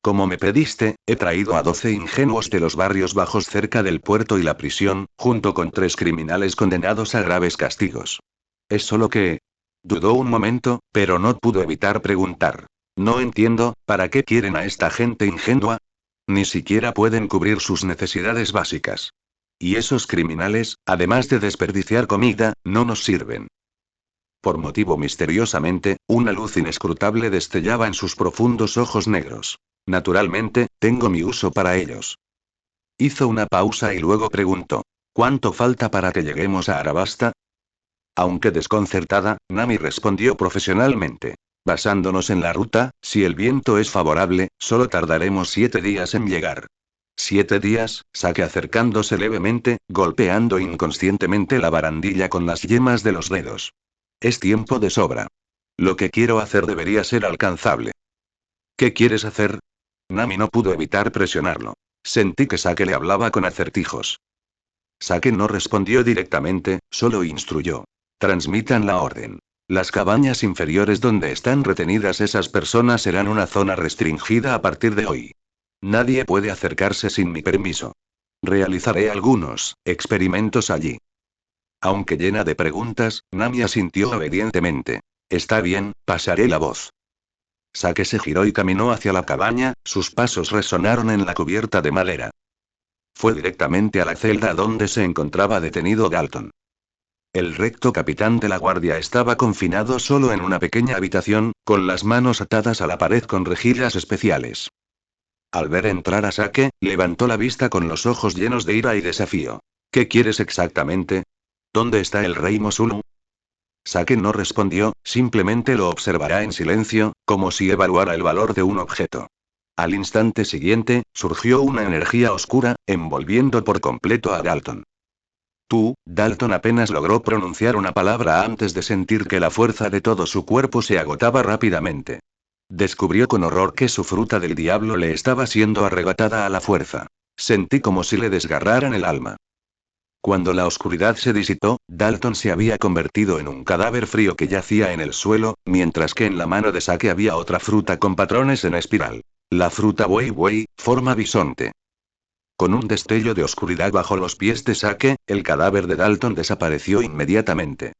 S1: Como me pediste, he traído a 12 ingenuos de los barrios bajos cerca del puerto y la prisión, junto con 3 criminales condenados a graves castigos. Es solo que... Dudó un momento, pero no pudo evitar preguntar. No entiendo, ¿para qué quieren a esta gente ingenua? Ni siquiera pueden cubrir sus necesidades básicas. Y esos criminales, además de desperdiciar comida, no nos sirven. Por motivo misteriosamente, una luz inescrutable destellaba en sus profundos ojos negros. Naturalmente, tengo mi uso para ellos. Hizo una pausa y luego preguntó. ¿Cuánto falta para que lleguemos a Arabasta? Aunque desconcertada, Nami respondió profesionalmente. Basándonos en la ruta, si el viento es favorable, solo tardaremos 7 días en llegar. 7 días, Sake acercándose levemente, golpeando inconscientemente la barandilla con las yemas de los dedos. Es tiempo de sobra. Lo que quiero hacer debería ser alcanzable. ¿Qué quieres hacer? Nami no pudo evitar presionarlo. Sentí que Sake le hablaba con acertijos. Sake no respondió directamente, solo instruyó. Transmitan la orden. Las cabañas inferiores donde están retenidas esas personas serán una zona restringida a partir de hoy. Nadie puede acercarse sin mi permiso. Realizaré algunos experimentos allí. Aunque llena de preguntas, Nami asintió obedientemente. Está bien, pasaré la voz. Sake se giró y caminó hacia la cabaña, sus pasos resonaron en la cubierta de madera. Fue directamente a la celda donde se encontraba detenido Dalton. El recto capitán de la guardia estaba confinado solo en una pequeña habitación, con las manos atadas a la pared con rejillas especiales. Al ver entrar a Sake, levantó la vista con los ojos llenos de ira y desafío. ¿Qué quieres exactamente? ¿Dónde está el rey Mosulu? Sake no respondió, simplemente lo observará en silencio, como si evaluara el valor de un objeto. Al instante siguiente, surgió una energía oscura, envolviendo por completo a Dalton. Dalton apenas logró pronunciar una palabra antes de sentir que la fuerza de todo su cuerpo se agotaba rápidamente. Descubrió con horror que su fruta del diablo le estaba siendo arrebatada a la fuerza. Sentí como si le desgarraran el alma. Cuando la oscuridad se disipó, Dalton se había convertido en un cadáver frío que yacía en el suelo, mientras que en la mano de Sake había otra fruta con patrones en espiral. La fruta Wei Wei, forma bisonte. Con un destello de oscuridad bajo los pies de Sake, el cadáver de Dalton desapareció inmediatamente.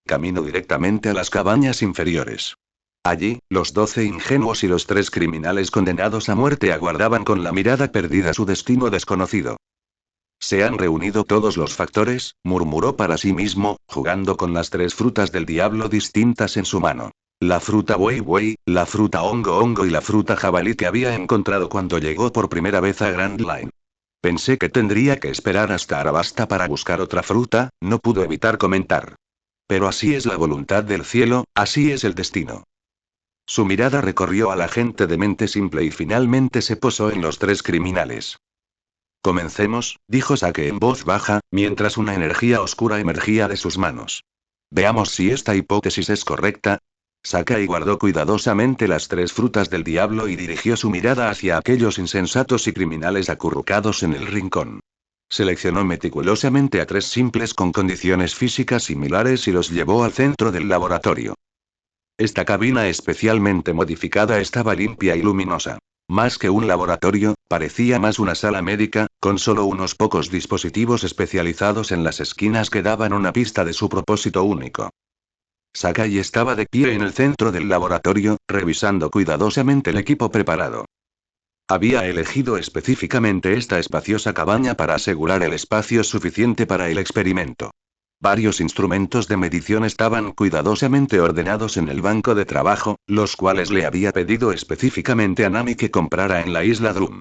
S1: Caminó directamente a las cabañas inferiores. Allí, los 12 ingenuos y los 3 criminales condenados a muerte aguardaban con la mirada perdida su destino desconocido. Se han reunido todos los factores, murmuró para sí mismo, jugando con las 3 frutas del diablo distintas en su mano. La fruta Wei Wei, la fruta Hongo Hongo y la fruta jabalí que había encontrado cuando llegó por primera vez a Grand Line. Pensé que tendría que esperar hasta Arabasta para buscar otra fruta, no pudo evitar comentar. Pero así es la voluntad del cielo, así es el destino. Su mirada recorrió a la gente de mente simple y finalmente se posó en los 3 criminales. Comencemos, dijo Sake en voz baja, mientras una energía oscura emergía de sus manos. Veamos si esta hipótesis es correcta. Sakai guardó cuidadosamente las 3 frutas del diablo y dirigió su mirada hacia aquellos insensatos y criminales acurrucados en el rincón. Seleccionó meticulosamente a 3 simples con condiciones físicas similares y los llevó al centro del laboratorio. Esta cabina especialmente modificada estaba limpia y luminosa. Más que un laboratorio, parecía más una sala médica, con solo unos pocos dispositivos especializados en las esquinas que daban una pista de su propósito único. Sakai estaba de pie en el centro del laboratorio, revisando cuidadosamente el equipo preparado. Había elegido específicamente esta espaciosa cabaña para asegurar el espacio suficiente para el experimento. Varios instrumentos de medición estaban cuidadosamente ordenados en el banco de trabajo, los cuales le había pedido específicamente a Nami que comprara en la isla Drum.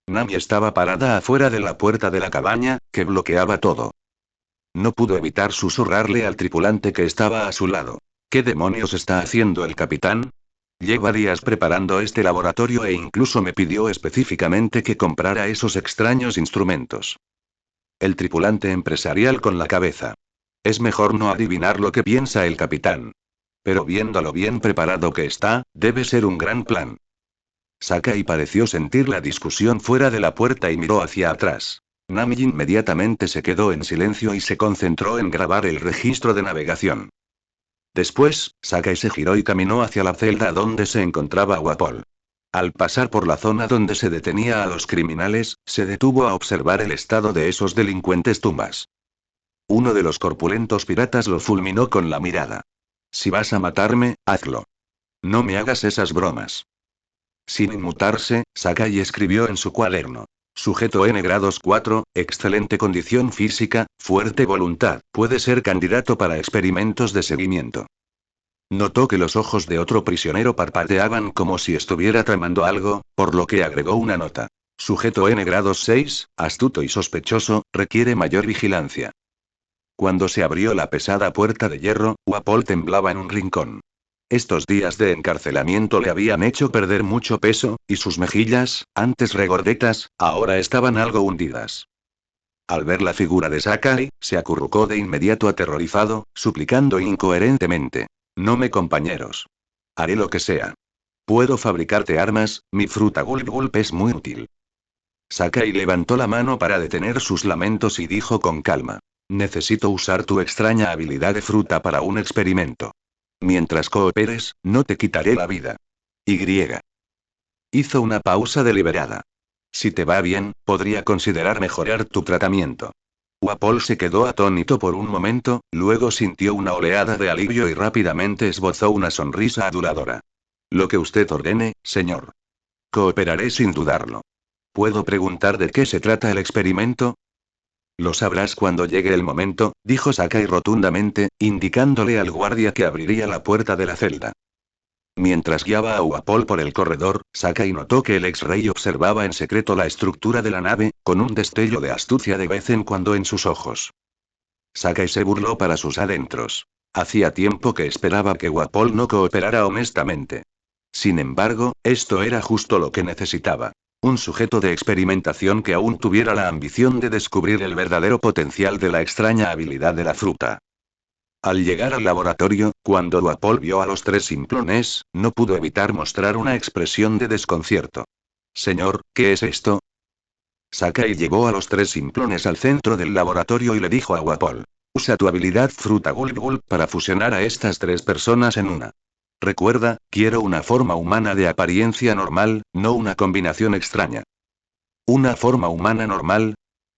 S1: Nami estaba parada afuera de la puerta de la cabaña, que bloqueaba todo. No pudo evitar susurrarle al tripulante que estaba a su lado. ¿Qué demonios está haciendo el capitán? Lleva días preparando este laboratorio e incluso me pidió específicamente que comprara esos extraños instrumentos. El tripulante empresarial con la cabeza. Es mejor no adivinar lo que piensa el capitán. Pero viendo lo bien preparado que está, debe ser un gran plan. Sakai pareció sentir la discusión fuera de la puerta y miró hacia atrás. Nami inmediatamente se quedó en silencio y se concentró en grabar el registro de navegación. Después, Sakai se giró y caminó hacia la celda donde se encontraba Wapol. Al pasar por la zona donde se detenía a los criminales, se detuvo a observar el estado de esos delincuentes tumbas. Uno de los corpulentos piratas lo fulminó con la mirada. Si vas a matarme, hazlo. No me hagas esas bromas. Sin inmutarse, Sakai escribió en su cuaderno. Sujeto N grados 4, excelente condición física, fuerte voluntad, puede ser candidato para experimentos de seguimiento. Notó que los ojos de otro prisionero parpadeaban como si estuviera tramando algo, por lo que agregó una nota. Sujeto N grados 6, astuto y sospechoso, requiere mayor vigilancia. Cuando se abrió la pesada puerta de hierro, Wapol temblaba en un rincón. Estos días de encarcelamiento le habían hecho perder mucho peso, y sus mejillas, antes regordetas, ahora estaban algo hundidas. Al ver la figura de Sakai, se acurrucó de inmediato aterrorizado, suplicando incoherentemente. No me compañeros. Haré lo que sea. Puedo fabricarte armas, mi fruta Gulp Gulp es muy útil. Sakai levantó la mano para detener sus lamentos y dijo con calma. Necesito usar tu extraña habilidad de fruta para un experimento. Mientras cooperes, no te quitaré la vida. Y. Hizo una pausa deliberada. Si te va bien, podría considerar mejorar tu tratamiento. Wapol se quedó atónito por un momento, luego sintió una oleada de alivio y rápidamente esbozó una sonrisa aduladora. Lo que usted ordene, señor. Cooperaré sin dudarlo. ¿Puedo preguntar de qué se trata el experimento? Lo sabrás cuando llegue el momento, dijo Sakai rotundamente, indicándole al guardia que abriría la puerta de la celda. Mientras guiaba a Wapol por el corredor, Sakai notó que el ex-rey observaba en secreto la estructura de la nave, con un destello de astucia de vez en cuando en sus ojos. Sakai se burló para sus adentros. Hacía tiempo que esperaba que Wapol no cooperara honestamente. Sin embargo, esto era justo lo que necesitaba. Un sujeto de experimentación que aún tuviera la ambición de descubrir el verdadero potencial de la extraña habilidad de la fruta. Al llegar al laboratorio, cuando Wapol vio a los tres simplones, no pudo evitar mostrar una expresión de desconcierto. Señor, ¿qué es esto? Sakai llevó a los tres simplones al centro del laboratorio y le dijo a Wapol. Usa tu habilidad fruta Gulp Gulp para fusionar a estas tres personas en una. Recuerda, quiero una forma humana de apariencia normal, no una combinación extraña. ¿Una forma humana normal?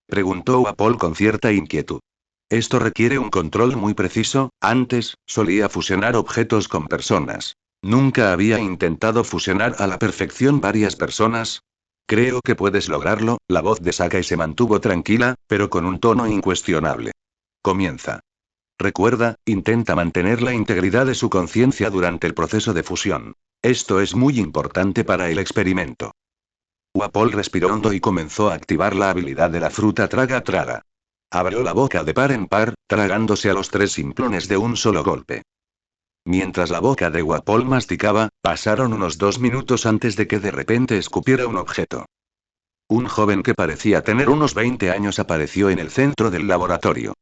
S1: Preguntó Wapol con cierta inquietud. Esto requiere un control muy preciso, antes, solía fusionar objetos con personas. Nunca había intentado fusionar a la perfección varias personas. Creo que puedes lograrlo, la voz de Sakai se mantuvo tranquila, pero con un tono incuestionable. Comienza. Recuerda, intenta mantener la integridad de su conciencia durante el proceso de fusión. Esto es muy importante para el experimento. Wapol respiró hondo y comenzó a activar la habilidad de la fruta traga traga. Abrió la boca de par en par, tragándose a los tres simplones de un solo golpe. Mientras la boca de Wapol masticaba, pasaron unos 2 minutos antes de que de repente escupiera un objeto. Un joven que parecía tener unos 20 años apareció en el centro del laboratorio.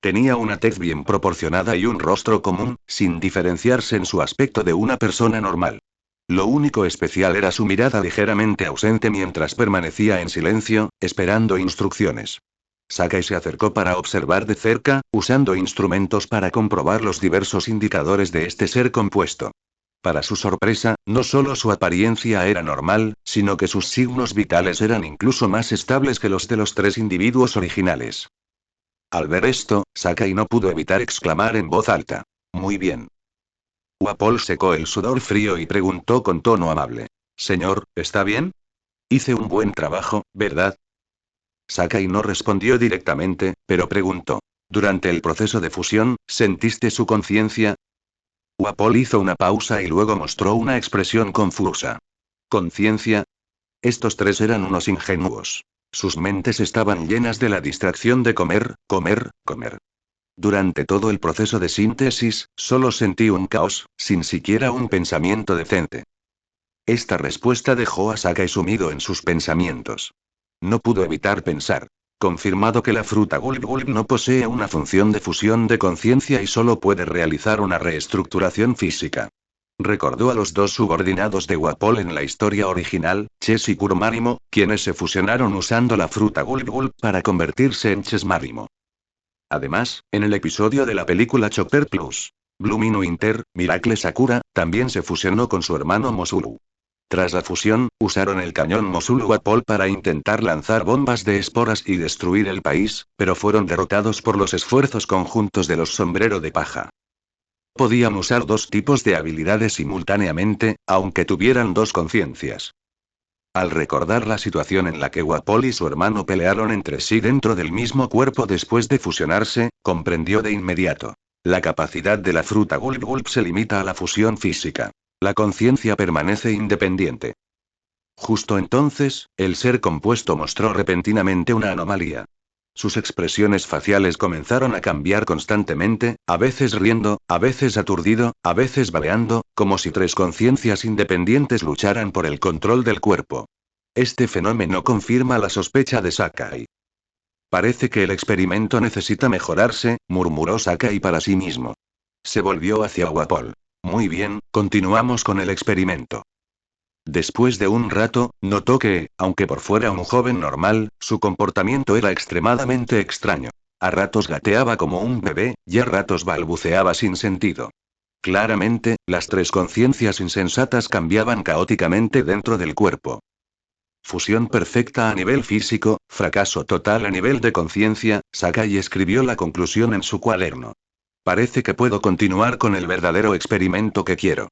S1: Tenía una tez bien proporcionada y un rostro común, sin diferenciarse en su aspecto de una persona normal. Lo único especial era su mirada ligeramente ausente mientras permanecía en silencio, esperando instrucciones. Sakai se acercó para observar de cerca, usando instrumentos para comprobar los diversos indicadores de este ser compuesto. Para su sorpresa, no solo su apariencia era normal, sino que sus signos vitales eran incluso más estables que los de los tres individuos originales. Al ver esto, Sakai no pudo evitar exclamar en voz alta. Muy bien. Wapol secó el sudor frío y preguntó con tono amable. Señor, ¿está bien? Hice un buen trabajo, ¿verdad? Sakai no respondió directamente, pero preguntó. Durante el proceso de fusión, ¿sentiste su conciencia? Wapol hizo una pausa y luego mostró una expresión confusa. ¿Conciencia? Estos tres eran unos ingenuos. Sus mentes estaban llenas de la distracción de comer, comer, comer. Durante todo el proceso de síntesis, solo sentí un caos, sin siquiera un pensamiento decente. Esta respuesta dejó a Sakai sumido en sus pensamientos. No pudo evitar pensar. Confirmado que la fruta Gulp Gulp no posee una función de fusión de conciencia y solo puede realizar una reestructuración física. Recordó a los dos subordinados de Wapol en la historia original, Ches y Kuromarimo, quienes se fusionaron usando la fruta Gulp Gulp para convertirse en Chesmarimo. Además, en el episodio de la película Chopper Plus, Blooming Winter, Miracle Sakura, también se fusionó con su hermano Mosulu. Tras la fusión, usaron el cañón Mosulu Wapol para intentar lanzar bombas de esporas y destruir el país, pero fueron derrotados por los esfuerzos conjuntos de los sombrero de paja. Podían usar dos tipos de habilidades simultáneamente, aunque tuvieran dos conciencias. Al recordar la situación en la que Wapol y su hermano pelearon entre sí dentro del mismo cuerpo después de fusionarse, comprendió de inmediato. La capacidad de la fruta Gulp Gulp se limita a la fusión física. La conciencia permanece independiente. Justo entonces, el ser compuesto mostró repentinamente una anomalía. Sus expresiones faciales comenzaron a cambiar constantemente, a veces riendo, a veces aturdido, a veces babeando, como si tres conciencias independientes lucharan por el control del cuerpo. Este fenómeno confirma la sospecha de Sakai. Parece que el experimento necesita mejorarse, murmuró Sakai para sí mismo. Se volvió hacia Wapol. Muy bien, continuamos con el experimento. Después de un rato, notó que, aunque por fuera un joven normal, su comportamiento era extremadamente extraño. A ratos gateaba como un bebé, y a ratos balbuceaba sin sentido. Claramente, las tres conciencias insensatas cambiaban caóticamente dentro del cuerpo. Fusión perfecta a nivel físico, fracaso total a nivel de conciencia, Sakai escribió la conclusión en su cuaderno. Parece que puedo continuar con el verdadero experimento que quiero.